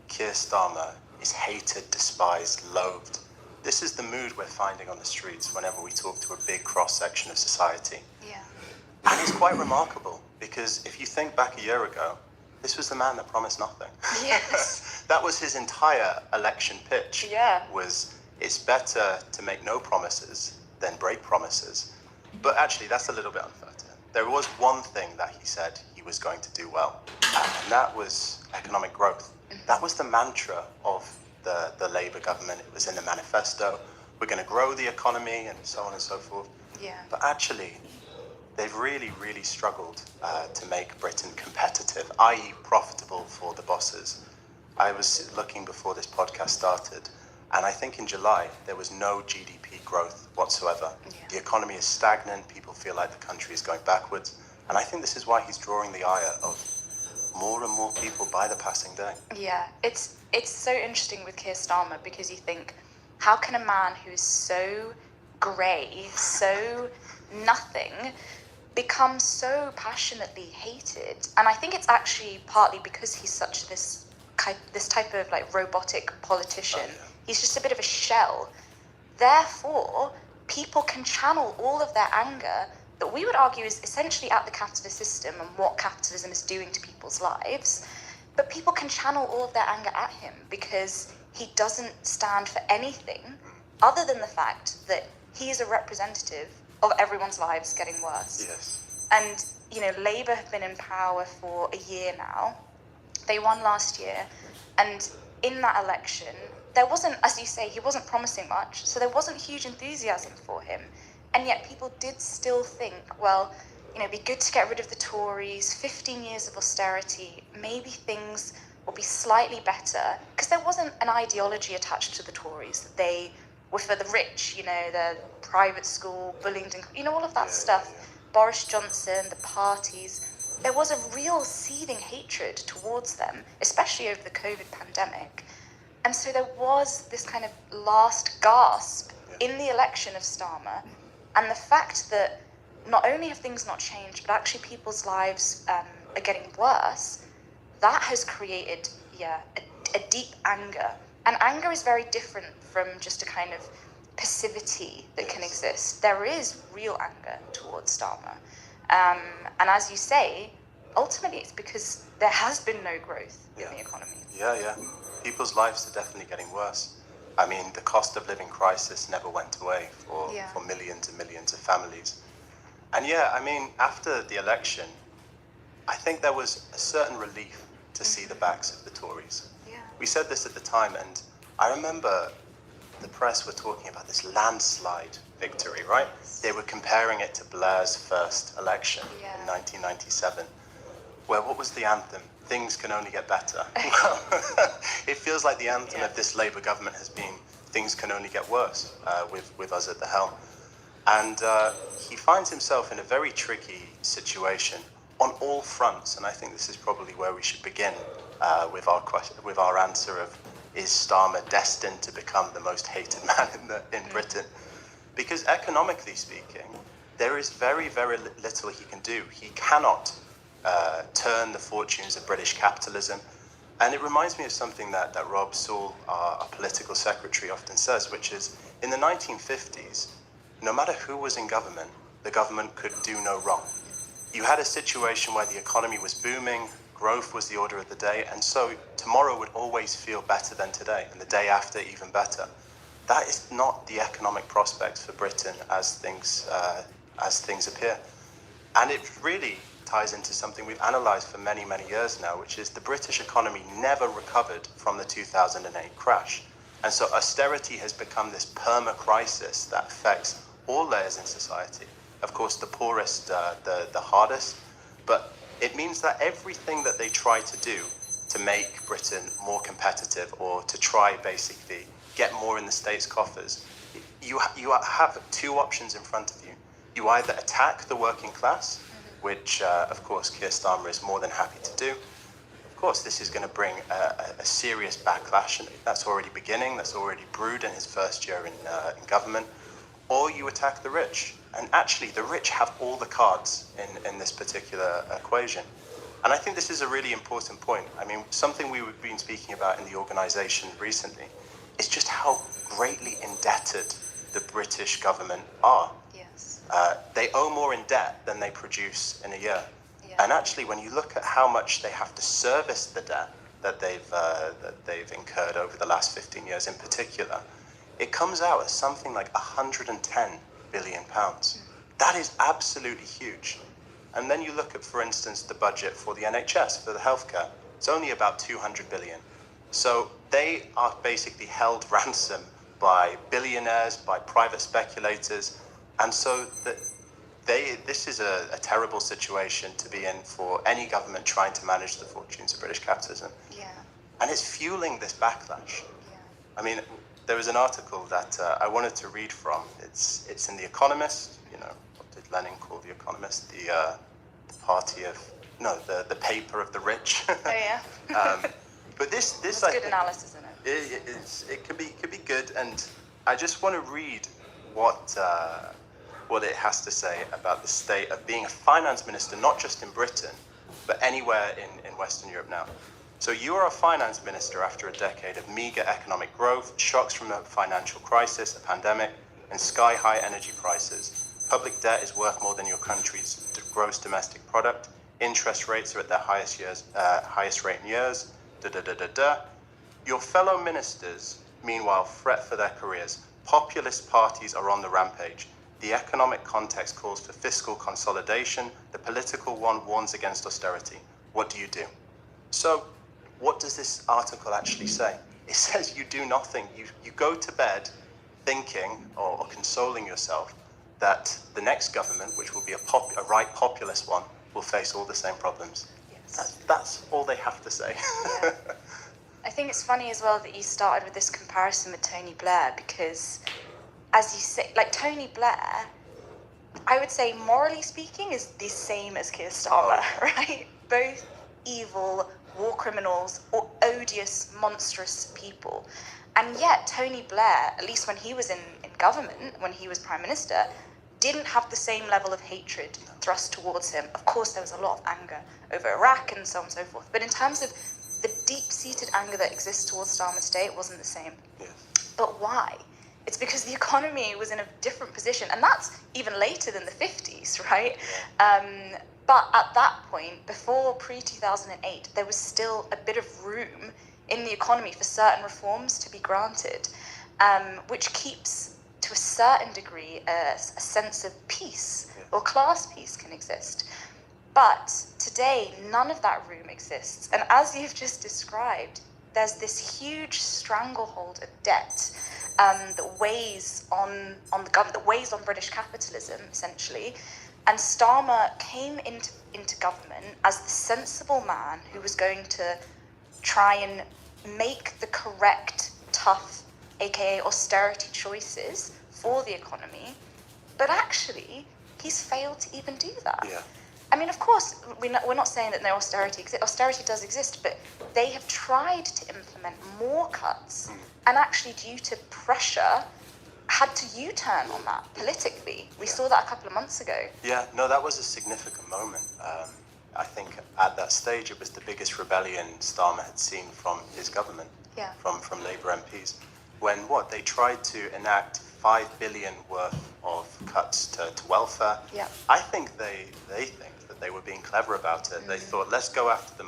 Speaker 4: Keir Starmer is hated, despised, loathed. This is the mood we're finding on the streets whenever we talk to a big cross-section of society.
Speaker 3: Yeah.
Speaker 4: And it's quite remarkable because if you think back a year ago, this was the man that promised nothing.
Speaker 3: Yes.
Speaker 4: That was his entire election pitch.
Speaker 3: Yeah.
Speaker 4: Was it's better to make no promises than break promises. But actually, that's a little bit unfair to him. There was one thing that he said he was going to do well, and that was economic growth. That was the mantra of the Labour government. It was in the manifesto. We're going to grow the economy and so on and so forth.
Speaker 3: Yeah.
Speaker 4: But actually, they've really, really struggled to make Britain competitive, i.e. profitable for the bosses. I was looking before this podcast started, and I think in July there was no GDP growth whatsoever.
Speaker 3: Yeah.
Speaker 4: The economy is stagnant, people feel like the country is going backwards, and I think this is why he's drawing the ire of more and more people by the passing day.
Speaker 3: Yeah, it's so interesting with Keir Starmer, because you think, how can a man who's so grey, so nothing, become so passionately hated? And I think it's actually partly because he's such this type of like robotic politician.
Speaker 4: Oh, yeah.
Speaker 3: He's just a bit of a shell. Therefore, people can channel all of their anger that we would argue is essentially at the capitalist system and what capitalism is doing to people's lives. But people can channel all of their anger at him because he doesn't stand for anything other than the fact that he is a representative of everyone's lives getting worse.
Speaker 4: Yes.
Speaker 3: And, you know, Labour have been in power for a year now. They won last year, and in that election, there wasn't, as you say, he wasn't promising much, so there wasn't huge enthusiasm for him. And yet people did still think, well, you know, it'd be good to get rid of the Tories, 15 years of austerity, maybe things will be slightly better, because there wasn't an ideology attached to the Tories. They were for the rich, you know, the private school, Bullingdon, you know, all of that stuff.
Speaker 4: Yeah.
Speaker 3: Boris Johnson, the parties. There was a real seething hatred towards them, especially over the COVID pandemic. And so there was this kind of last gasp in the election of Starmer. And the fact that not only have things not changed, but actually people's lives are getting worse, that has created, a deep anger. And anger is very different from just a kind of passivity that can exist. There is real anger towards Starmer. And as you say, ultimately it's because there has been no growth in the economy.
Speaker 4: Yeah. People's lives are definitely getting worse. I mean, the cost of living crisis never went away for millions and millions of families. And I mean, after the election, I think there was a certain relief to see the backs of the Tories.
Speaker 3: Yeah.
Speaker 4: We said this at the time, and I remember the press were talking about this landslide victory, right? They were comparing it to Blair's first election in 1997, where what was the anthem? Things can only get better. Well, it feels like the anthem of this Labour government has been things can only get worse with us at the helm. And he finds himself in a very tricky situation on all fronts, and I think this is probably where we should begin with our question, with our answer of, is Starmer destined to become the most hated man in Britain? Because economically speaking, there is very, very little he can do. He cannot turn the fortunes of British capitalism. And it reminds me of something that Rob Sewell, our political secretary, often says, which is, in the 1950s, no matter who was in government, the government could do no wrong. You had a situation where the economy was booming, growth was the order of the day, and so tomorrow would always feel better than today, and the day after even better. That is not the economic prospects for Britain as things appear. And it really ties into something we've analysed for many, many years now, which is the British economy never recovered from the 2008 crash. And so austerity has become this perma-crisis that affects all layers in society. Of course, the poorest, the hardest, but it means that everything that they try to do to make Britain more competitive or to try basically get more in the state's coffers, you have two options in front of you. You either attack the working class, which of course Keir Starmer is more than happy to do. Of course, this is going to bring a serious backlash, and that's already beginning, that's already brewed in his first year in government. Or you attack the rich. And actually, the rich have all the cards in this particular equation. And I think this is a really important point. I mean, something we've been speaking about in the organisation recently is just how greatly indebted the British government are.
Speaker 3: Yes.
Speaker 4: They owe more in debt than they produce in a year.
Speaker 3: Yeah.
Speaker 4: And actually, when you look at how much they have to service the debt that they've incurred over the last 15 years in particular, it comes out as something like 110 billion pounds. That is absolutely huge. And then you look at, for instance, the budget for the NHS, for the healthcare. It's only about 200 billion. So they are basically held ransom by billionaires, by private speculators. And so this is a terrible situation to be in for any government trying to manage the fortunes of British capitalism.
Speaker 3: Yeah.
Speaker 4: And it's fueling this backlash.
Speaker 3: Yeah.
Speaker 4: I mean, there was an article that I wanted to read from. It's in The Economist. You know, what did Lenin call The Economist? The party of, no, the paper of the rich.
Speaker 3: Oh yeah.
Speaker 4: But this
Speaker 3: That's
Speaker 4: I
Speaker 3: good
Speaker 4: think,
Speaker 3: analysis, isn't it?
Speaker 4: it could be good, and I just want to read what it has to say about the state of being a finance minister, not just in Britain, but anywhere in Western Europe now. So you are a finance minister after a decade of meager economic growth, shocks from a financial crisis, a pandemic, and sky-high energy prices. Public debt is worth more than your country's gross domestic product. Interest rates are at their highest rate in years. Your fellow ministers, meanwhile, fret for their careers. Populist parties are on the rampage. The economic context calls for fiscal consolidation. The political one warns against austerity. What do you do? So, what does this article actually say? It says you do nothing. You go to bed thinking or consoling yourself that the next government, which will be a right populist one, will face all the same problems.
Speaker 3: Yes.
Speaker 4: That's all they have to say.
Speaker 3: Yeah. I think it's funny as well that you started with this comparison with Tony Blair, because, as you say, like Tony Blair, I would say, morally speaking, is the same as Keir Starmer, right? Both evil, war criminals, or odious, monstrous people. And yet, Tony Blair, at least when he was in government, when he was Prime Minister, didn't have the same level of hatred thrust towards him. Of course, there was a lot of anger over Iraq and so on and so forth. But in terms of the deep-seated anger that exists towards Starmer today, it wasn't the same.
Speaker 4: Yes.
Speaker 3: But why? It's because the economy was in a different position. And that's even later than the 50s, right? But at that point, before pre-2008, there was still a bit of room in the economy for certain reforms to be granted, which keeps, to a certain degree, a sense of peace, or class peace can exist. But today, none of that room exists. And as you've just described, there's this huge stranglehold of debt that weighs on the government, that weighs on British capitalism, essentially. And Starmer came into government as the sensible man who was going to try and make the correct, tough, aka austerity choices for the economy. But actually, he's failed to even do that.
Speaker 4: Yeah.
Speaker 3: I mean, of course, we're not saying that no austerity exists. Austerity does exist, but they have tried to implement more cuts, and actually, due to pressure, had to U-turn on that politically. We saw that a couple of months ago.
Speaker 4: Yeah, no, that was a significant moment. I think at that stage, it was the biggest rebellion Starmer had seen from his government,
Speaker 3: Yeah.
Speaker 4: from Labour MPs, when they tried to enact 5 billion worth of cuts to welfare.
Speaker 3: Yeah.
Speaker 4: I think they think that they were being clever about it. They thought, let's go after the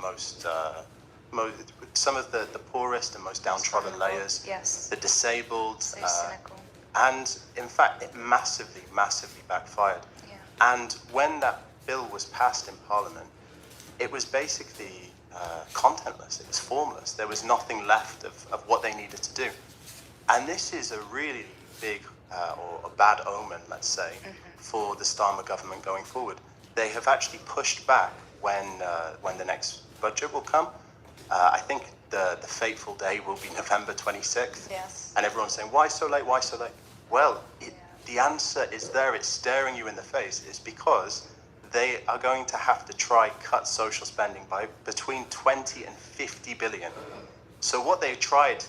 Speaker 4: some of the poorest and most downtrodden layers,
Speaker 3: Yes.
Speaker 4: the disabled.
Speaker 3: So cynical.
Speaker 4: And in fact, it massively backfired.
Speaker 3: Yeah.
Speaker 4: And when that bill was passed in Parliament, it was basically contentless. It was formless. There was nothing left of what they needed to do. And this is a really big or a bad omen, let's say, for the Starmer government going forward. They have actually pushed back when the next budget will come. I think the fateful day will be November 26th.
Speaker 3: Yes.
Speaker 4: And everyone's saying, why so late? Why so late? Well, the answer is there. It's staring you in the face. It's because they are going to have to try cut social spending by between 20 and 50 billion. So what they tried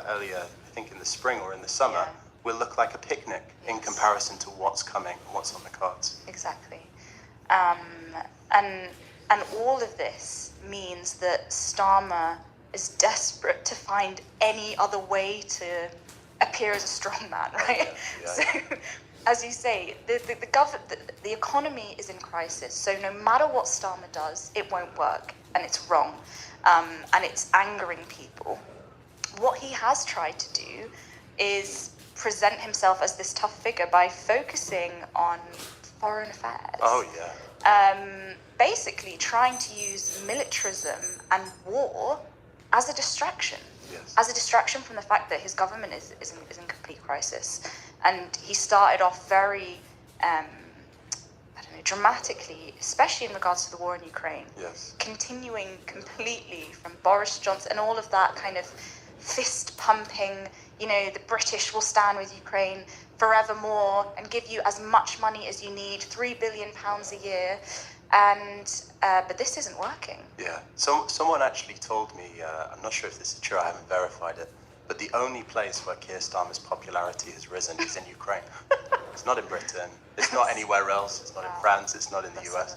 Speaker 4: earlier, I think in the spring or in the summer, will look like a picnic in comparison to what's coming and what's on the cards.
Speaker 3: Exactly. And all of this means that Starmer is desperate to find any other way to appear as a strong man, right?
Speaker 4: Yeah.
Speaker 3: So, as you say, the economy is in crisis. So no matter what Starmer does, it won't work, and it's wrong, and it's angering people. What he has tried to do is present himself as this tough figure by focusing on foreign affairs.
Speaker 4: Oh, yeah.
Speaker 3: Basically trying to use militarism and war as a distraction.
Speaker 4: Yes.
Speaker 3: As a distraction from the fact that his government is in complete crisis. And he started off very, dramatically, especially in regards to the war in Ukraine.
Speaker 4: Yes.
Speaker 3: Continuing completely from Boris Johnson and all of that kind of fist pumping, the British will stand with Ukraine forevermore and give you as much money as you need, £3 billion a year. And but this isn't working.
Speaker 4: Yeah. Someone actually told me, I'm not sure if this is true, I haven't verified it, but the only place where Keir Starmer's popularity has risen is in Ukraine. It's not in Britain. It's not anywhere else. It's not in France. It's not in the US.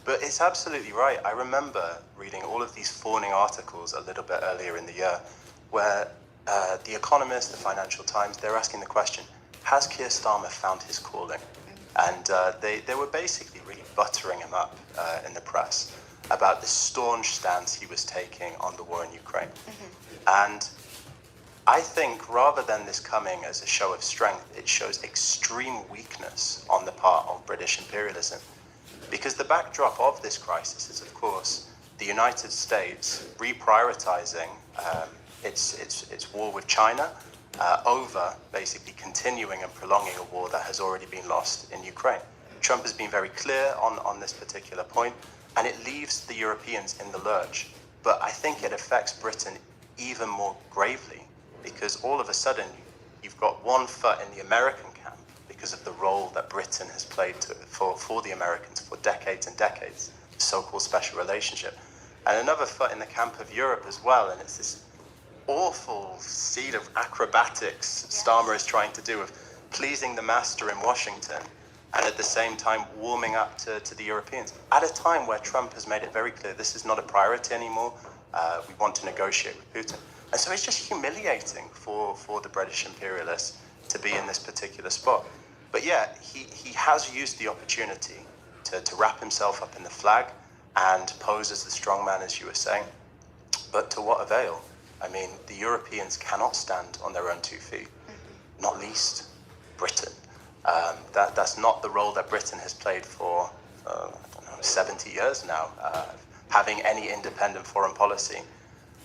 Speaker 4: But it's absolutely right. I remember reading all of these fawning articles a little bit earlier in the year where The Economist, the Financial Times, they're asking the question, has Keir Starmer found his calling? And they were basically really buttering him up in the press about the staunch stance he was taking on the war in Ukraine. And I think rather than this coming as a show of strength, it shows extreme weakness on the part of British imperialism. Because the backdrop of this crisis is, of course, the United States reprioritizing its war with China over basically continuing and prolonging a war that has already been lost in Ukraine. Trump has been very clear on this particular point, and it leaves the Europeans in the lurch. But I think it affects Britain even more gravely, because all of a sudden you've got one foot in the American camp because of the role that Britain has played for the Americans for decades and decades, the so-called special relationship, and another foot in the camp of Europe as well. And it's this awful seed of acrobatics Starmer is trying to do of pleasing the master in Washington and at the same time warming up to the Europeans at a time where Trump has made it very clear this is not a priority anymore. We want to negotiate with Putin. And so it's just humiliating for the British imperialists to be in this particular spot. But yeah, he has used the opportunity to wrap himself up in the flag and pose as the strong man, as you were saying. But to what avail? I mean, the Europeans cannot stand on their own 2 feet, not least Britain. That's not the role that Britain has played for, 70 years now, having any independent foreign policy.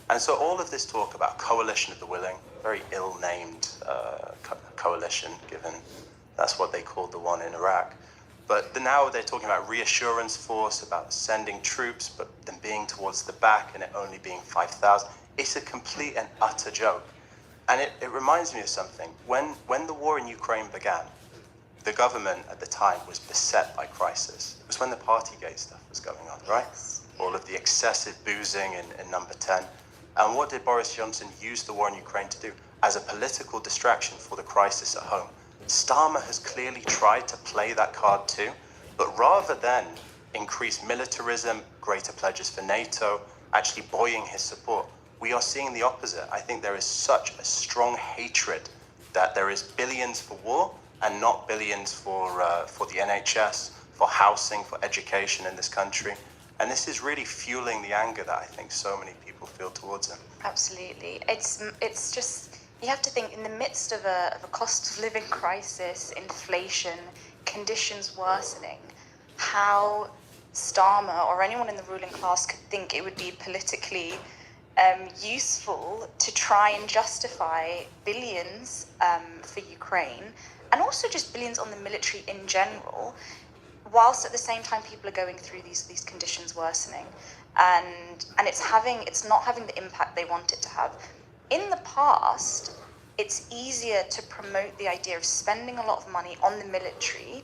Speaker 4: And so all of this talk about coalition of the willing, very ill-named coalition, given that's what they called the one in Iraq. But now they're talking about reassurance force, about sending troops, but them being towards the back and it only being 5,000. It's a complete and utter joke. And it reminds me of something. When the war in Ukraine began, the government at the time was beset by crisis. It was when the Partygate stuff was going on, right? All of the excessive boozing in number 10. And what did Boris Johnson use the war in Ukraine to do? As a political distraction for the crisis at home. Starmer has clearly tried to play that card too, but rather than increase militarism, greater pledges for NATO, actually buoying his support, we are seeing the opposite. I think there is such a strong hatred that there is billions for war and not billions for the NHS, for housing, for education in this country. And this is really fueling the anger that I think so many people feel towards him.
Speaker 3: Absolutely. It's just, you have to think, in the midst of a cost of living crisis, inflation, conditions worsening, how Starmer or anyone in the ruling class could think it would be politically useful to try and justify billions for Ukraine, and also just billions on the military in general, whilst at the same time people are going through these conditions worsening, and it's not having the impact they want it to have. In the past, it's easier to promote the idea of spending a lot of money on the military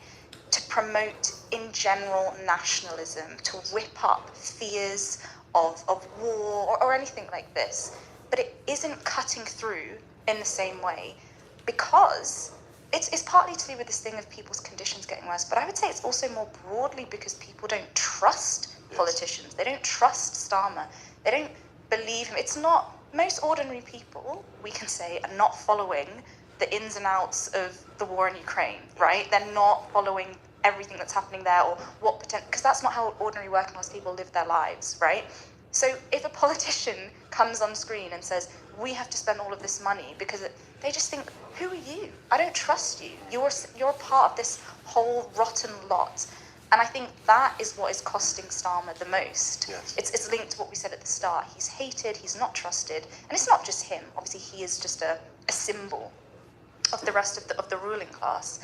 Speaker 3: to promote in general nationalism, to whip up fears of war or anything like this. But it isn't cutting through in the same way, because it's partly to do with this thing of people's conditions getting worse, but I would say it's also more broadly because people don't trust politicians. They don't trust Starmer. They don't believe him. It's not, most ordinary people, we can say, are not following the ins and outs of the war in Ukraine, right? They're not following everything that's happening there or what potential, because that's not how ordinary working class people live their lives, right? So if a politician comes on screen and says, we have to spend all of this money because they just think, who are you? I don't trust you. You're a part of this whole rotten lot. And I think that is what is costing Starmer the most.
Speaker 4: Yes.
Speaker 3: It's linked to what we said at the start. He's hated, he's not trusted. And it's not just him. Obviously, he is just a symbol of the rest of the ruling class.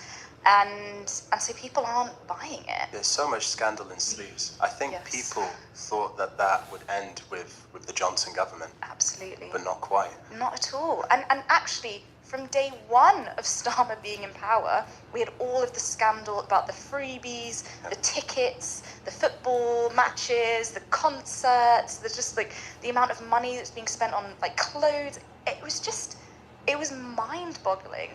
Speaker 3: And so people aren't buying it.
Speaker 4: There's so much scandal in sleeves. I think
Speaker 3: Yes.
Speaker 4: people thought that would end with the Johnson government,
Speaker 3: Absolutely.
Speaker 4: but not quite.
Speaker 3: Not at all. And actually, from day one of Starmer being in power, we had all of the scandal about the freebies, the tickets, the football matches, the concerts, the amount of money that's being spent on like clothes. It was mind-boggling.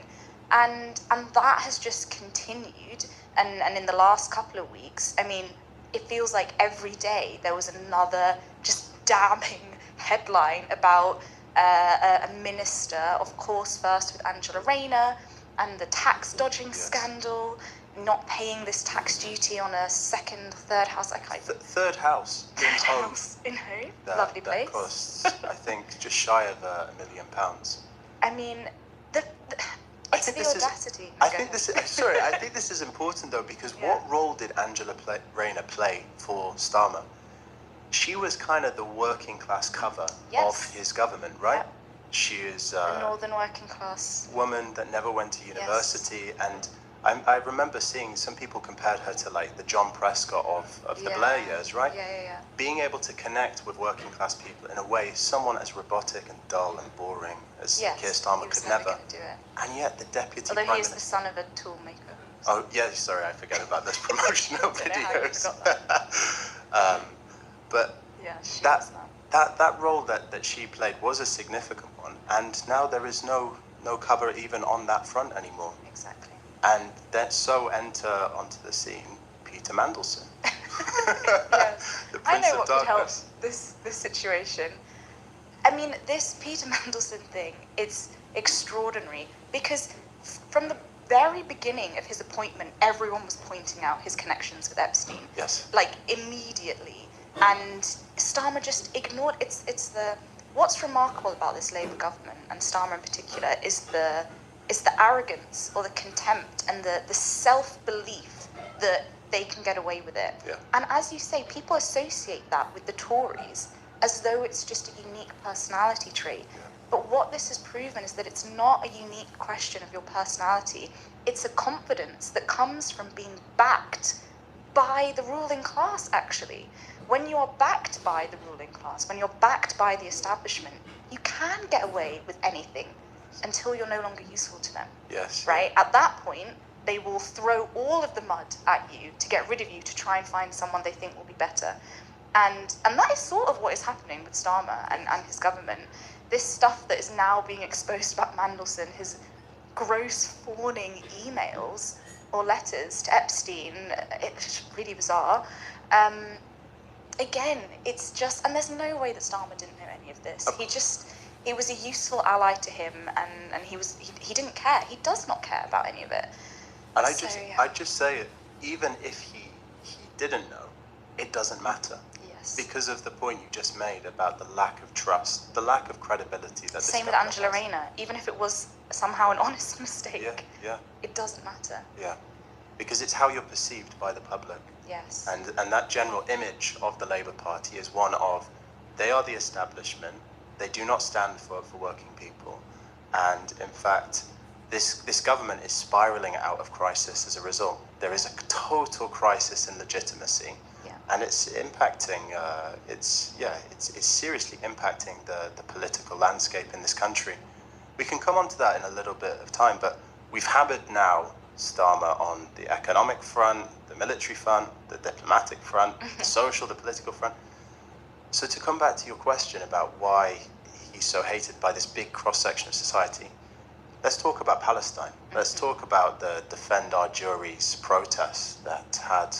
Speaker 3: And that has just continued. And in the last couple of weeks, I mean, it feels like every day there was another just damning headline about a minister, of course, first with Angela Rayner and the tax dodging scandal, not paying this tax duty on a second, third house.
Speaker 4: Third house in home.
Speaker 3: House in home.
Speaker 4: That,
Speaker 3: Lovely place.
Speaker 4: That costs, I think, just shy of £1 million.
Speaker 3: I mean, it's the audacity.
Speaker 4: I think this is important though, because what role did Angela Rayner play for Starmer? She was kind of the working class cover of his government, right?
Speaker 3: Yep.
Speaker 4: She is
Speaker 3: the northern working class
Speaker 4: woman that never went to university, and I remember seeing some people compared her to like the John Prescott of the Blair years, right?
Speaker 3: Yeah.
Speaker 4: Being able to connect with working class people in a way someone as robotic and dull and boring as Keir Starmer could never
Speaker 3: do it.
Speaker 4: And yet the deputy
Speaker 3: Although
Speaker 4: prime
Speaker 3: he is
Speaker 4: minister.
Speaker 3: the son of a tool maker.
Speaker 4: Oh yeah, sorry, I forget about those promotional
Speaker 3: Don't know how you
Speaker 4: videos.
Speaker 3: forgot
Speaker 4: But
Speaker 3: Yeah, she
Speaker 4: that
Speaker 3: was that.
Speaker 4: that role that she played was a significant one, and now there is no cover even on that front anymore.
Speaker 3: Exactly.
Speaker 4: And then so enter onto the scene Peter Mandelson.
Speaker 3: Yes.
Speaker 4: The
Speaker 3: I
Speaker 4: Prince
Speaker 3: know
Speaker 4: of
Speaker 3: what could help
Speaker 4: Darkness.
Speaker 3: this situation. I mean, this Peter Mandelson thing is extraordinary because from the very beginning of his appointment, everyone was pointing out his connections with Epstein.
Speaker 4: Yes.
Speaker 3: Like immediately, and Starmer just ignored. What's remarkable about this Labour government and Starmer in particular is the arrogance or the contempt and the self-belief that they can get away with it.
Speaker 4: Yeah.
Speaker 3: And as you say, people associate that with the Tories as though it's just a unique personality trait.
Speaker 4: Yeah.
Speaker 3: But what this has proven is that it's not a unique question of your personality. It's a confidence that comes from being backed by the ruling class, actually. When you're backed by the ruling class, when you're backed by the establishment, you can get away with anything until you're no longer useful to them.
Speaker 4: Yes.
Speaker 3: Right? At that point, they will throw all of the mud at you to get rid of you, to try and find someone they think will be better. And that is sort of what is happening with Starmer and his government. This stuff that is now being exposed about Mandelson, his gross fawning emails or letters to Epstein, it's really bizarre. Again, it's just, and there's no way that Starmer didn't know any of this. He was a useful ally to him, and he didn't care. He does not care about any of it.
Speaker 4: And
Speaker 3: So,
Speaker 4: I just say it, even if he didn't know, it doesn't matter.
Speaker 3: Yes.
Speaker 4: Because of the point you just made about the lack of trust, the lack of credibility that this
Speaker 3: Same with
Speaker 4: government
Speaker 3: Angela
Speaker 4: has.
Speaker 3: Rayner. Even if it was somehow an honest mistake,
Speaker 4: Yeah.
Speaker 3: it doesn't matter.
Speaker 4: Yeah. Because it's how you're perceived by the public.
Speaker 3: Yes.
Speaker 4: And that general image of the Labour Party is one of, they are the establishment, they do not stand for working people. And in fact, this government is spiraling out of crisis as a result. There is a total crisis in legitimacy.
Speaker 3: Yeah.
Speaker 4: And it's impacting, it's seriously impacting the political landscape in this country. We can come on to that in a little bit of time, but we've hammered now Starmer on the economic front, the military front, the diplomatic front, the social, the political front. So to come back to your question about why he's so hated by this big cross-section of society, let's talk about Palestine. Let's talk about the Defend Our Juries protest that had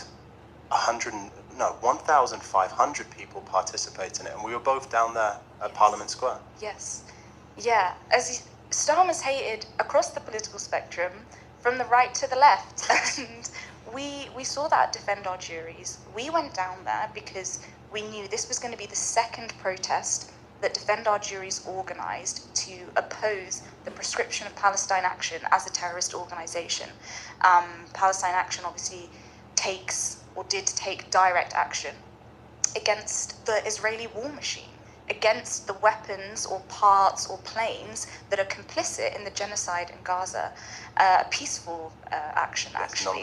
Speaker 4: 1,500 people participate in it, and we were both down there at Parliament Square.
Speaker 3: Yes. Yeah. Starmer's hated across the political spectrum, from the right to the left, and we saw that at Defend Our Juries. We went down there because we knew this was going to be the second protest that Defend Our Juries organised to oppose the prescription of Palestine Action as a terrorist organisation. Palestine Action obviously did take direct action against the Israeli war machine, against the weapons or parts or planes that are complicit in the genocide in Gaza. A peaceful action, actually.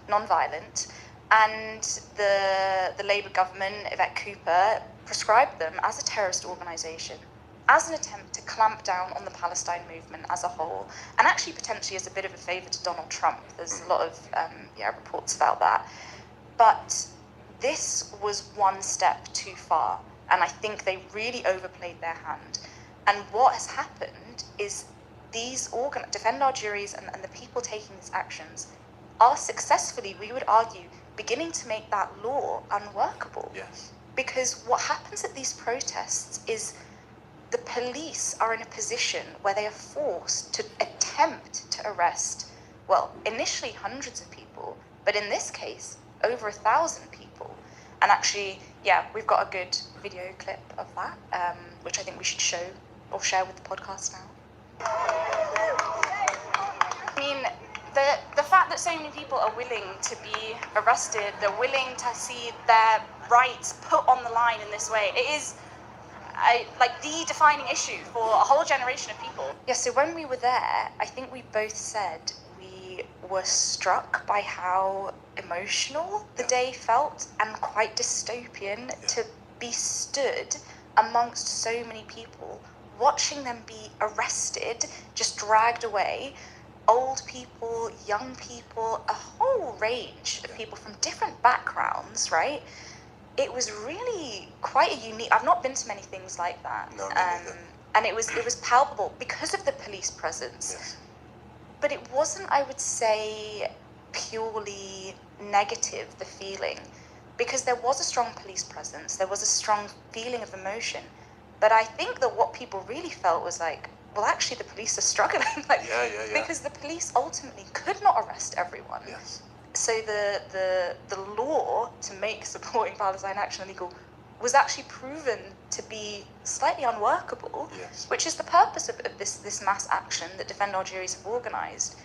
Speaker 3: Non-violent. And the Labour government, Yvette Cooper, prescribed them as a terrorist organisation, as an attempt to clamp down on the Palestine movement as a whole, and actually potentially as a bit of a favour to Donald Trump. There's a lot of reports about that. But this was one step too far, and I think they really overplayed their hand. And what has happened is these Defend Our Juries and the people taking these actions are successfully, we would argue, beginning to make that law unworkable.
Speaker 4: Yes.
Speaker 3: Because what happens at these protests is the police are in a position where they are forced to attempt to arrest, well, initially hundreds of people, but in this case, over 1,000 people. And actually, we've got a good video clip of that, which I think we should show or share with the podcast now. I mean, the fact that so many people are willing to be arrested, they're willing to see their rights put on the line in this way, it is the defining issue for a whole generation of people. Yeah, so when we were there, I think we both said we were struck by how emotional the day felt and quite dystopian to be stood amongst so many people, watching them be arrested, just dragged away. Old people, young people, a whole range of people from different backgrounds, right? It was really quite a unique. I've not been to many things like that.
Speaker 4: No, me neither.
Speaker 3: And it was palpable because of the police presence.
Speaker 4: Yes.
Speaker 3: But it wasn't, I would say, purely negative, the feeling, because there was a strong police presence, there was a strong feeling of emotion. But I think that what people really felt was like, well, actually, the police are struggling. Because the police ultimately could not arrest everyone.
Speaker 4: Yes.
Speaker 3: So the law to make supporting Palestine Action illegal was actually proven to be slightly unworkable, which is the purpose of this mass action that Defend Our Juries have organised.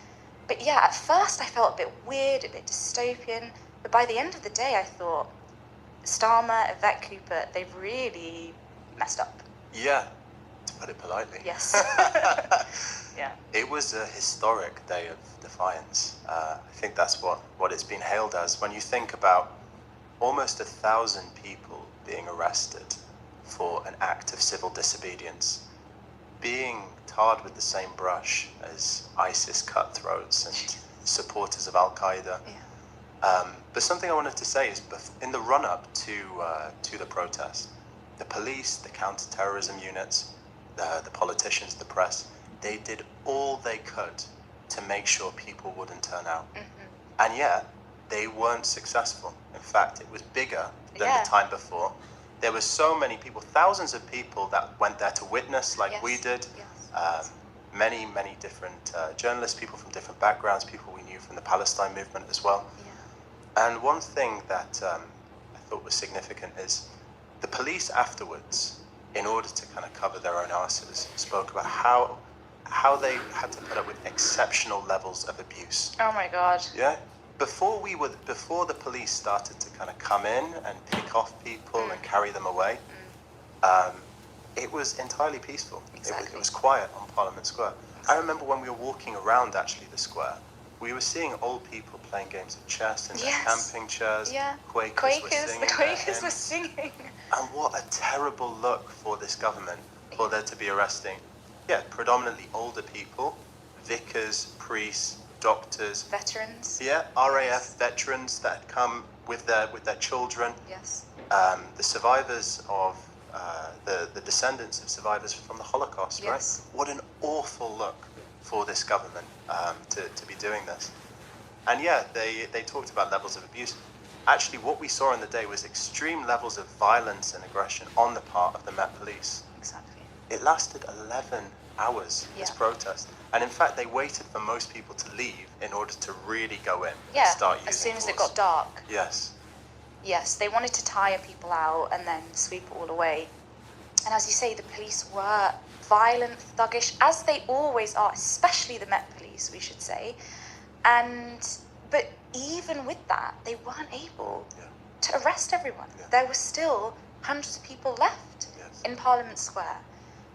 Speaker 3: But yeah, at first I felt a bit weird, a bit dystopian, but by the end of the day I thought, Starmer, Yvette Cooper, they've really messed up.
Speaker 4: Yeah, to put it politely.
Speaker 3: Yes. Yeah.
Speaker 4: It was a historic day of defiance. I think that's what it's been hailed as. When you think about almost 1,000 people being arrested for an act of civil disobedience, being tarred with the same brush as ISIS cutthroats and supporters of Al-Qaeda.
Speaker 3: Yeah.
Speaker 4: But something I wanted to say is, in the run-up to the protest, the police, the counter-terrorism units, the politicians, the press, they did all they could to make sure people wouldn't turn out. Mm-hmm. And yet, they weren't successful. In fact, it was bigger than the time before. There were so many people, thousands of people that went there to witness like we did. Yes. Many different journalists, people from different backgrounds, people we knew from the Palestine movement as well. Yeah. And one thing that I thought was significant is the police afterwards, in order to kind of cover their own asses, spoke about how they had to put up with exceptional levels of abuse.
Speaker 3: Oh my God.
Speaker 4: Yeah. Before the police started to kind of come in and pick off people and carry them away, it was entirely peaceful.
Speaker 3: Exactly.
Speaker 4: It was quiet on Parliament Square. I remember when we were walking around actually the square, we were seeing old people playing games of chess in their camping chairs.
Speaker 3: Yeah.
Speaker 4: Quakers
Speaker 3: were singing.
Speaker 4: And what a terrible look for this government, for there to be arresting, predominantly older people, vicars, priests, doctors,
Speaker 3: veterans.
Speaker 4: Yeah, RAF veterans that had come with their children.
Speaker 3: Yes.
Speaker 4: The survivors of the descendants of survivors from the Holocaust.
Speaker 3: Yes.
Speaker 4: Right? What an awful look for this government to be doing this. And they talked about levels of abuse. Actually, what we saw on the day was extreme levels of violence and aggression on the part of the Met Police.
Speaker 3: Exactly.
Speaker 4: It lasted 11 hours, this protest. And in fact, they waited for most people to leave in order to really go in and start using
Speaker 3: as soon as it
Speaker 4: force.
Speaker 3: got dark.
Speaker 4: Yes.
Speaker 3: Yes, they wanted to tire people out and then sweep it all away. And as you say, the police were violent, thuggish, as they always are, especially the Met Police, we should say. But even with that, they weren't able to arrest everyone.
Speaker 4: Yeah.
Speaker 3: There were still hundreds of people left in Parliament Square.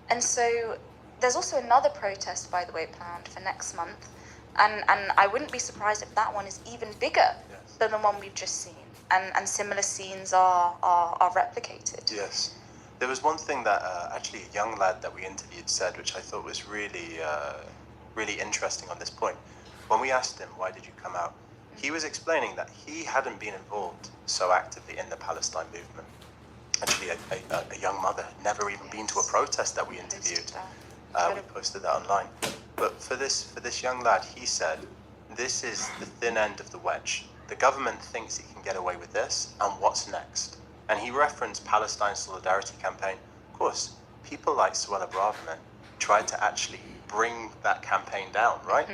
Speaker 3: And so there's also another protest, by the way, planned for next month. And I wouldn't be surprised if that one is even bigger than the one we've just seen. And similar scenes are replicated.
Speaker 4: Yes. There was one thing that actually a young lad that we interviewed said, which I thought was really interesting on this point. When we asked him, why did you come out? He was explaining that he hadn't been involved so actively in the Palestine movement. Actually, a young mother, never even been to a protest that we interviewed. We posted that online. But for this young lad, he said, this is the thin end of the wedge. The government thinks it can get away with this, and what's next? And he referenced Palestine Solidarity Campaign. Of course, people like Suella Braverman tried to actually bring that campaign down, right?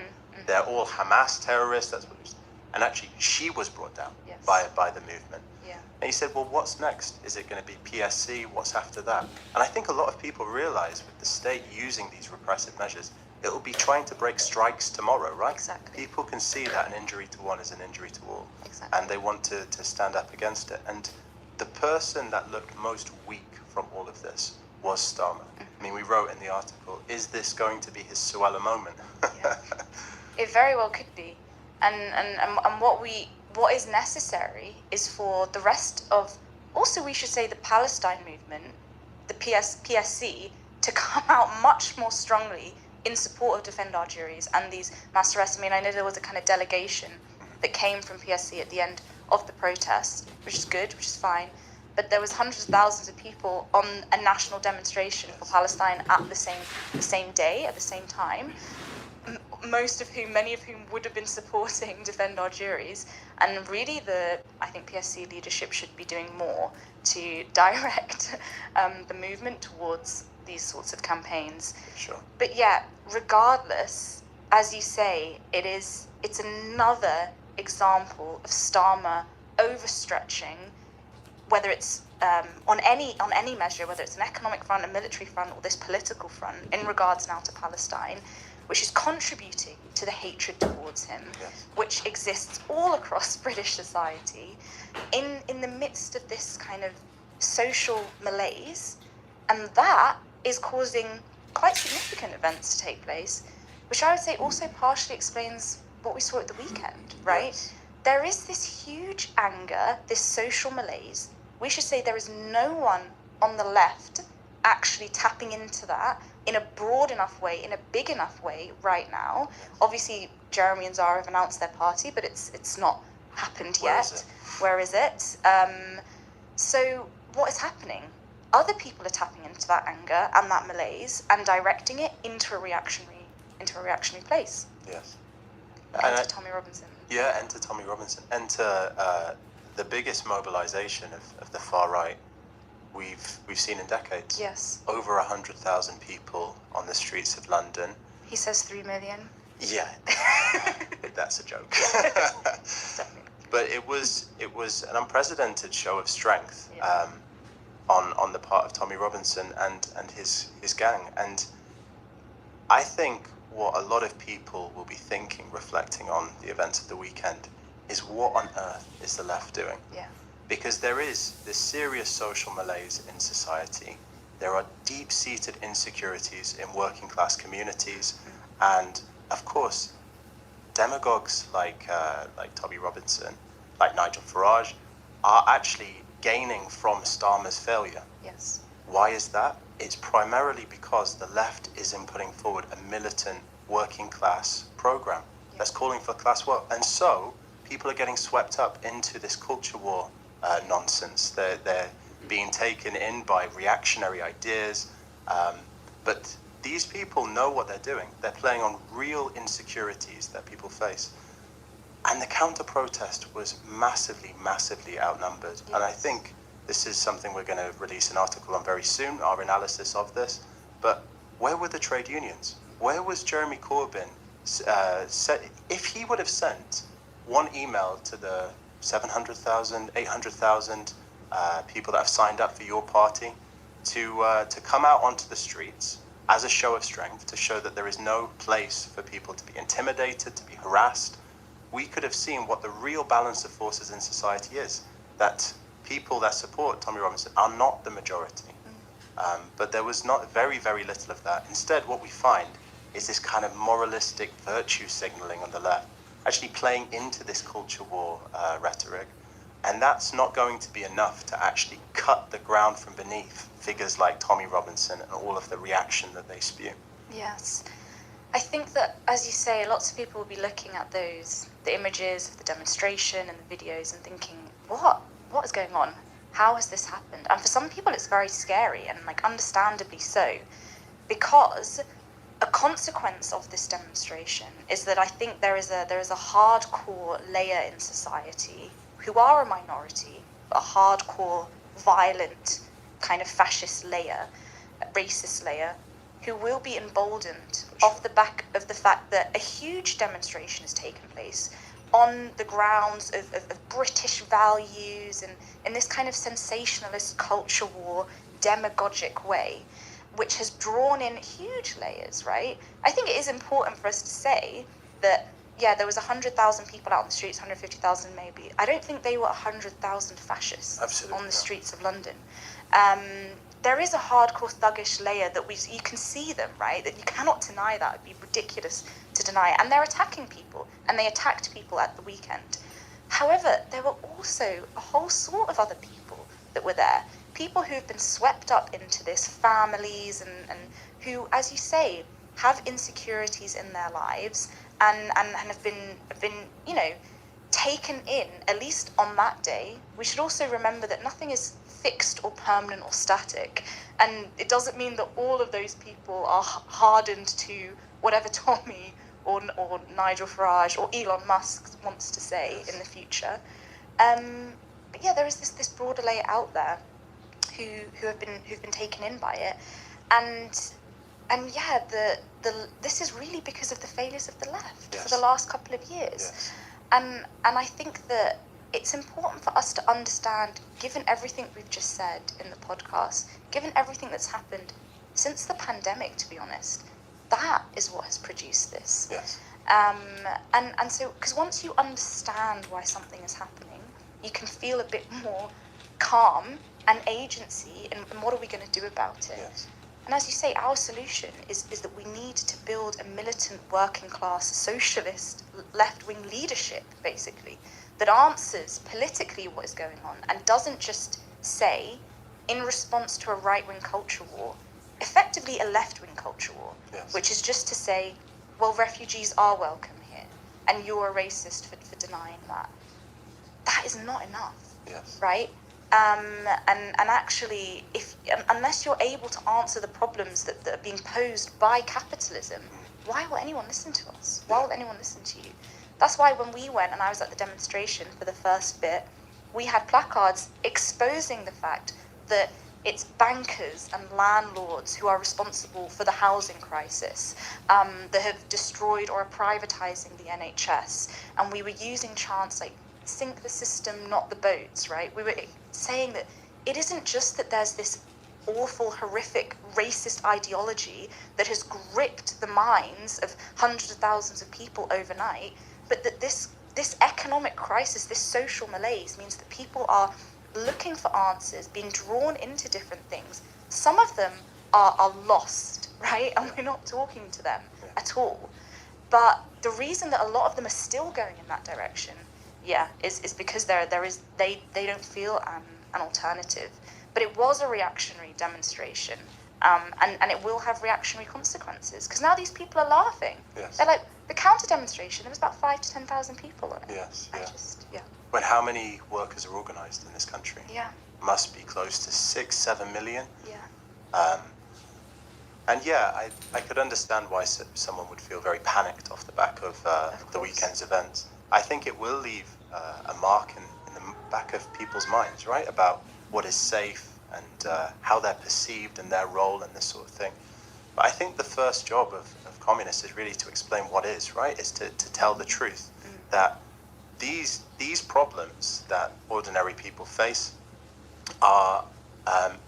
Speaker 4: They're all Hamas terrorists, that's what it was. And actually, she was brought down by the movement.
Speaker 3: Yeah.
Speaker 4: And he said, well, what's next? Is it going to be PSC? What's after that? And I think a lot of people realize with the state using these repressive measures, it will be trying to break strikes tomorrow, right?
Speaker 3: Exactly.
Speaker 4: People can see that an injury to one is an injury to all.
Speaker 3: Exactly.
Speaker 4: And they want to stand up against it. And the person that looked most weak from all of this was Starmer. I mean, we wrote in the article, is this going to be his Suella moment?
Speaker 3: Yeah. It very well could be. And what is necessary is for the rest of, also we should say the Palestine movement, the PSC, to come out much more strongly in support of Defend Our Juries and these mass arrests. I mean, I know there was a kind of delegation that came from PSC at the end of the protest, which is good, which is fine. But there was hundreds of thousands of people on a national demonstration for Palestine at the same day, at the same time. Many of whom would have been supporting Defend Our Juries. And really, I think PSC leadership should be doing more to direct the movement towards these sorts of campaigns.
Speaker 4: Sure.
Speaker 3: But yeah, regardless, as you say, it's another example of Starmer overstretching, whether it's on any measure, whether it's an economic front, a military front, or this political front, in regards now to Palestine, which is contributing to the hatred towards him, which exists all across British society, in the midst of this kind of social malaise, and that is causing quite significant events to take place, which I would say also partially explains what we saw at the weekend, right?
Speaker 4: Yes.
Speaker 3: There is this huge anger, this social malaise. We should say there is no one on the left actually tapping into that in a broad enough way, in a big enough way right now. Obviously, Jeremy and Zara have announced their party, but it's not happened yet. Where is it? So what is happening? Other people are tapping into that anger and that malaise and directing it into a reactionary place.
Speaker 4: Yes.
Speaker 3: Enter Tommy Robinson.
Speaker 4: Yeah, enter Tommy Robinson. Enter the biggest mobilization of the far right we've seen in decades.
Speaker 3: Yes.
Speaker 4: Over 100,000 people on the streets of London.
Speaker 3: He says 3 million.
Speaker 4: Yeah, that's a joke.
Speaker 3: Definitely.
Speaker 4: But it was an unprecedented show of strength on the part of Tommy Robinson and his gang. And I think what a lot of people will be thinking, reflecting on the events of the weekend, is what on earth is the left doing?
Speaker 3: Yeah.
Speaker 4: Because there is this serious social malaise in society. There are deep-seated insecurities in working class communities. And of course, demagogues like Tommy Robinson, like Nigel Farage, are actually gaining from Starmer's failure.
Speaker 3: Yes.
Speaker 4: Why is that? It's primarily because the left isn't putting forward a militant working class program that's calling for class war. And so people are getting swept up into this culture war nonsense. They're being taken in by reactionary ideas. But these people know what they're doing. They're playing on real insecurities that people face. And the counter-protest was massively, massively outnumbered. Yes. And I think this is something we're going to release an article on very soon, our analysis of this. But where were the trade unions? Where was Jeremy Corbyn? If he would have sent one email to the 700,000, 800,000 people that have signed up for your party to come out onto the streets as a show of strength, to show that there is no place for people to be intimidated, to be harassed. We could have seen what the real balance of forces in society is, that people that support Tommy Robinson are not the majority. But there was not very, very little of that. Instead, what we find is this kind of moralistic virtue signaling on the left, actually playing into this culture war rhetoric. And that's not going to be enough to actually cut the ground from beneath figures like Tommy Robinson and all of the reaction that they spew.
Speaker 3: Yes. I think that, as you say, lots of people will be looking at the images of the demonstration and the videos and thinking, what is going on? How has this happened? And for some people it's very scary, and understandably so, because a consequence of this demonstration is that I think there is a hardcore layer in society who are a minority, a hardcore, violent, kind of fascist layer, a racist layer, who will be emboldened off the back of the fact that a huge demonstration has taken place on the grounds of British values and in this kind of sensationalist culture war, demagogic way, which has drawn in huge layers, right? I think it is important for us to say that, yeah, there was 100,000 people out on the streets, 150,000 maybe. I don't think they were 100,000 fascists
Speaker 4: Absolutely
Speaker 3: on the
Speaker 4: not.
Speaker 3: streets of London. There is a hardcore thuggish layer that you can see them, right? That you cannot deny that. It'd be ridiculous to deny. And they're attacking people, and they attacked people at the weekend. However, there were also a whole sort of other people that were there. People who've been swept up into this, families, and who, as you say, have insecurities in their lives and have been, taken in, at least on that day. We should also remember that nothing is fixed or permanent or static, and it doesn't mean that all of those people are hardened to whatever Tommy or Nigel Farage or Elon Musk wants to say in the future. But yeah, there is this broader layer out there who've been taken in by it, and yeah, this is really because of the failures of the left for the last couple of years.
Speaker 4: Yes.
Speaker 3: And I think that it's important for us to understand, given everything we've just said in the podcast, given everything that's happened since the pandemic, to be honest, that is what has produced this.
Speaker 4: Yes.
Speaker 3: And so, because once you understand why something is happening, you can feel a bit more calm and agency in what are we going to do about it.
Speaker 4: Yes.
Speaker 3: And as you say, our solution is that we need to build a militant, working class, socialist, left-wing leadership, basically, that answers politically what is going on and doesn't just say, in response to a right-wing culture war, effectively a left-wing culture war, which is just to say, well, refugees are welcome here, and you're a racist for denying that. That is not enough, right? And actually, unless you're able to answer the problems that are being posed by capitalism, why will anyone listen to us? Why will anyone listen to you? That's why when we went and I was at the demonstration for the first bit, we had placards exposing the fact that it's bankers and landlords who are responsible for the housing crisis, that have destroyed or are privatizing the NHS. And we were using chants like, sink the system, not the boats, right? We were saying that it isn't just that there's this awful, horrific, racist ideology that has gripped the minds of hundreds of thousands of people overnight, but that this economic crisis, this social malaise, means that people are looking for answers, being drawn into different things. Some of them are lost, right? And we're not talking to them at all. But the reason that a lot of them are still going in that direction, is because they don't feel an alternative. But it was a reactionary demonstration, and it will have reactionary consequences, because now these people are laughing.
Speaker 4: Yes.
Speaker 3: They're like, the counter demonstration, there was about 5,000 to 10,000 people on it.
Speaker 4: Yes.
Speaker 3: When
Speaker 4: how many workers are organised in this country? Must be close to 6-7 million. And I could understand why someone would feel very panicked off the back of the weekend's events. I think it will leave a mark in the back of people's minds, right, about what is safe and how they're perceived and their role and this sort of thing. But I think the first job of communists is really to explain what is, right, is to tell the truth, that these problems that ordinary people face are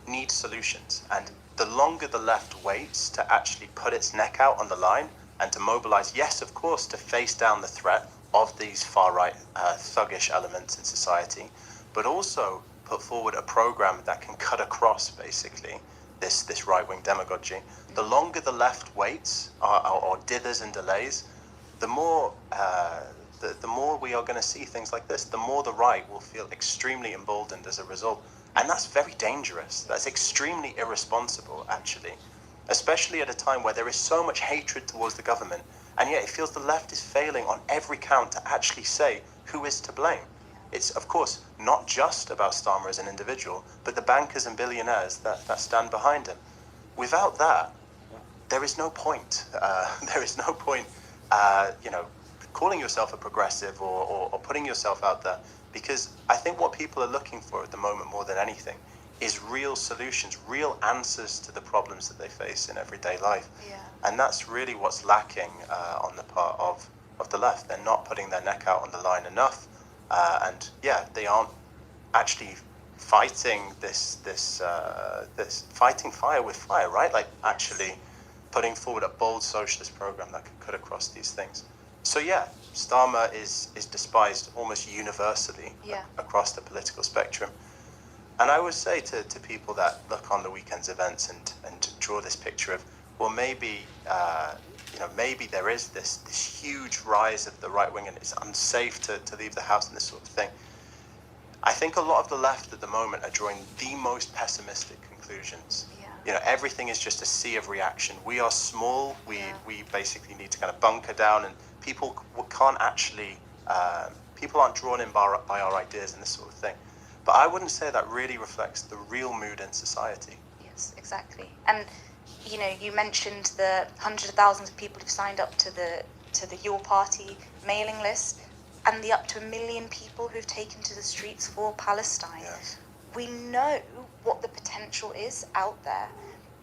Speaker 4: need solutions, and the longer the left waits to actually put its neck out on the line and to mobilize, yes, of course, to face down the threat of these far-right thuggish elements in society, but also put forward a program that can cut across basically this right-wing demagogy. The longer the left waits or dithers and delays, the more the more we are going to see things like this, the more the right will feel extremely emboldened as a result. And that's very dangerous. That's extremely irresponsible, actually, especially at a time where there is so much hatred towards the government, and yet it feels the left is failing on every count to actually say who is to blame. It's, of course, not just about Starmer as an individual, but the bankers and billionaires that stand behind him. Without that, there is no point. There is no point, calling yourself a progressive or putting yourself out there, because I think what people are looking for at the moment more than anything is real solutions, real answers to the problems that they face in everyday life.
Speaker 3: Yeah.
Speaker 4: And that's really what's lacking on the part of the left. They're not putting their neck out on the line enough. And yeah, they aren't actually fighting this fighting fire with fire, right? Like actually putting forward a bold socialist program that could cut across these things. So yeah, Starmer is despised almost universally across the political spectrum. And I would say to people that look on the weekend's events and draw this picture of, well, maybe maybe there is this huge rise of the right wing and it's unsafe to leave the house and this sort of thing. I think a lot of the left at the moment are drawing the most pessimistic conclusions.
Speaker 3: Yeah.
Speaker 4: Everything is just a sea of reaction. We are small. We basically need to kind of bunker down, and people can't actually. People aren't drawn in by our ideas and this sort of thing. But I wouldn't say that really reflects the real mood in society.
Speaker 3: Yes, exactly. And you mentioned the hundreds of thousands of people who've signed up to the Your Party mailing list, and the up to 1 million people who've taken to the streets for Palestine.
Speaker 4: Yes.
Speaker 3: We know what the potential is out there.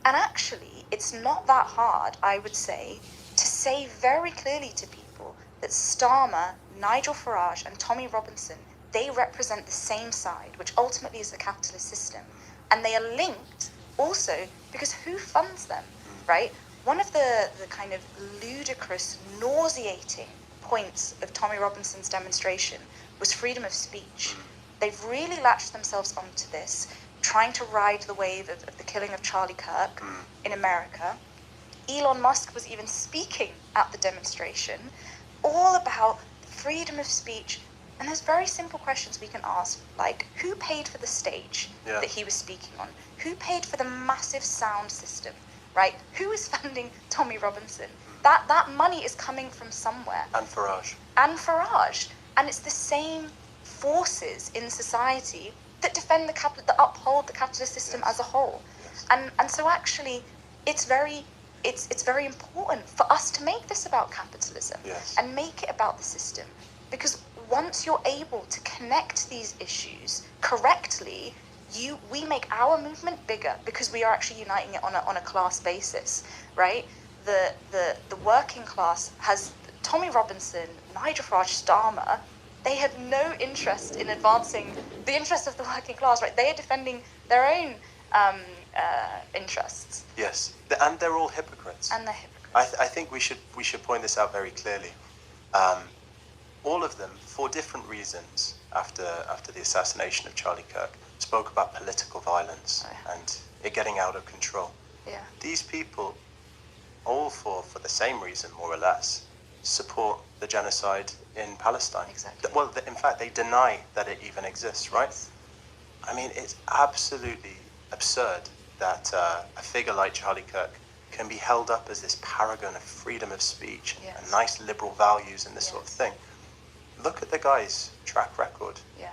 Speaker 3: And actually, it's not that hard, I would say, to say very clearly to people that Starmer, Nigel Farage, and Tommy Robinson, they represent the same side, which ultimately is the capitalist system. And they are linked also because who funds them, right? One of the kind of ludicrous, nauseating points of Tommy Robinson's demonstration was freedom of speech. They've really latched themselves onto this, trying to ride the wave of the killing of Charlie Kirk in America. Elon Musk was even speaking at the demonstration, all about freedom of speech. And there's very simple questions we can ask, like who paid for the stage that he was speaking on? Who paid for the massive sound system, right? Who is funding Tommy Robinson? That money is coming from somewhere.
Speaker 4: And Farage.
Speaker 3: And it's the same forces in society that defend that uphold the capitalist system as a whole.
Speaker 4: Yes.
Speaker 3: And so actually, it's very important for us to make this about capitalism and make it about the system, because once you're able to connect these issues correctly, we make our movement bigger because we are actually uniting it on a class basis, right? The working class has Tommy Robinson, Nigel Farage, Starmer. They have no interest in advancing the interests of the working class, right? They are defending their own interests.
Speaker 4: Yes, and they're all hypocrites.
Speaker 3: And they're hypocrites.
Speaker 4: I think we should point this out very clearly. All of them, for different reasons, after the assassination of Charlie Kirk, spoke about political violence and it getting out of control.
Speaker 3: Yeah.
Speaker 4: These people, all for the same reason, more or less, support the genocide in Palestine.
Speaker 3: Exactly.
Speaker 4: Well, in fact, they deny that it even exists, right?
Speaker 3: Yes.
Speaker 4: I mean, it's absolutely absurd that a figure like Charlie Kirk can be held up as this paragon of freedom of speech and nice liberal values and this sort of thing. Look at the guy's track record.
Speaker 3: Yeah.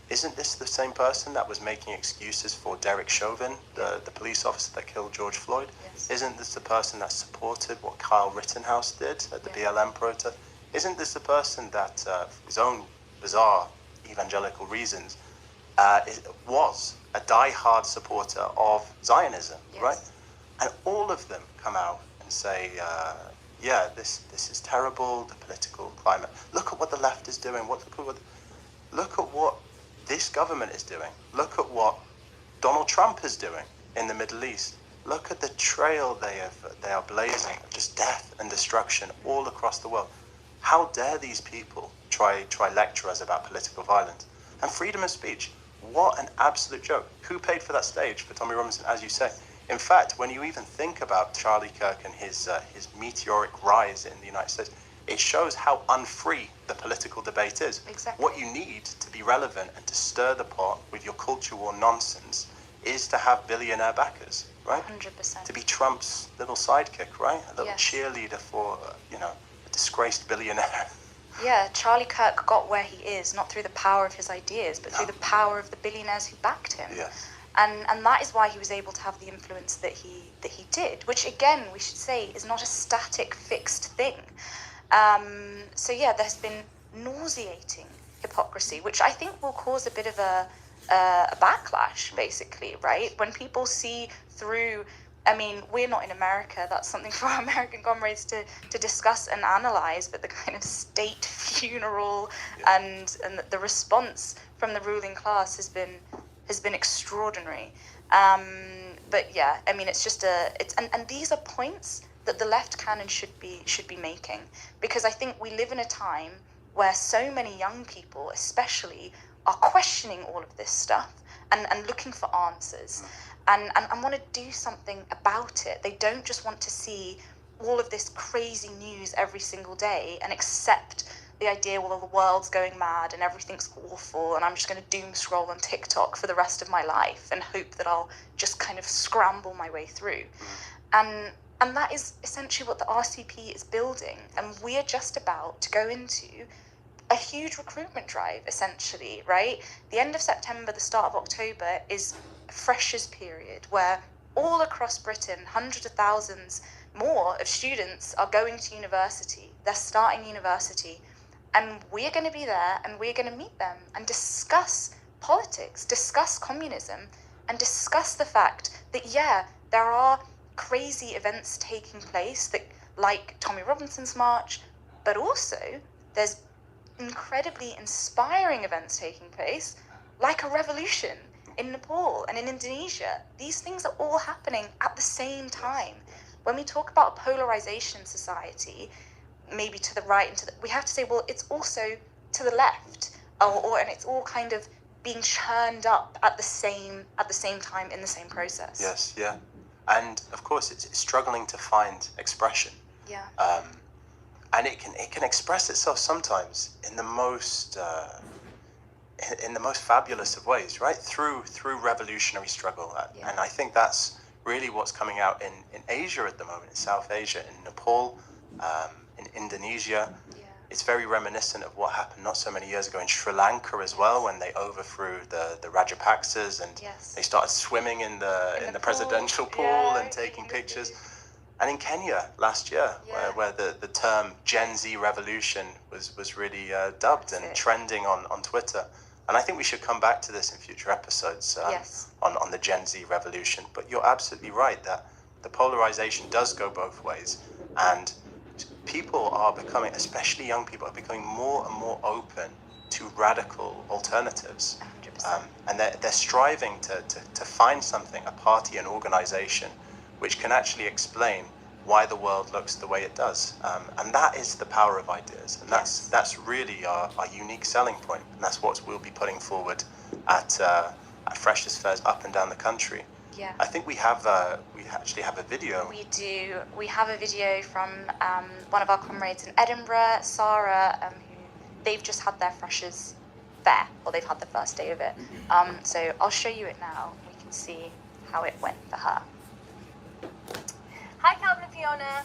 Speaker 4: Isn't this the same person that was making excuses for Derek Chauvin, the police officer that killed George Floyd?
Speaker 3: Yes.
Speaker 4: Isn't this the person that supported what Kyle Rittenhouse did at the BLM protest? Isn't this the person that, for his own bizarre evangelical reasons, was a die-hard supporter of Zionism, right? And all of them come out and say, yeah, this is terrible, the political climate. Look at what the left is doing. Look at what this government is doing. Look at what Donald Trump is doing in the Middle East. Look at the trail they are blazing, just death and destruction all across the world. How dare these people try lecture us about political violence and freedom of speech? What an absolute joke. Who paid for that stage for Tommy Robinson, as you say? In fact, when you even think about Charlie Kirk and his meteoric rise in the United States, it shows how unfree the political debate is.
Speaker 3: Exactly.
Speaker 4: What you need to be relevant and to stir the pot with your culture war nonsense is to have billionaire backers, right?
Speaker 3: 100%.
Speaker 4: To be Trump's little sidekick, right? A little
Speaker 3: Yes.
Speaker 4: cheerleader for, a disgraced billionaire.
Speaker 3: Yeah, Charlie Kirk got where he is, not through the power of his ideas, but through the power of the billionaires who backed him.
Speaker 4: Yes.
Speaker 3: And that is why he was able to have the influence that he did, which again, we should say, is not a static, fixed thing. So yeah, there's been nauseating hypocrisy, which I think will cause a bit of a backlash, basically, right? When people see through, I mean, we're not in America, that's something for our American comrades to discuss and analyze, but the kind of state funeral and the response from the ruling class has been extraordinary. But yeah, I mean, it's just and these are points that the left can and should be making, because I think we live in a time where so many young people, especially, are questioning all of this stuff and looking for answers and want to do something about it. They don't just want to see all of this crazy news every single day and accept the idea, well, the world's going mad and everything's awful and I'm just going to doom scroll on TikTok for the rest of my life and hope that I'll just kind of scramble my way through. And that is essentially what the RCP is building. And we are just about to go into a huge recruitment drive, essentially, right? The end of September, the start of October is a freshers period where all across Britain, hundreds of thousands more of students are going to university. They're starting university. And we're going to be there and we're going to meet them and discuss politics, discuss communism, and discuss the fact that, yeah, there are crazy events taking place, that, like Tommy Robinson's March, but also there's incredibly inspiring events taking place, like a revolution in Nepal and in Indonesia. These things are all happening at the same time. When we talk about polarization society, maybe to the right and we have to say, well, it's also to the left, and it's all kind of being churned up at the same time in the same process.
Speaker 4: Yes, yeah. And of course, it's struggling to find expression.
Speaker 3: Yeah.
Speaker 4: And it can express itself sometimes in the most fabulous of ways, right? Through revolutionary struggle.
Speaker 3: Yeah.
Speaker 4: And I think that's really what's coming out in Asia at the moment, in South Asia, in Nepal, in Indonesia.
Speaker 3: Yeah.
Speaker 4: It's very reminiscent of what happened not so many years ago in Sri Lanka as well, when they overthrew the Rajapaksas and they started swimming in the presidential pool and taking pictures. And in Kenya last year, where the term Gen Z revolution was really dubbed and trending on Twitter. And I think we should come back to this in future episodes on the Gen Z revolution. But you're absolutely right that the polarization does go both ways. And people are becoming, especially young people, are becoming more and more open to radical alternatives.
Speaker 3: 100%.
Speaker 4: And they're striving to find something, a party, an organization, which can actually explain why the world looks the way it does. And that is the power of ideas. And that's really our unique selling point. And that's what we'll be putting forward at Freshers Fairs up and down the country.
Speaker 3: Yeah.
Speaker 4: I think we actually have a video.
Speaker 3: We do. We have a video from one of our comrades in Edinburgh, Sarah, who they've just had their Freshers Fair, or they've had the first day of it. So I'll show you it now. We can see how it went for her.
Speaker 6: Hi, Calvin and Fiona.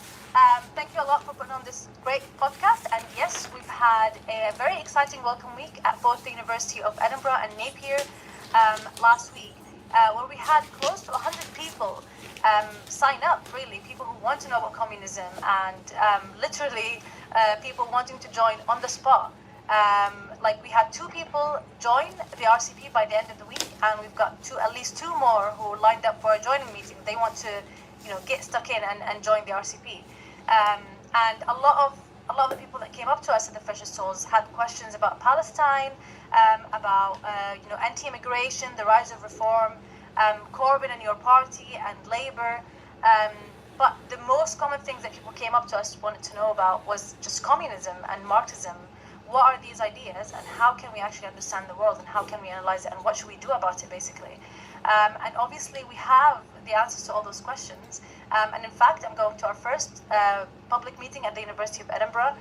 Speaker 6: Thank you a lot for putting on this great podcast. And yes, we've had a very exciting welcome week at both the University of Edinburgh and Napier last week, where we had close to 100 people sign up, really, people who want to know about communism and literally people wanting to join on the spot. Like we had 2 people join the RCP by the end of the week, and we've got at least 2 more who lined up for a joining meeting. They want to get stuck in and join the RCP. And a lot of the people that came up to us at the Freshers' Souls had questions about Palestine, about anti-immigration, the rise of reform, Corbyn and your party, and Labour. But the most common things that people came up to us wanted to know about was just communism and Marxism. What are these ideas, and how can we actually understand the world, and how can we analyze it, and what should we do about it, basically? And obviously, we have the answers to all those questions. And in fact, I'm going to our first public meeting at the University of Edinburgh,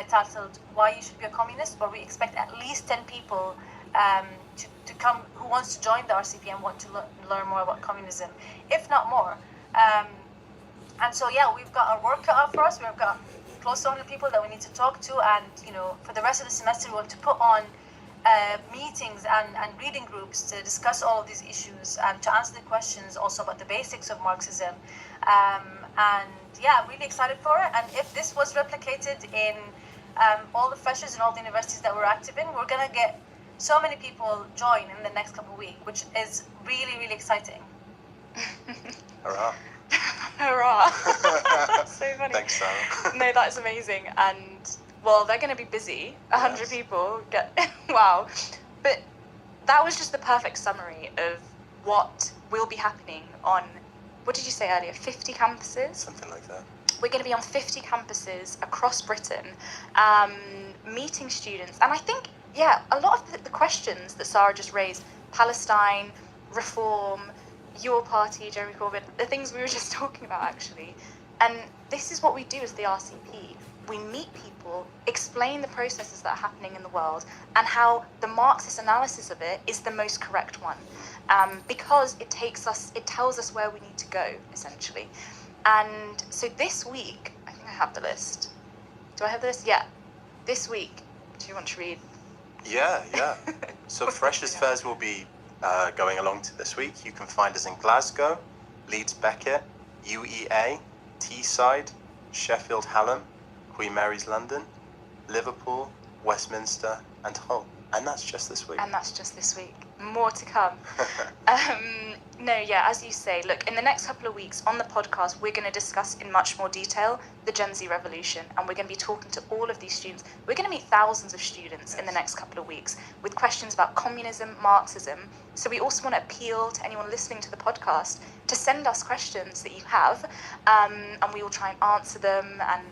Speaker 6: titled "Why You Should Be a Communist," where we expect at least 10 people to come who wants to join the RCP and want to learn more about communism, if not more. And so, yeah, we've got our work cut out for us. We've got close to 100 people that we need to talk to, and for the rest of the semester, we want to put on meetings and reading groups to discuss all of these issues and to answer the questions also about the basics of Marxism. And yeah, I'm really excited for it. And if this was replicated in all the freshers and all the universities that we're active in, we're gonna get so many people join in the next couple of weeks, which is really, really exciting.
Speaker 4: Hurrah.
Speaker 3: Hurrah. So funny.
Speaker 4: Thanks, Sarah.
Speaker 3: No, that's amazing. And well, they're going to be busy. 100
Speaker 4: Yes.
Speaker 3: people. Wow. But that was just the perfect summary of what will be happening on, what did you say earlier, 50 campuses?
Speaker 4: Something like that.
Speaker 3: We're going to be on 50 campuses across Britain, meeting students. And I think, yeah, a lot of the questions that Sarah just raised, Palestine, reform, your party, Jeremy Corbyn, the things we were just talking about, actually. And this is what we do as the RCP. We meet people, explain the processes that are happening in the world, and how the Marxist analysis of it is the most correct one. Because it tells us where we need to go, essentially. And so this week, I think I have the list. Do I have the list? Yeah. This week, do you want to read?
Speaker 4: Yeah. So Freshers' Fairs will be going along to this week. You can find us in Glasgow, Leeds Beckett, UEA, Teesside, Sheffield Hallam, Queen Mary's London, Liverpool, Westminster, and Hull. And that's just this week.
Speaker 3: And that's just this week. More to come. No, yeah, as you say, look, in the next couple of weeks on the podcast, we're going to discuss in much more detail the Gen Z revolution, and we're going to be talking to all of these students. We're going to meet thousands of students in the next couple of weeks with questions about communism, Marxism. So we also want to appeal to anyone listening to the podcast to send us questions that you have, and we will try and answer them and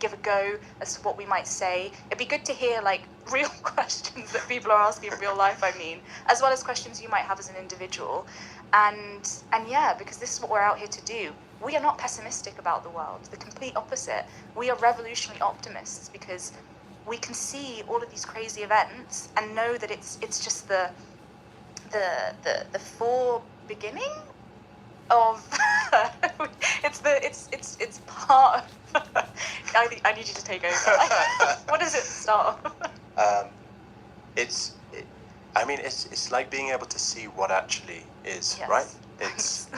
Speaker 3: give a go as to what we might say. It'd be good to hear real questions that people are asking in real life, as well as questions you might have as an individual. And yeah, because this is what we're out here to do. We are not pessimistic about the world, the complete opposite. We are revolutionary optimists because we can see all of these crazy events and know that it's just the beginning of it's part of I need you to take over. What does it start off?
Speaker 4: It's like being able to see what actually is,
Speaker 3: Yes.
Speaker 4: right? It's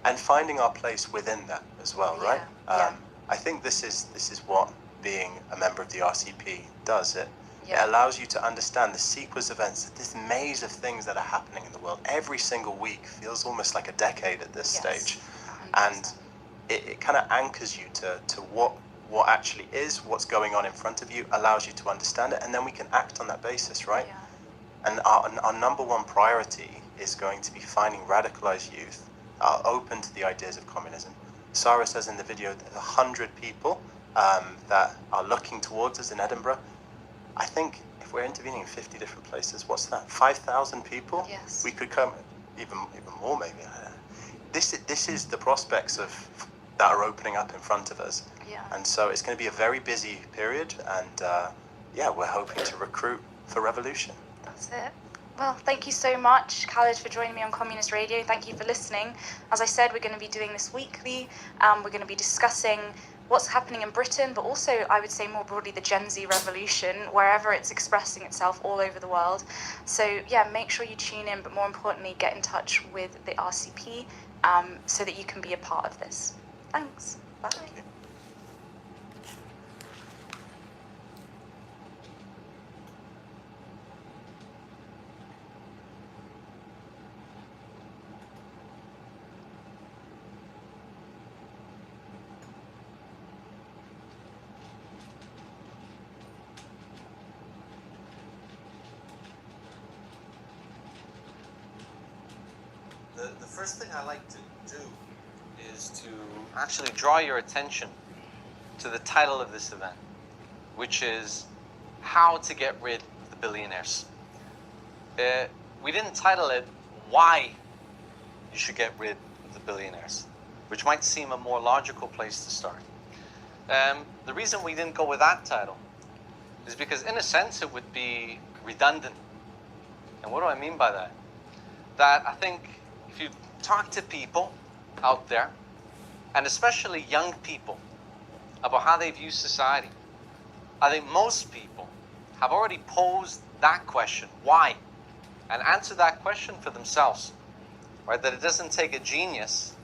Speaker 4: and finding our place within that as well, right?
Speaker 3: Yeah.
Speaker 4: I think this is what being a member of the RCP does. It
Speaker 3: Yeah.
Speaker 4: allows you to understand the sequence of events, this maze of things that are happening in the world. Every single week feels almost like a decade at this
Speaker 3: Yes.
Speaker 4: stage,
Speaker 3: 100%.
Speaker 4: and it kind of anchors you to what actually is, what's going on in front of you, allows you to understand it, and then we can act on that basis, right?
Speaker 3: Yeah.
Speaker 4: And our number one priority is going to be finding radicalized youth open to the ideas of communism. Sarah says in the video that 100 people that are looking towards us in Edinburgh. I think if we're intervening in 50 different places, what's that? 5,000 people?
Speaker 3: Yes.
Speaker 4: We could come even more maybe. This is the prospects that are opening up in front of us.
Speaker 3: Yeah.
Speaker 4: And so it's going to be a very busy period, and we're hoping to recruit for revolution.
Speaker 3: That's it. Well, thank you so much, Khaled, for joining me on Communist Radio. Thank you for listening. As I said, we're going to be doing this weekly. We're going to be discussing what's happening in Britain, but also, I would say more broadly, the Gen Z revolution, wherever it's expressing itself all over the world. So, yeah, make sure you tune in, but more importantly, get in touch with the RCP so that you can be a part of this. Thanks. Bye.
Speaker 4: Thank you.
Speaker 7: The first thing I like to do is to actually draw your attention to the title of this event, which is How to Get Rid of the Billionaires. We didn't title it Why You Should Get Rid of the Billionaires, which might seem a more logical place to start. The reason we didn't go with that title is because, in a sense, it would be redundant. And what do I mean by that? That I think if you talk to people out there, and especially young people, about how they view society, I think most people have already posed that question, why, and answered that question for themselves, right? That it doesn't take a genius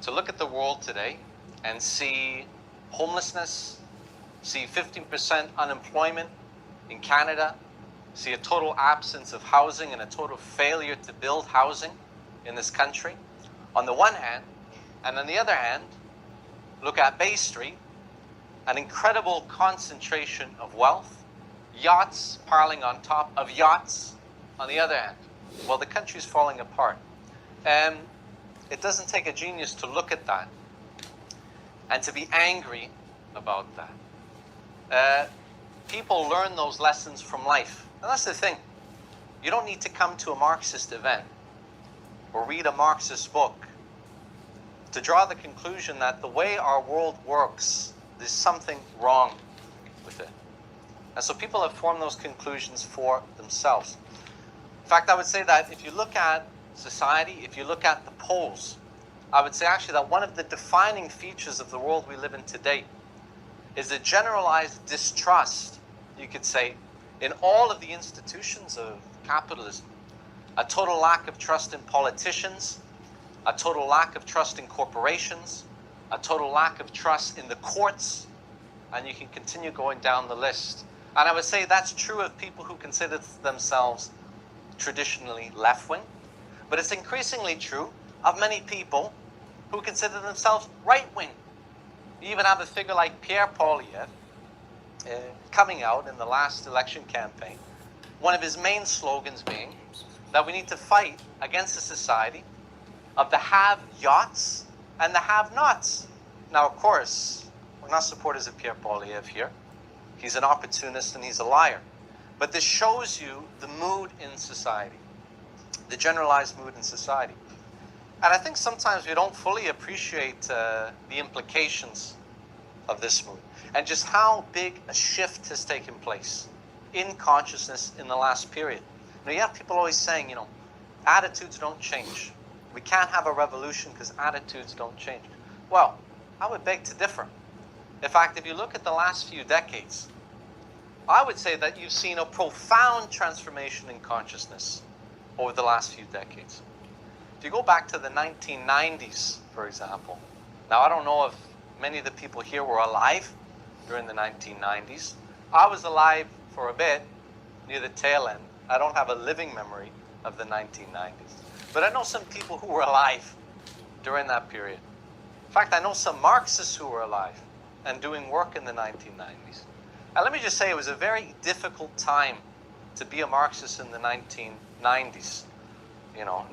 Speaker 7: to look at the world today and see homelessness, see 15% unemployment in Canada, see a total absence of housing and a total failure to build housing in this country, on the one hand, and on the other hand, look at Bay Street, an incredible concentration of wealth, yachts piling on top of yachts on the other hand. Well, the country's falling apart. It doesn't take a genius to look at that and to be angry about that. People learn those lessons from life. And that's the thing. You don't need to come to a Marxist event or read a Marxist book to draw the conclusion that the way our world works, there's something wrong with it. And so people have formed those conclusions for themselves. In fact, I would say that if you look at society, if you look at the polls, I would say actually that one of the defining features of the world we live in today is a generalized distrust, you could say, in all of the institutions of capitalism. A total lack of trust in politicians, a total lack of trust in corporations, a total lack of trust in the courts, and you can continue going down the list. And I would say that's true of people who consider themselves traditionally left-wing, but it's increasingly true of many people who consider themselves right-wing. You even have a figure like Pierre Poilievre coming out in the last election campaign, one of his main slogans being that we need to fight against a society of the have-yachts and the have-nots. Now, of course, we're not supporters of Pierre Poilievre here. He's an opportunist and he's a liar. But this shows you the mood in society, the generalized mood in society. And I think sometimes we don't fully appreciate the implications of this mood and just how big a shift has taken place in consciousness in the last period. Now, you have people always saying, attitudes don't change. We can't have a revolution because attitudes don't change. Well, I would beg to differ. In fact, if you look at the last few decades, I would say that you've seen a profound transformation in consciousness over the last few decades. If you go back to the 1990s, for example, now I don't know if many of the people here were alive during the 1990s. I was alive for a bit, near the tail end. I don't have a living memory of the 1990s. But I know some people who were alive during that period. In fact, I know some Marxists who were alive and doing work in the 1990s. And let me just say, it was a very difficult time to be a Marxist in the 1990s.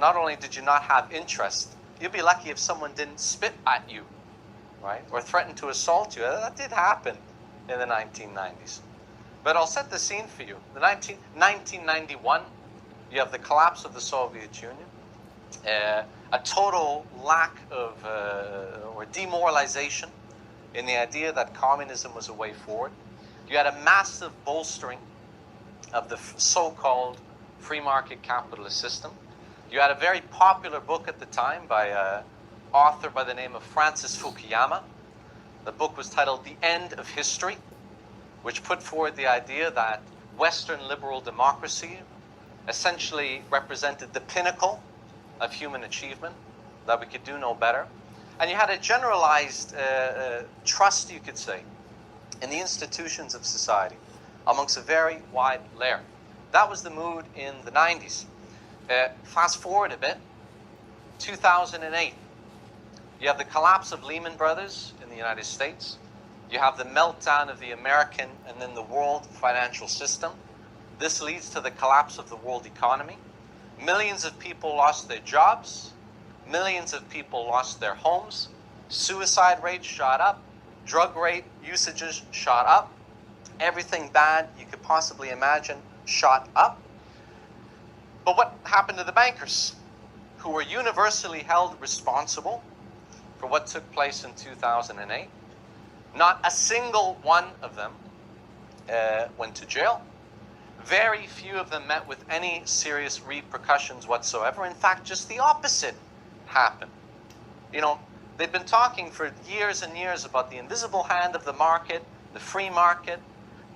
Speaker 7: Not only did you not have interest, you'd be lucky if someone didn't spit at you, right? Or threaten to assault you. That did happen in the 1990s. But I'll set the scene for you. 1991, you have the collapse of the Soviet Union, a total lack of, or demoralization in the idea that communism was a way forward. You had a massive bolstering of the so-called free market capitalist system. You had a very popular book at the time by an author by the name of Francis Fukuyama. The book was titled The End of History, which put forward the idea that Western liberal democracy essentially represented the pinnacle of human achievement, that we could do no better. And you had a generalized trust, you could say, in the institutions of society amongst a very wide layer. That was the mood in the 90s. Fast forward a bit, 2008. You have the collapse of Lehman Brothers in the United States. You have the meltdown of the American and then the world financial system. This leads to the collapse of the world economy. Millions of people lost their jobs. Millions of people lost their homes. Suicide rates shot up. Drug rate usages shot up. Everything bad you could possibly imagine shot up. But what happened to the bankers, who were universally held responsible for what took place in 2008? Not a single one of them went to jail. Very few of them met with any serious repercussions whatsoever. In fact, just the opposite happened. You know, they've been talking for years and years about the invisible hand of the market, the free market.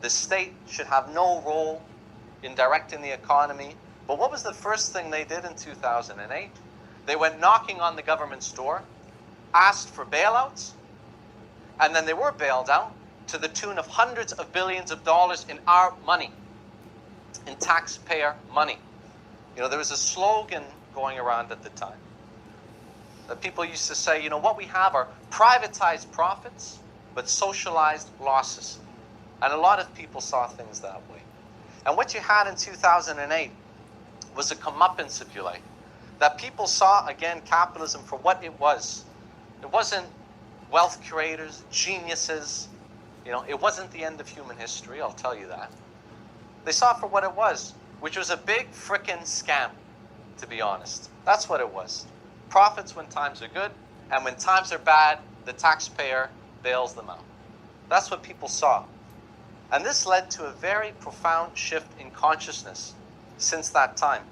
Speaker 7: The state should have no role in directing the economy. But what was the first thing they did in 2008? They went knocking on the government's door, asked for bailouts, and then they were bailed out to the tune of hundreds of billions of dollars in our money, in taxpayer money. You know, there was a slogan going around at the time that people used to say, you know, what we have are privatized profits, but socialized losses. And a lot of people saw things that way. And what you had in 2008 was a comeuppance, if you like, that people saw, again, capitalism for what it was. It wasn't wealth creators, geniuses. You know, it wasn't the end of human history, I'll tell you that. They saw it for what it was, which was a big frickin' scam, to be honest. That's what it was. Profits when times are good, and when times are bad, the taxpayer bails them out. That's what people saw. And this led to a very profound shift in consciousness since that time.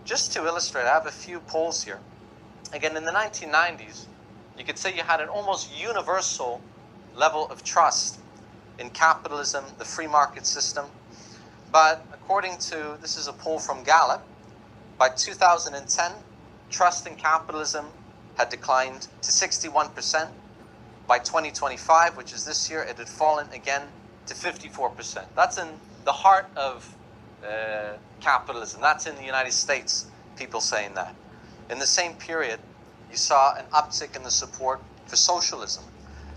Speaker 7: Just to illustrate, I have a few polls here. Again, in the 1990s, you could say you had an almost universal level of trust in capitalism, the free market system. But according to, this is a poll from Gallup, by 2010, trust in capitalism had declined to 61%. By 2025, which is this year, it had fallen again to 54%. That's in the heart of capitalism. That's in the United States, people saying that. In the same period, you saw an uptick in the support for socialism.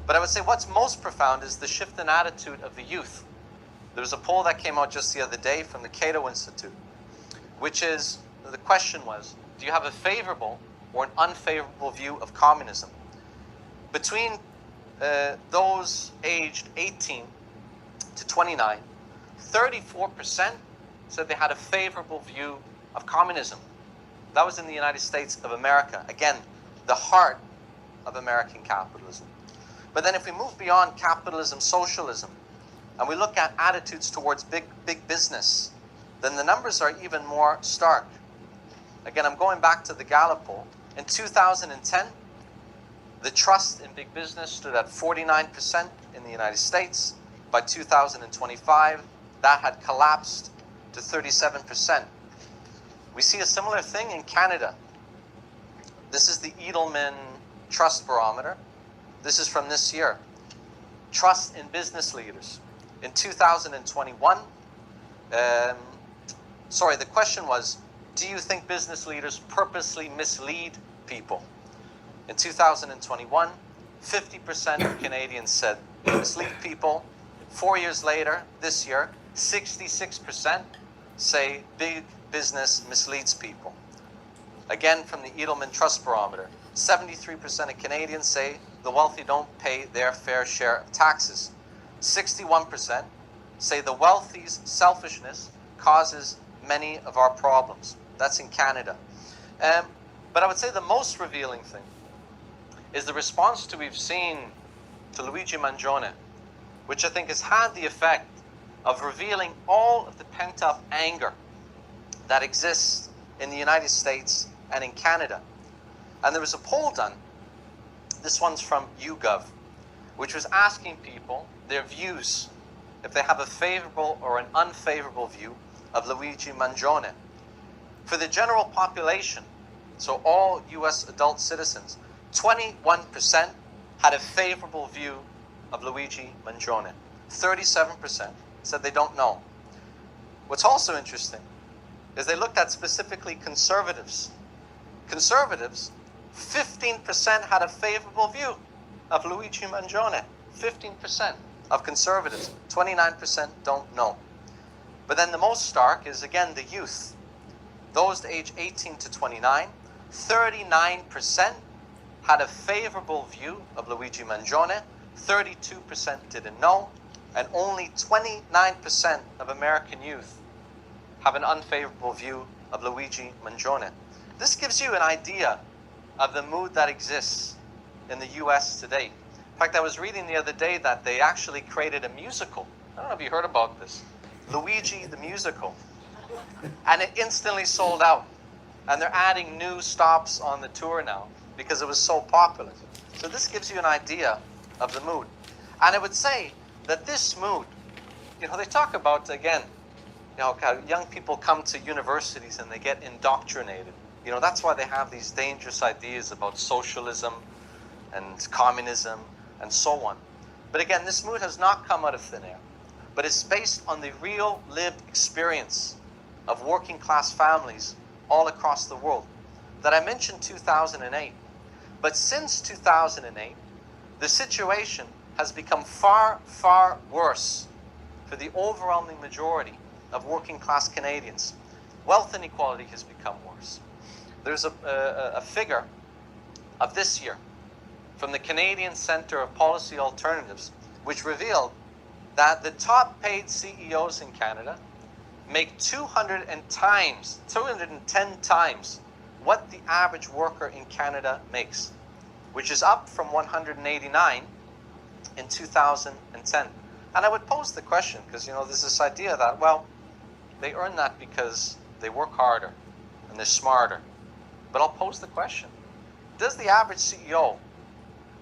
Speaker 7: But I would say what's most profound is the shift in attitude of the youth. There was a poll that came out just the other day from the Cato Institute, which is, the question was, do you have a favorable or an unfavorable view of communism? Between those aged 18 to 29, 34% said they had a favorable view of communism. That was in the United States of America. Again, the heart of American capitalism. But then if we move beyond capitalism, socialism, and we look at attitudes towards big business, then the numbers are even more stark. Again, I'm going back to the Gallup poll. In 2010, the trust in big business stood at 49% in the United States. By 2025, that had collapsed to 37%. We see a similar thing in Canada. This is the Edelman Trust Barometer. This is from this year. Trust in business leaders. In 2021, the question was, do you think business leaders purposely mislead people? In 2021, 50% of Canadians said they mislead people. 4 years later, this year, 66% say big business misleads people. Again, from the Edelman Trust Barometer, 73% of Canadians say the wealthy don't pay their fair share of taxes. 61% say the wealthy's selfishness causes many of our problems. That's in Canada. But I would say the most revealing thing is the response we've seen to Luigi Mangione, which I think has had the effect of revealing all of the pent-up anger that exists in the United States and in Canada. And there was a poll done, this one's from YouGov, which was asking people their views, if they have a favorable or an unfavorable view of Luigi Mangione. For the general population, so all US adult citizens, 21% had a favorable view of Luigi Mangione. 37% said they don't know. What's also interesting is they looked at specifically conservatives. Conservatives, 15% had a favorable view of Luigi Mangione. 15% of conservatives, 29% don't know. But then the most stark is, again, the youth. those aged 18 to 29, 39% had a favorable view of Luigi Mangione, 32% didn't know, and only 29% of American youth have an unfavorable view of Luigi Mangione. This gives you an idea of the mood that exists in the US today. In fact, I was reading the other day that they actually created a musical. I don't know if you heard about this. Luigi the Musical. And it instantly sold out. And they're adding new stops on the tour now because it was so popular. So this gives you an idea of the mood. And I would say that this mood, you know, they talk about, again, you know, how young people come to universities and they get indoctrinated. You know, that's why they have these dangerous ideas about socialism and communism and so on. But again, this mood has not come out of thin air, but it's based on the real lived experience of working class families all across the world. That I mentioned 2008, but since 2008, the situation has become far, far worse for the overwhelming majority of working class Canadians. Wealth inequality has become worse. There's a figure of this year from the Canadian Centre of Policy Alternatives, which revealed that the top paid CEOs in Canada make 210 times what the average worker in Canada makes, which is up from 189 in 2010. And I would pose the question, because, you know, there's this idea that, well, they earn that because they work harder and they're smarter. But I'll pose the question, does the average CEO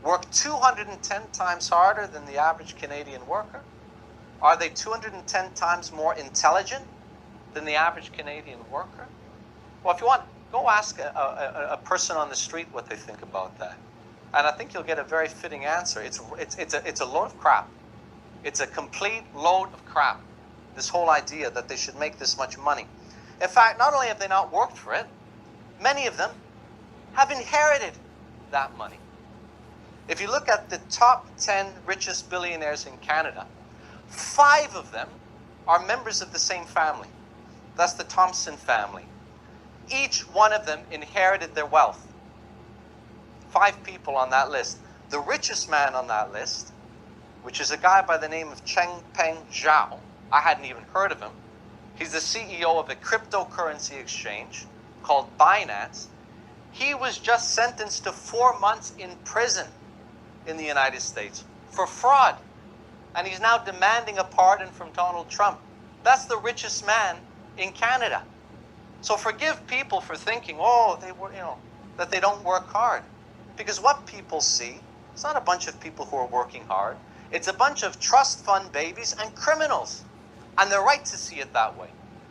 Speaker 7: work 210 times harder than the average Canadian worker? Are they 210 times more intelligent than the average Canadian worker? Well, if you want, go ask a person on the street what they think about that. And I think you'll get a very fitting answer. It's a load of crap. It's a complete load of crap, this whole idea that they should make this much money. In fact, not only have they not worked for it, many of them have inherited that money. If you look at the top 10 richest billionaires in Canada, 5 of them are members of the same family. That's the Thompson family. Each one of them inherited their wealth. 5 people on that list. The richest man on that list, which is a guy by the name of Changpeng Zhao, I hadn't even heard of him. He's the CEO of a cryptocurrency exchange called Binance. He was just sentenced to 4 months in prison in the United States for fraud. And he's now demanding a pardon from Donald Trump. That's the richest man in Canada. So forgive people for thinking, oh, they were, that they don't work hard. Because what people see, it's not a bunch of people who are working hard. It's a bunch of trust fund babies and criminals. And they're right to see it that way.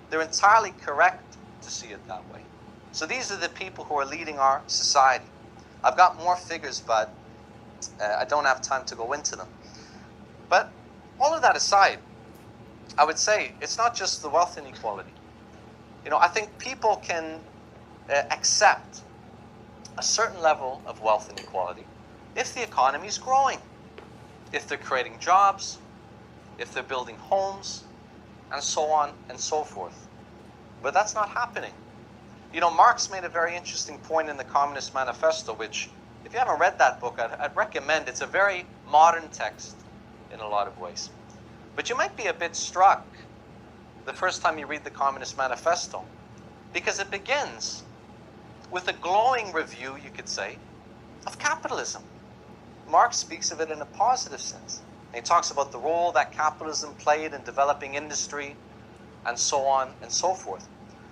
Speaker 7: They're entirely correct to see it that way. So these are the people who are leading our society. I've got more figures, but I don't have time to go into them. But all of that aside, I would say it's not just the wealth inequality. I think people can accept a certain level of wealth inequality if the economy is growing, if they're creating jobs, if they're building homes, and so on and so forth. But that's not happening. Marx made a very interesting point in the Communist Manifesto, which, if you haven't read that book, I'd recommend. It's a very modern text in a lot of ways. But you might be a bit struck the first time you read the Communist Manifesto, because it begins with a glowing review, you could say, of capitalism. Marx speaks of it in a positive sense. And he talks about the role that capitalism played in developing industry, and so on and so forth.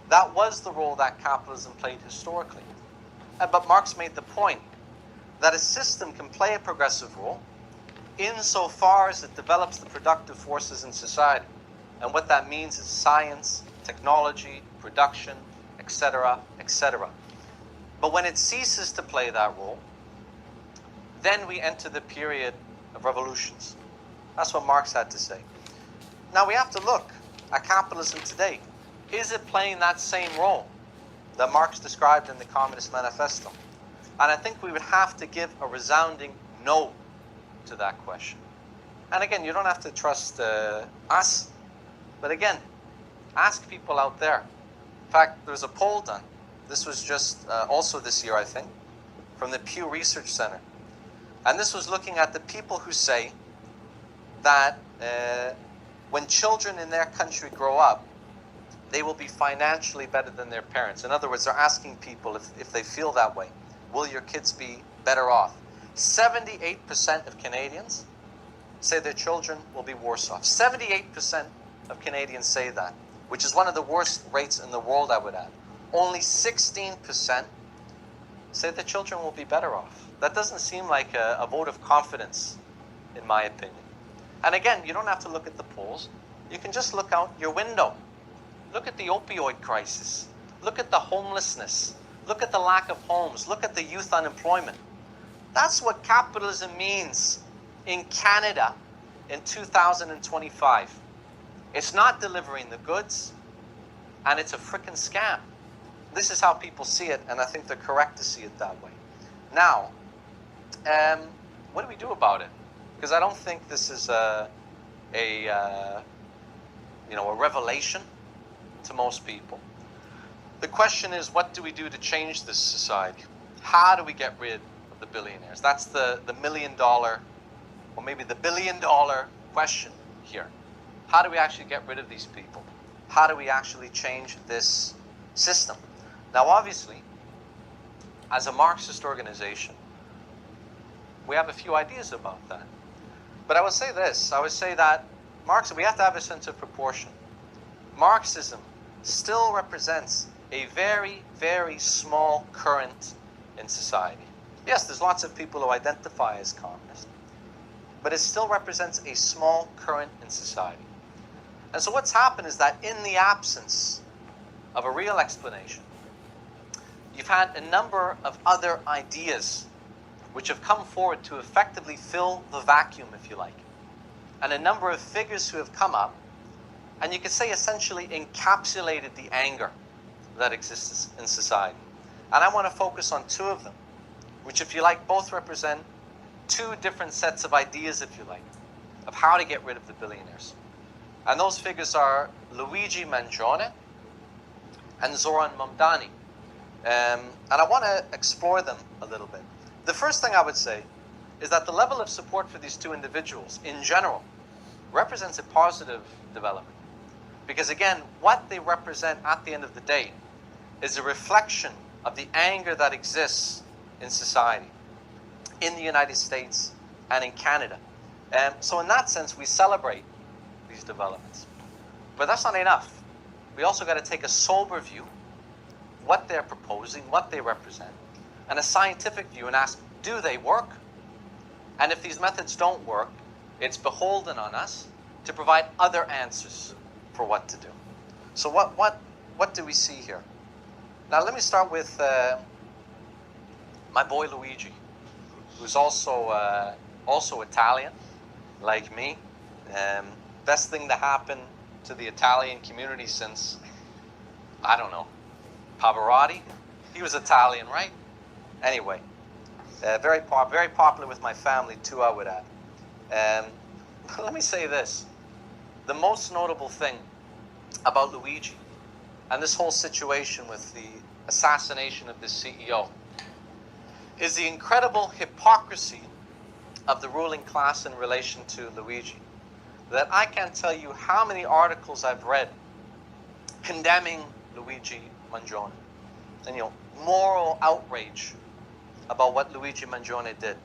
Speaker 7: That was the role that capitalism played historically. But Marx made the point that a system can play a progressive role insofar as it develops the productive forces in society. And what that means is science, technology, production, etc., etc. But when it ceases to play that role, then we enter the period of revolutions. That's what Marx had to say. Now we have to look at capitalism today. Is it playing that same role that Marx described in the Communist Manifesto? And I think we would have to give a resounding no to that question. And again, you don't have to trust us, but again, ask people out there. In fact, there was a poll done. This was just also this year, I think, from the Pew Research Center. And this was looking at the people who say that when children in their country grow up, they will be financially better than their parents. In other words, they're asking people if they feel that way, will your kids be better off? 78% of Canadians say their children will be worse off. 78% of Canadians say that, which is one of the worst rates in the world, I would add. Only 16% say their children will be better off. That doesn't seem like a vote of confidence, in my opinion. And again, you don't have to look at the polls. You can just look out your window. Look at the opioid crisis. Look at the homelessness. Look at the lack of homes. Look at the youth unemployment. That's what capitalism means in Canada in 2025. It's not delivering the goods, and it's a frickin' scam. This is how people see it, and I think they're correct to see it that way. Now, what do we do about it? Because I don't think this is a revelation to most people. The question is, what do we do to change this society? How do we get rid of the billionaires? That's the $1 million, or maybe the $1 billion question here. How do we actually get rid of these people? How do we actually change this system? Now, obviously, as a Marxist organization, we have a few ideas about that. But I would say this. I would say that we have to have a sense of proportion. Marxism still represents a very, very small current in society. Yes, there's lots of people who identify as communist, but it still represents a small current in society. And so what's happened is that in the absence of a real explanation, you've had a number of other ideas which have come forward to effectively fill the vacuum, if you like. And a number of figures who have come up, and you could say essentially encapsulated the anger that exists in society. And I want to focus on two of them, which, if you like, both represent two different sets of ideas, if you like, of how to get rid of the billionaires. And those figures are Luigi Mangione and Zoran Mamdani. And I want to explore them a little bit. The first thing I would say is that the level of support for these two individuals in general represents a positive development. Because again, what they represent at the end of the day is a reflection of the anger that exists in society, in the United States and in Canada. So in that sense, we celebrate these developments. But that's not enough. We also got to take a sober view, what they're proposing, what they represent, and a scientific view and ask, do they work? And if these methods don't work, it's beholden on us to provide other answers for what to do. So what do we see here? Now let me start with my boy Luigi, who's also Italian, like me. Best thing to happen to the Italian community since, I don't know, Pavarotti? He was Italian, right? Anyway, very popular with my family too, I would add. Let me say this. The most notable thing about Luigi and this whole situation with the assassination of the CEO is the incredible hypocrisy of the ruling class in relation to Luigi. That I can't tell you how many articles I've read condemning Luigi Mangione. And, moral outrage about what Luigi Mangione did.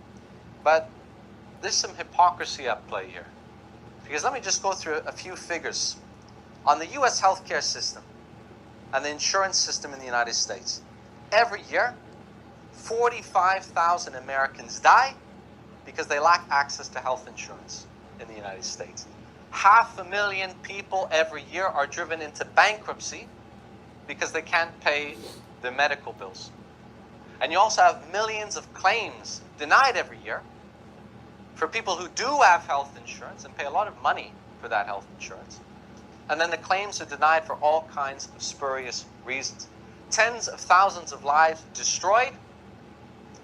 Speaker 7: But there's some hypocrisy at play here. Because let me just go through a few figures. On the US healthcare system and the insurance system in the United States, every year, 45,000 Americans die because they lack access to health insurance in the United States. 500,000 people every year are driven into bankruptcy because they can't pay their medical bills. And you also have millions of claims denied every year for people who do have health insurance and pay a lot of money for that health insurance. And then the claims are denied for all kinds of spurious reasons. Tens of thousands of lives destroyed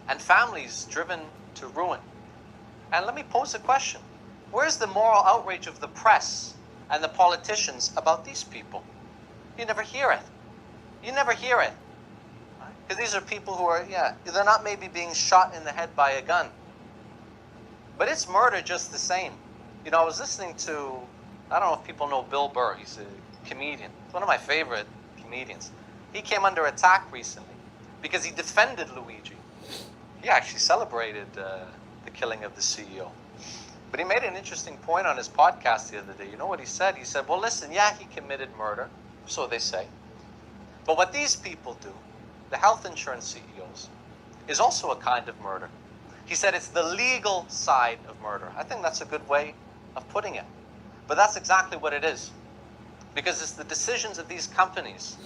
Speaker 7: and families driven to ruin. And let me pose a question. Where's the moral outrage of the press and the politicians about these people? You never hear it. You never hear it. Because these are people who are, they're not maybe being shot in the head by a gun. But it's murder just the same. You know, I was listening to, I don't know if people know Bill Burr. He's a comedian. He's one of my favorite comedians. He came under attack recently because he defended Luigi. He actually celebrated the killing of the CEO. But he made an interesting point on his podcast the other day. You know what he said? He said, well, listen, yeah, he committed murder. So they say. But what these people do, the health insurance CEOs, is also a kind of murder. He said it's the legal side of murder. I think that's a good way of putting it. But that's exactly what it is. Because it's the decisions of these companies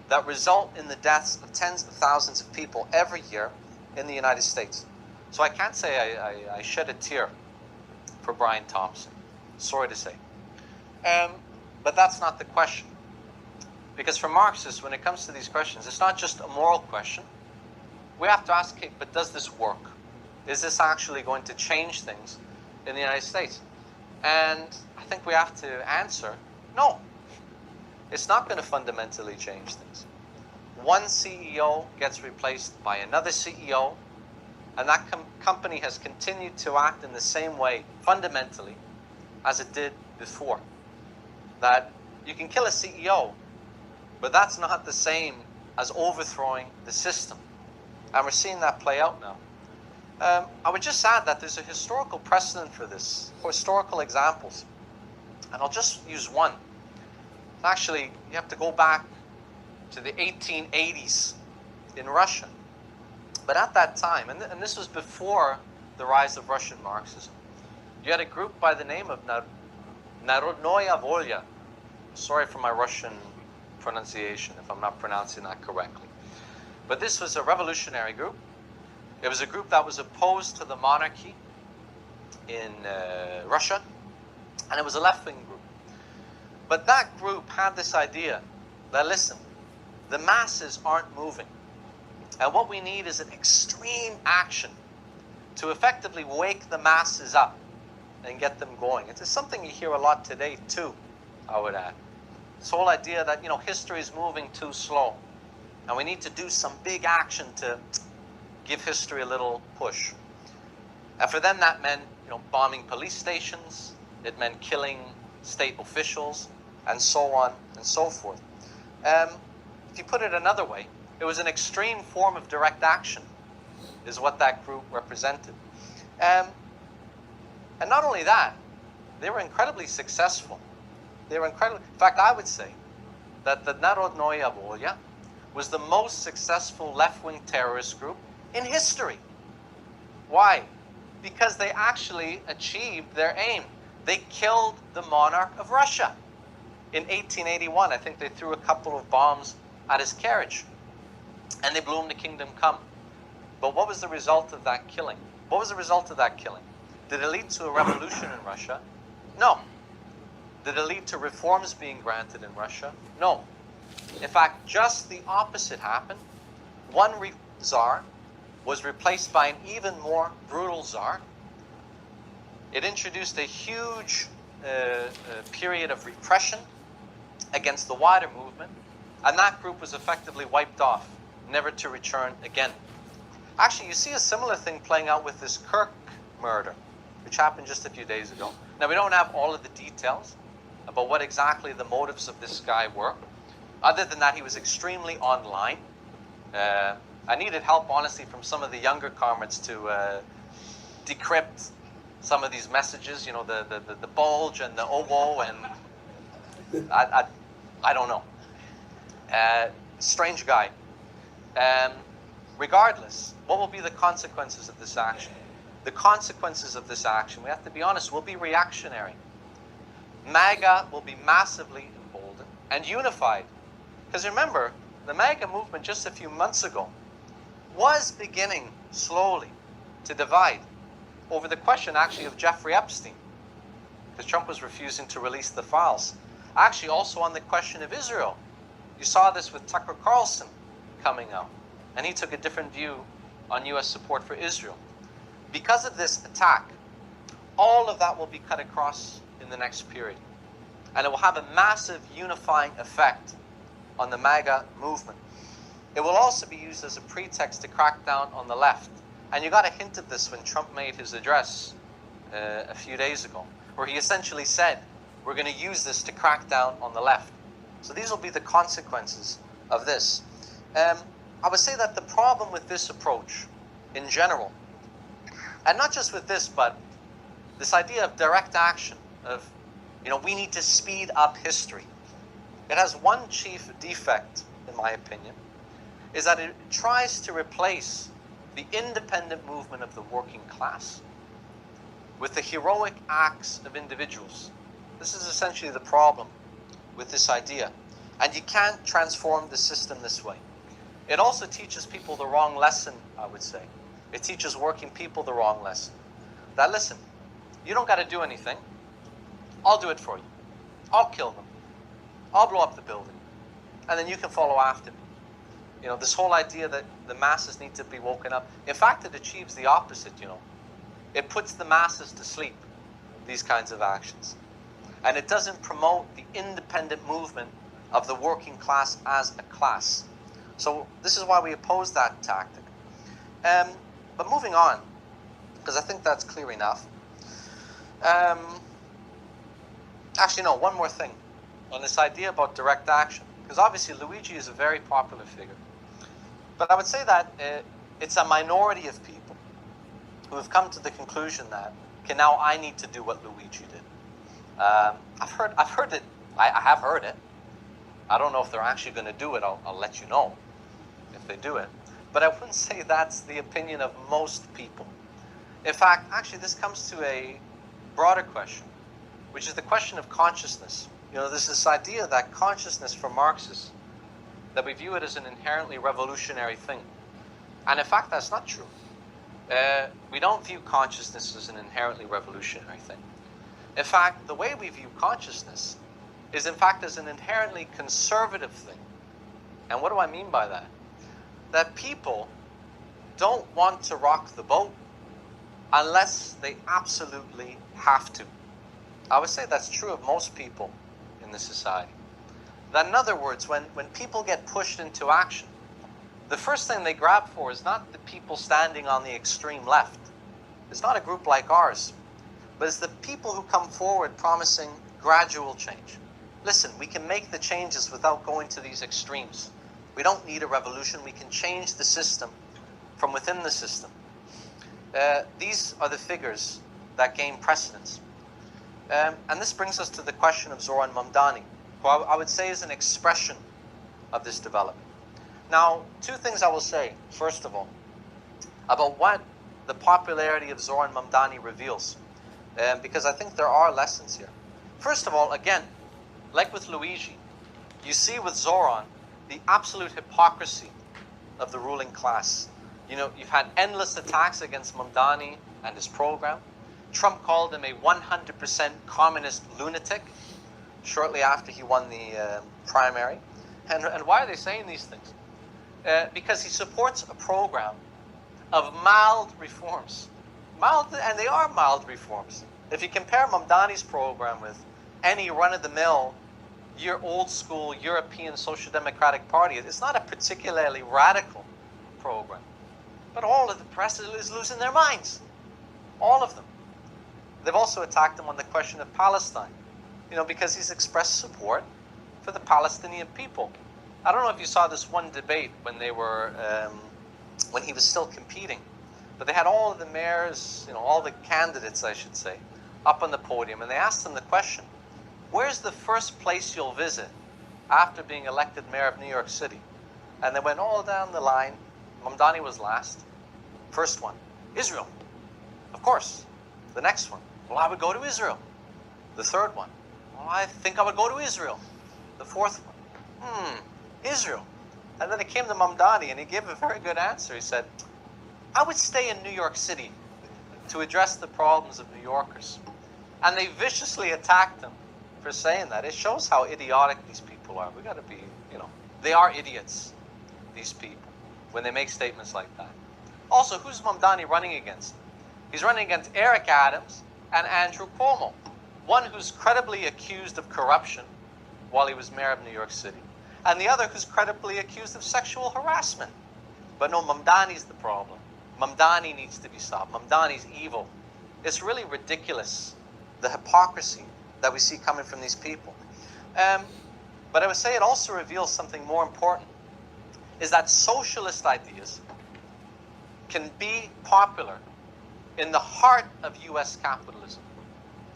Speaker 7: that result in the deaths of tens of thousands of people every year in the United States. So I can't say I shed a tear for Brian Thompson. Sorry to say. But that's not the question. Because for Marxists, when it comes to these questions, it's not just a moral question. We have to ask, okay, but does this work? Is this actually going to change things in the United States? And I think we have to answer, no. It's not going to fundamentally change things. One CEO gets replaced by another CEO, and that company has continued to act in the same way, fundamentally, as it did before. That you can kill a CEO, but that's not the same as overthrowing the system. And we're seeing that play out now. I would just add that there's a historical precedent for this, historical examples. And I'll just use one. Actually, you have to go back to the 1880s in Russia. But at that time, and this was before the rise of Russian Marxism, you had a group by the name of Narodnoya Volya. Sorry for my Russian pronunciation if I'm not pronouncing that correctly. But this was a revolutionary group. It was a group that was opposed to the monarchy in Russia, and it was a left-wing group. But that group had this idea that, listen, the masses aren't moving, and what we need is an extreme action to effectively wake the masses up and get them going. It's something you hear a lot today too, I would add. This whole idea that, history is moving too slow, and we need to do some big action to give history a little push. And for them, that meant, bombing police stations. It meant killing state officials, and so on and so forth. If you put it another way, it was an extreme form of direct action, is what that group represented. And not only that, they were incredibly successful. In fact, I would say that the Narodnoya Volya was the most successful left-wing terrorist group in history. Why? Because they actually achieved their aim. They killed the monarch of Russia. In 1881, I think they threw a couple of bombs at his carriage, and they blew him to kingdom come. But what was the result of that killing? Did it lead to a revolution in Russia? No. Did it lead to reforms being granted in Russia? No. In fact, just the opposite happened. One czar was replaced by an even more brutal czar. It introduced a huge period of repression against the wider movement, and that group was effectively wiped off, never to return again. Actually, you see a similar thing playing out with this Kirk murder, which happened just a few days ago. Now, we don't have all of the details about what exactly the motives of this guy were. Other than that, he was extremely online. I needed help, honestly, from some of the younger comrades to decrypt some of these messages, the bulge and the oboe, and I don't know. Strange guy. Regardless, what will be the consequences of this action? The consequences of this action, we have to be honest, will be reactionary. MAGA will be massively emboldened and unified. Because remember, the MAGA movement just a few months ago was beginning slowly to divide over the question actually of Jeffrey Epstein, because Trump was refusing to release the files. Actually also on the question of Israel. You saw this with Tucker Carlson coming out, and he took a different view on US support for Israel. Because of this attack, all of that will be cut across in the next period. And it will have a massive unifying effect on the MAGA movement. It will also be used as a pretext to crack down on the left. And you got a hint of this when Trump made his address a few days ago, where he essentially said, we're going to use this to crack down on the left. So these will be the consequences of this. I would say that the problem with this approach in general, and not just with this, but this idea of direct action, of, we need to speed up history. It has one chief defect, in my opinion, is that it tries to replace the independent movement of the working class with the heroic acts of individuals. This is essentially the problem with this idea. And you can't transform the system this way. It also teaches people the wrong lesson, I would say. It teaches working people the wrong lesson. That, listen, you don't got to do anything. I'll do it for you. I'll kill them. I'll blow up the building. And then you can follow after me. This whole idea that the masses need to be woken up. In fact, it achieves the opposite, It puts the masses to sleep, these kinds of actions. And it doesn't promote the independent movement of the working class as a class. So this is why we oppose that tactic. But moving on, because I think that's clear enough. Actually, no, one more thing on this idea about direct action. Because obviously Luigi is a very popular figure. But I would say that it's a minority of people who have come to the conclusion that, okay, now I need to do what Luigi did. I've heard it. I have heard it. I don't know if they're actually going to do it. I'll let you know if they do it. But I wouldn't say that's the opinion of most people. In fact, actually, this comes to a broader question, which is the question of consciousness. There's this idea that consciousness for Marxists, that we view it as an inherently revolutionary thing. And in fact, that's not true. We don't view consciousness as an inherently revolutionary thing. In fact, the way we view consciousness is in fact as an inherently conservative thing. And what do I mean by that? That people don't want to rock the boat unless they absolutely have to. I would say that's true of most people in this society. That in other words, when people get pushed into action, the first thing they grab for is not the people standing on the extreme left. It's not a group like ours, but it's the people who come forward promising gradual change. Listen, we can make the changes without going to these extremes. We don't need a revolution. We can change the system from within the system. These are the figures that gain precedence. And this brings us to the question of Zoran Mamdani, who I would say is an expression of this development. Now, two things I will say, first of all, about what the popularity of Zoran Mamdani reveals, because I think there are lessons here. First of all, again, like with Luigi, you see with Zoran the absolute hypocrisy of the ruling class. You've had endless attacks against Mamdani and his program. Trump called him a 100% communist lunatic shortly after he won the primary. And why are they saying these things? Because he supports a program of mild reforms. And they are mild reforms. If you compare Mamdani's program with any run-of-the-mill, your old-school European Social Democratic Party, it's not a particularly radical program. But all of the press is losing their minds. All of them. They've also attacked him on the question of Palestine, because he's expressed support for the Palestinian people. I don't know if you saw this one debate when they were, when he was still competing, but they had all of the mayors, all the candidates, I should say, up on the podium, and they asked them the question, where's the first place you'll visit after being elected mayor of New York City? And they went all down the line. Mamdani was last. First one, Israel. Of course. The next one, well, I would go to Israel. The third one, well, I think I would go to Israel. The fourth one, Israel. And then it came to Mamdani, and he gave a very good answer. He said, I would stay in New York City to address the problems of New Yorkers. And they viciously attacked him for saying that. It shows how idiotic these people are. We got to be, they are idiots, these people, when they make statements like that. Also, who's Mamdani running against? He's running against Eric Adams and Andrew Cuomo, one who's credibly accused of corruption while he was mayor of New York City, and the other who's credibly accused of sexual harassment. But no, Mamdani's the problem. Mamdani needs to be stopped. Mamdani's evil. It's really ridiculous, the hypocrisy that we see coming from these people. But I would say it also reveals something more important, is that socialist ideas can be popular in the heart of U.S. capitalism.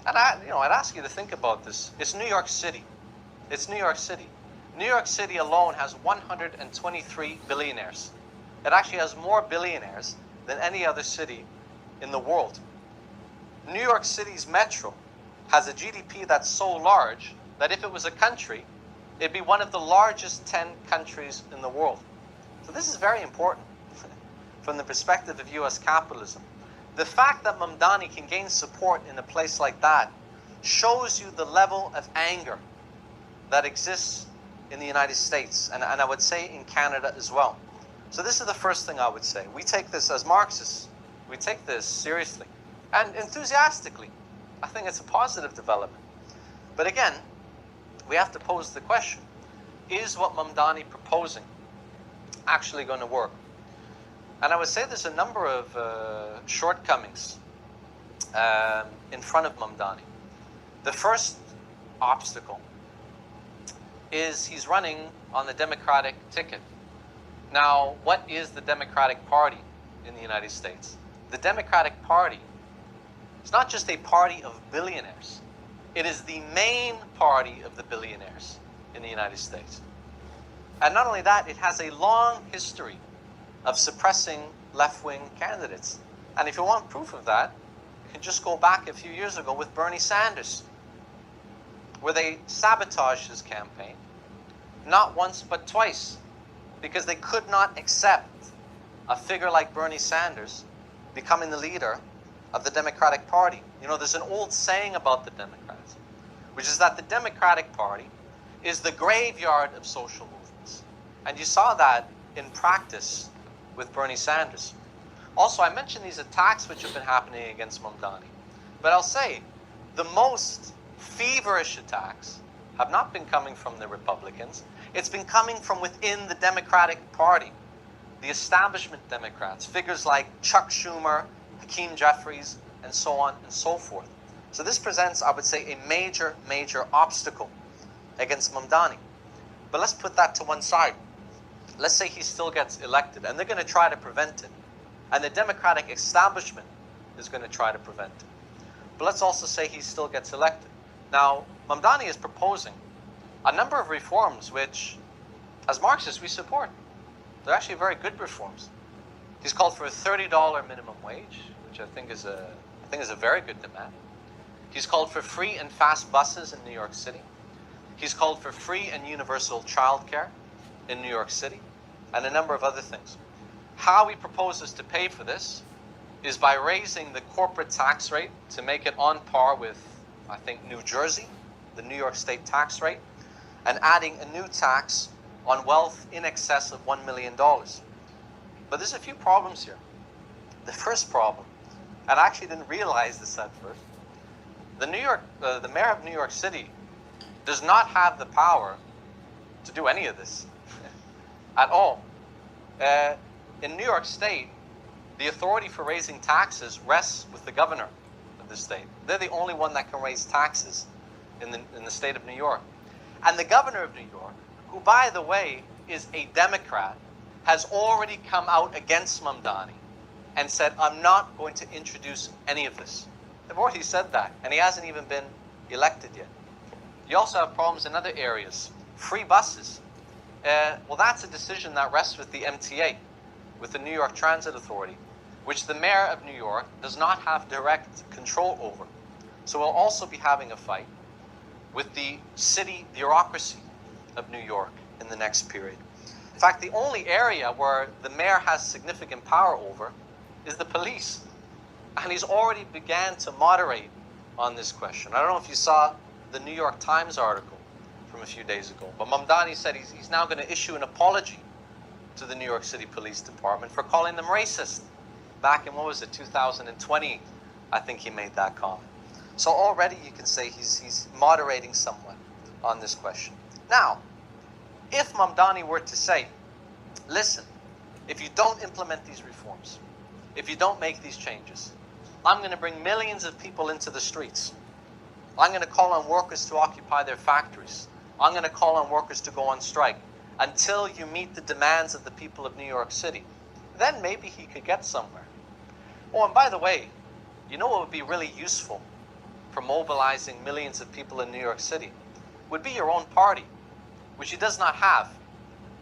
Speaker 7: And I'd ask you to think about this. It's New York City. It's New York City. New York City alone has 123 billionaires. It actually has more billionaires than any other city in the world. New York City's metro has a GDP that's so large that if it was a country, it'd be one of the largest 10 countries in the world. So this is very important from the perspective of US capitalism. The fact that Mamdani can gain support in a place like that shows you the level of anger that exists in the United States, and I would say in Canada as well. So this is the first thing I would say. We take this as Marxists. We take this seriously and enthusiastically. I think it's a positive development. But again, we have to pose the question, is what Mamdani proposing actually going to work? And I would say there's a number of shortcomings in front of Mamdani. The first obstacle is he's running on the Democratic ticket. Now, what is the Democratic Party in the United States? The Democratic Party is not just a party of billionaires. It is the main party of the billionaires in the United States. And not only that, it has a long history of suppressing left-wing candidates. And if you want proof of that, you can just go back a few years ago with Bernie Sanders, where they sabotaged his campaign, not once but twice, because they could not accept a figure like Bernie Sanders becoming the leader of the Democratic Party. You know, there's an old saying about the Democrats, which is that the Democratic Party is the graveyard of social movements. And you saw that in practice with Bernie Sanders. Also, I mentioned these attacks which have been happening against Mamdani. But I'll say, the most feverish attacks have not been coming from the Republicans. It's been coming from within the Democratic Party, the establishment Democrats, figures like Chuck Schumer, Hakeem Jeffries, and so on and so forth. So this presents, I would say, a major, major obstacle against Mamdani. But let's put that to one side. Let's say he still gets elected, and they're going to try to prevent it. And the Democratic establishment is going to try to prevent it. But let's also say he still gets elected. Now, Mamdani is proposing a number of reforms which, as Marxists, we support. They're actually very good reforms. He's called for a $30 minimum wage, which I think is a very good demand. He's called for free and fast buses in New York City. He's called for free and universal childcare in New York City, and a number of other things. How he proposes to pay for this is by raising the corporate tax rate to make it on par with, I think, New Jersey, the New York state tax rate, and adding a new tax on wealth in excess of $1 million. But there's a few problems here. The first problem, and I actually didn't realize this at first, the mayor of New York City does not have the power to do any of this at all. In New York State, the authority for raising taxes rests with the governor of the state. They're the only one that can raise taxes in the state of New York. And the governor of New York, who, by the way, is a Democrat, has already come out against Mamdani and said, I'm not going to introduce any of this. They've already said that, and he hasn't even been elected yet. You also have problems in other areas. Free buses. Well, that's a decision that rests with the MTA, with the New York Transit Authority, which the mayor of New York does not have direct control over. So we'll also be having a fight with the city bureaucracy of New York in the next period. In fact, the only area where the mayor has significant power over is the police. And he's already began to moderate on this question. I don't know if you saw the New York Times article from a few days ago, but Mamdani said he's now going to issue an apology to the New York City Police Department for calling them racist. Back in, 2020, I think he made that comment. So already you can say he's moderating somewhat on this question. Now, If Mamdani were to say, listen, if you don't implement these reforms, if you don't make these changes, I'm going to bring millions of people into the streets. I'm going to call on workers to occupy their factories. I'm going to call on workers to go on strike until you meet the demands of the people of New York City. Then maybe he could get somewhere. Oh, and by the way, you know what would be really useful for mobilizing millions of people in New York City? Would be your own party, which he does not have.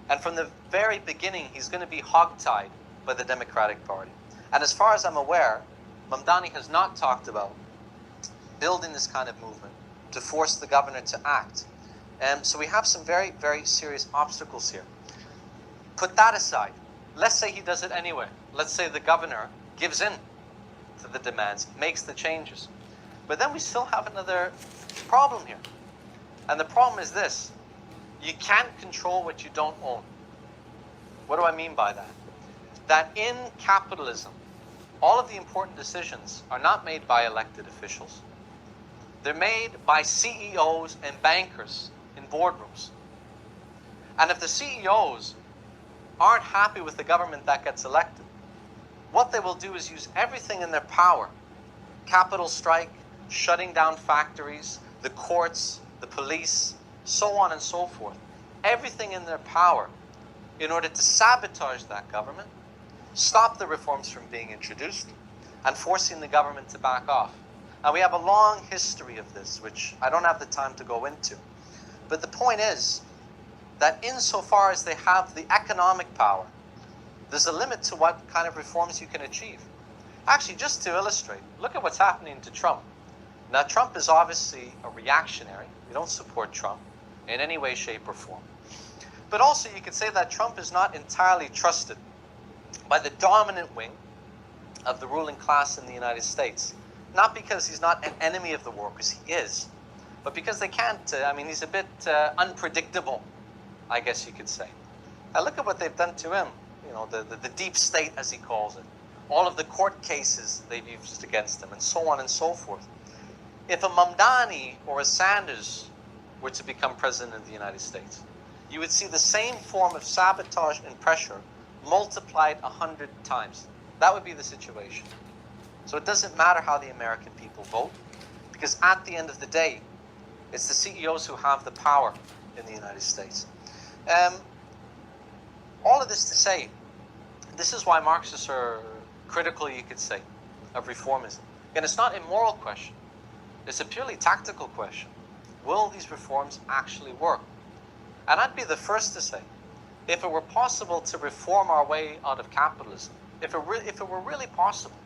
Speaker 7: And from the very beginning, he's going to be hogtied by the Democratic Party. And as far as I'm aware, Mamdani has not talked about building this kind of movement to force the governor to act. So we have some very, very serious obstacles here. Put that aside. Let's say he does it anyway. Let's say the governor gives in to the demands, makes the changes. But then we still have another problem here. And the problem is this. You can't control what you don't own. What do I mean by that? That in capitalism, all of the important decisions are not made by elected officials. They're made by CEOs and bankers in boardrooms. And if the CEOs aren't happy with the government that gets elected, what they will do is use everything in their power. Capital strike, shutting down factories, the courts, the police, so on and so forth. Everything in their power in order to sabotage that government, stop the reforms from being introduced, and forcing the government to back off. And we have a long history of this, which I don't have the time to go into. But the point is that insofar as they have the economic power, there's a limit to what kind of reforms you can achieve. Actually, just to illustrate, look at what's happening to Trump. Now, Trump is obviously a reactionary. We don't support Trump in any way, shape, or form. But also, you could say that Trump is not entirely trusted by the dominant wing of the ruling class in the United States. Not because he's not an enemy of the workers, he is, but because they can't, he's a bit unpredictable, I guess you could say. Now look at what they've done to him, the deep state, as he calls it. All of the court cases they've used against him, and so on and so forth. If a Mamdani or a Sanders were to become president of the United States, you would see the same form of sabotage and pressure multiplied 100 times. That would be the situation. So it doesn't matter how the American people vote, because at the end of the day, it's the CEOs who have the power in the United States. All of this to say, this is why Marxists are critical, you could say, of reformism. And it's not a moral question. It's a purely tactical question. Will these reforms actually work? And I'd be the first to say, if it were possible to reform our way out of capitalism, if it were really possible,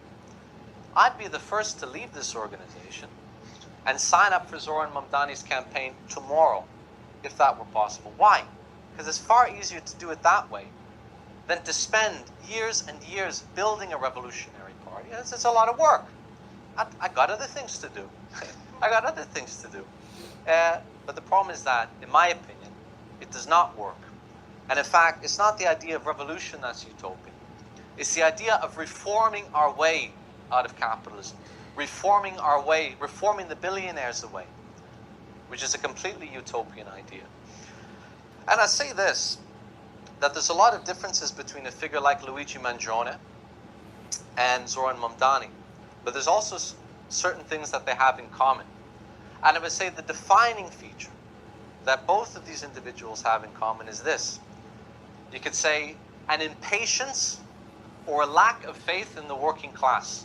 Speaker 7: I'd be the first to leave this organization and sign up for Zoran Mamdani's campaign tomorrow, if that were possible. Why? Because it's far easier to do it that way than to spend years and years building a revolutionary party. It's a lot of work. I got other things to do. I got other things to do. But the problem is that, in my opinion, it does not work. And in fact, it's not the idea of revolution that's utopian. It's the idea of reforming our way out of capitalism, reforming the billionaires away, which is a completely utopian idea. And I say this, that there's a lot of differences between a figure like Luigi Mangione and Zoran Mamdani, but there's also certain things that they have in common. And I would say the defining feature that both of these individuals have in common is this. You could say an impatience or a lack of faith in the working class,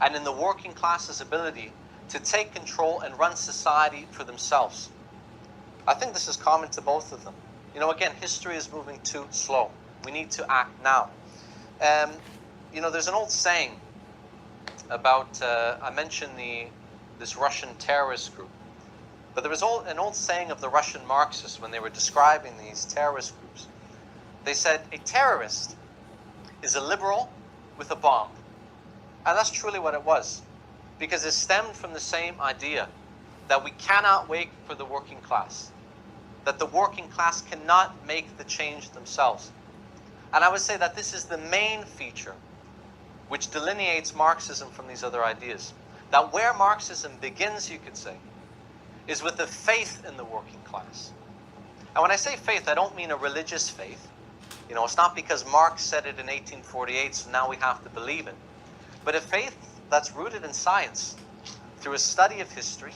Speaker 7: and in the working class's ability to take control and run society for themselves. I think this is common to both of them. Again, history is moving too slow. We need to act now. There's an old saying about, I mentioned this Russian terrorist group, but there was an old saying of the Russian Marxists when they were describing these terrorist groups. They said, a terrorist is a liberal with a bomb. And that's truly what it was, because it stemmed from the same idea that we cannot wait for the working class, that the working class cannot make the change themselves. And I would say that this is the main feature which delineates Marxism from these other ideas. That where Marxism begins, you could say, is with the faith in the working class. And when I say faith, I don't mean a religious faith. You know, it's not because Marx said it in 1848, so now we have to believe it. But a faith that's rooted in science, through a study of history,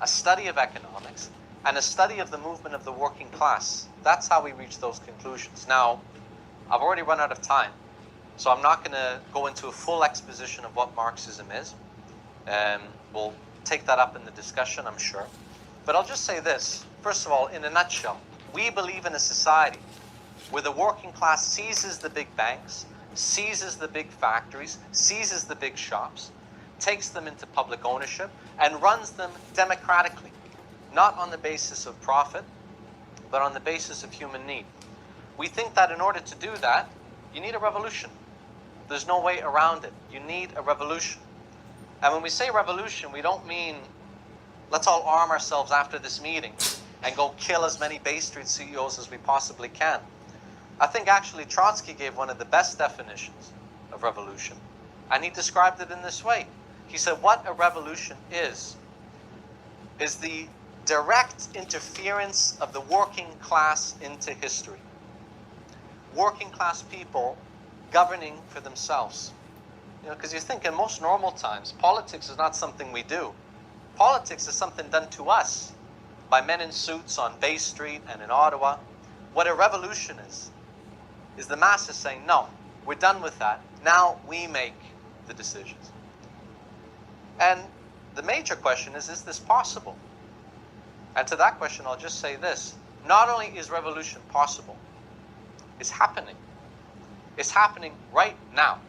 Speaker 7: a study of economics, and a study of the movement of the working class. That's how we reach those conclusions. Now, I've already run out of time, so I'm not going to go into a full exposition of what Marxism is. We'll take that up in the discussion, I'm sure. But I'll just say this. First of all, in a nutshell, we believe in a society where the working class seizes the big banks, seizes the big factories, seizes the big shops, takes them into public ownership, and runs them democratically, not on the basis of profit, but on the basis of human need. We think that in order to do that, you need a revolution. There's no way around it. You need a revolution. And when we say revolution, we don't mean let's all arm ourselves after this meeting and go kill as many Bay Street CEOs as we possibly can. I think actually Trotsky gave one of the best definitions of revolution, and he described it in this way. He said what a revolution is the direct interference of the working class into history. Working class people governing for themselves. You know, because you think in most normal times, politics is not something we do. Politics is something done to us by men in suits on Bay Street and in Ottawa. What a revolution is the masses saying, no, we're done with that. Now we make the decisions. And the major question is this possible? And to that question, I'll just say this. Not only is revolution possible, it's happening. It's happening right now.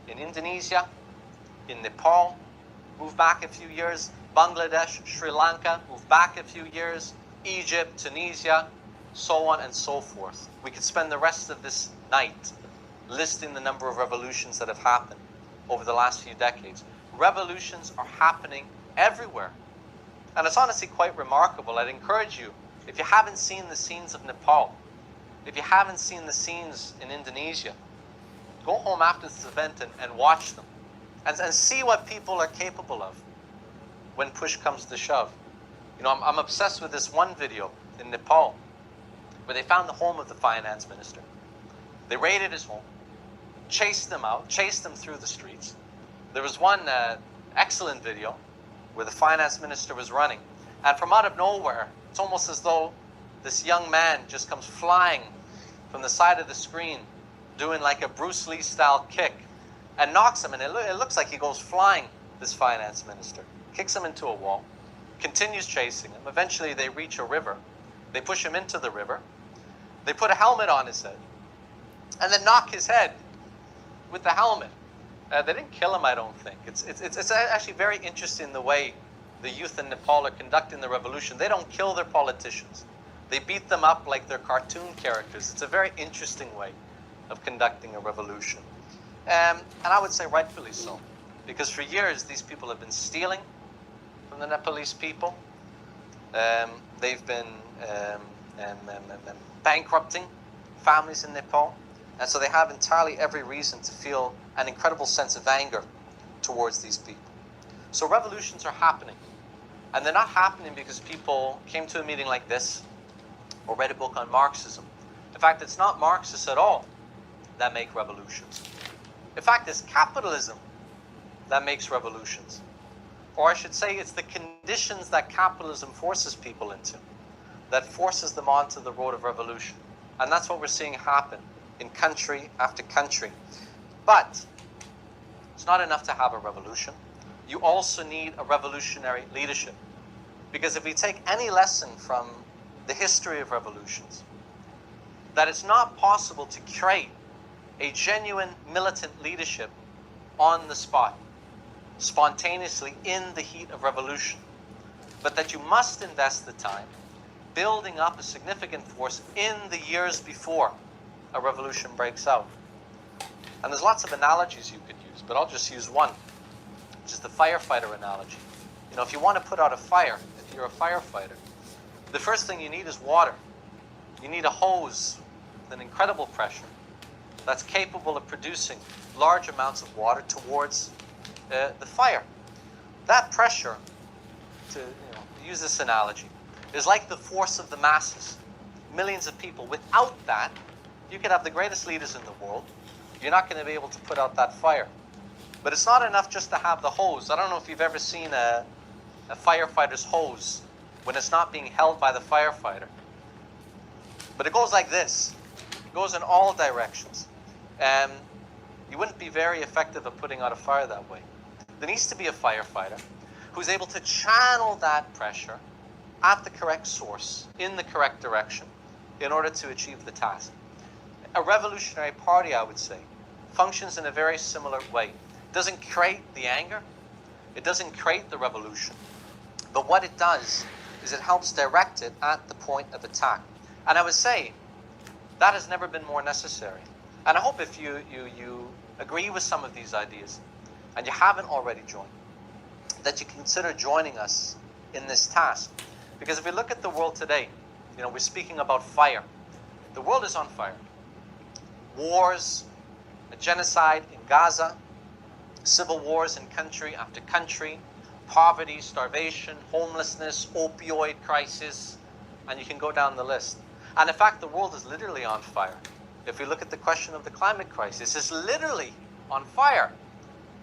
Speaker 7: In Indonesia, in Nepal, move back a few years, Bangladesh, Sri Lanka, move back a few years, Egypt, Tunisia, so on and so forth. We could spend the rest of this night listing the number of revolutions that have happened over the last few decades. Revolutions are happening everywhere. And it's honestly quite remarkable. I'd encourage you, if you haven't seen the scenes of Nepal, if you haven't seen the scenes in Indonesia, go home after this event and watch them. And see what people are capable of when push comes to shove. You know, I'm obsessed with this one video in Nepal where they found the home of the finance minister. They raided his home, chased them out, chased them through the streets. There was one excellent video where the finance minister was running. And from out of nowhere, it's almost as though this young man just comes flying from the side of the screen, doing like a Bruce Lee style kick, and knocks him. And it looks like he goes flying, this finance minister. Kicks him into a wall, continues chasing him. Eventually they reach a river. They push him into the river. They put a helmet on his head and then knock his head with the helmet. They didn't kill him, I don't think. It's actually very interesting the way the youth in Nepal are conducting the revolution. They don't kill their politicians. They beat them up like they're cartoon characters. It's a very interesting way of conducting a revolution. And I would say rightfully so. Because for years, these people have been stealing from the Nepalese people. They've been bankrupting families in Nepal. And so they have entirely every reason to feel an incredible sense of anger towards these people. So revolutions are happening. And they're not happening because people came to a meeting like this or read a book on Marxism. In fact, it's not Marxists at all that make revolutions. In fact, it's capitalism that makes revolutions. Or I should say it's the conditions that capitalism forces people into that forces them onto the road of revolution. And that's what we're seeing happen in country after country. But it's not enough to have a revolution. You also need a revolutionary leadership. Because if we take any lesson from the history of revolutions, that it's not possible to create a genuine militant leadership on the spot, spontaneously in the heat of revolution, but that you must invest the time building up a significant force in the years before a revolution breaks out. And there's lots of analogies you could use, but I'll just use one, which is the firefighter analogy. You know, if you want to put out a fire, if you're a firefighter, the first thing you need is water. You need a hose with an incredible pressure that's capable of producing large amounts of water towards the fire. That pressure, to use this analogy, is like the force of the masses. millions of people. Without that, you could have the greatest leaders in the world. You're not going to be able to put out that fire. But it's not enough just to have the hose. I don't know if you've ever seen a firefighter's hose when it's not being held by the firefighter. But it goes like this. It goes in all directions. You wouldn't be very effective at putting out a fire that way. There needs to be a firefighter who's able to channel that pressure at the correct source, in the correct direction, in order to achieve the task. A revolutionary party, I would say, functions in a very similar way. It doesn't create the anger. It doesn't create the revolution. But what it does is it helps direct it at the point of attack. And I would say that has never been more necessary. And I hope if you agree with some of these ideas, and you haven't already joined, that you consider joining us in this task. Because if we look at the world today, we're speaking about fire. The world is on fire. Wars, a genocide in Gaza, civil wars in country after country, poverty, starvation, homelessness, opioid crisis, and you can go down the list. And in fact, the world is literally on fire. If we look at the question of the climate crisis, it's literally on fire.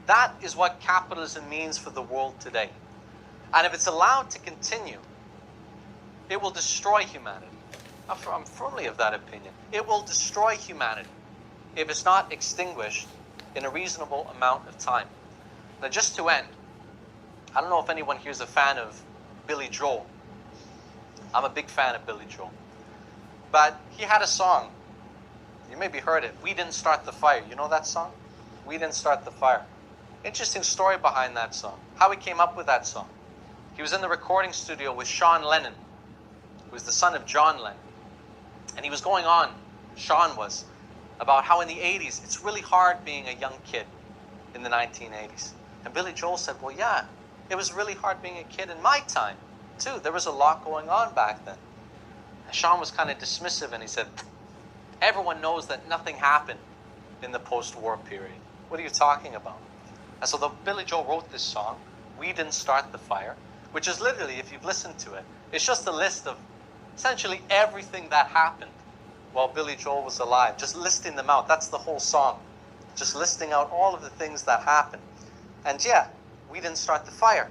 Speaker 7: That is what capitalism means for the world today. And if it's allowed to continue, it will destroy humanity. I'm firmly of that opinion. It will destroy humanity if it's not extinguished in a reasonable amount of time. Now, just to end, I don't know if anyone here is a fan of Billy Joel. I'm a big fan of Billy Joel. But he had a song. You maybe heard it. We Didn't Start the Fire. You know that song? We Didn't Start the Fire. Interesting story behind that song. How he came up with that song. He was in the recording studio with Sean Lennon, who was the son of John Lennon. And he was going on, Sean was, about how in the 80s, it's really hard being a young kid in the 1980s. And Billy Joel said, well, yeah, it was really hard being a kid in my time, too. There was a lot going on back then. And Sean was kind of dismissive, and he said, everyone knows that nothing happened in the post-war period. What are you talking about? And so Billy Joel wrote this song, We Didn't Start the Fire, which is literally, if you've listened to it, it's just a list of essentially everything that happened while Billy Joel was alive, just listing them out. That's the whole song, just listing out all of the things that happened. And yeah, we didn't start the fire.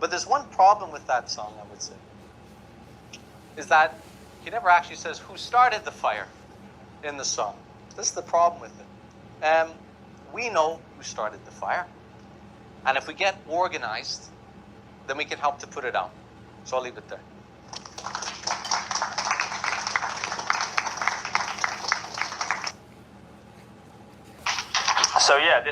Speaker 7: But there's one problem with that song, I would say, is that he never actually says who started the fire in the song. This is the problem with it. We know who started the fire. And if we get organized, then we can help to put it out. So I'll leave it there.
Speaker 8: So yeah, this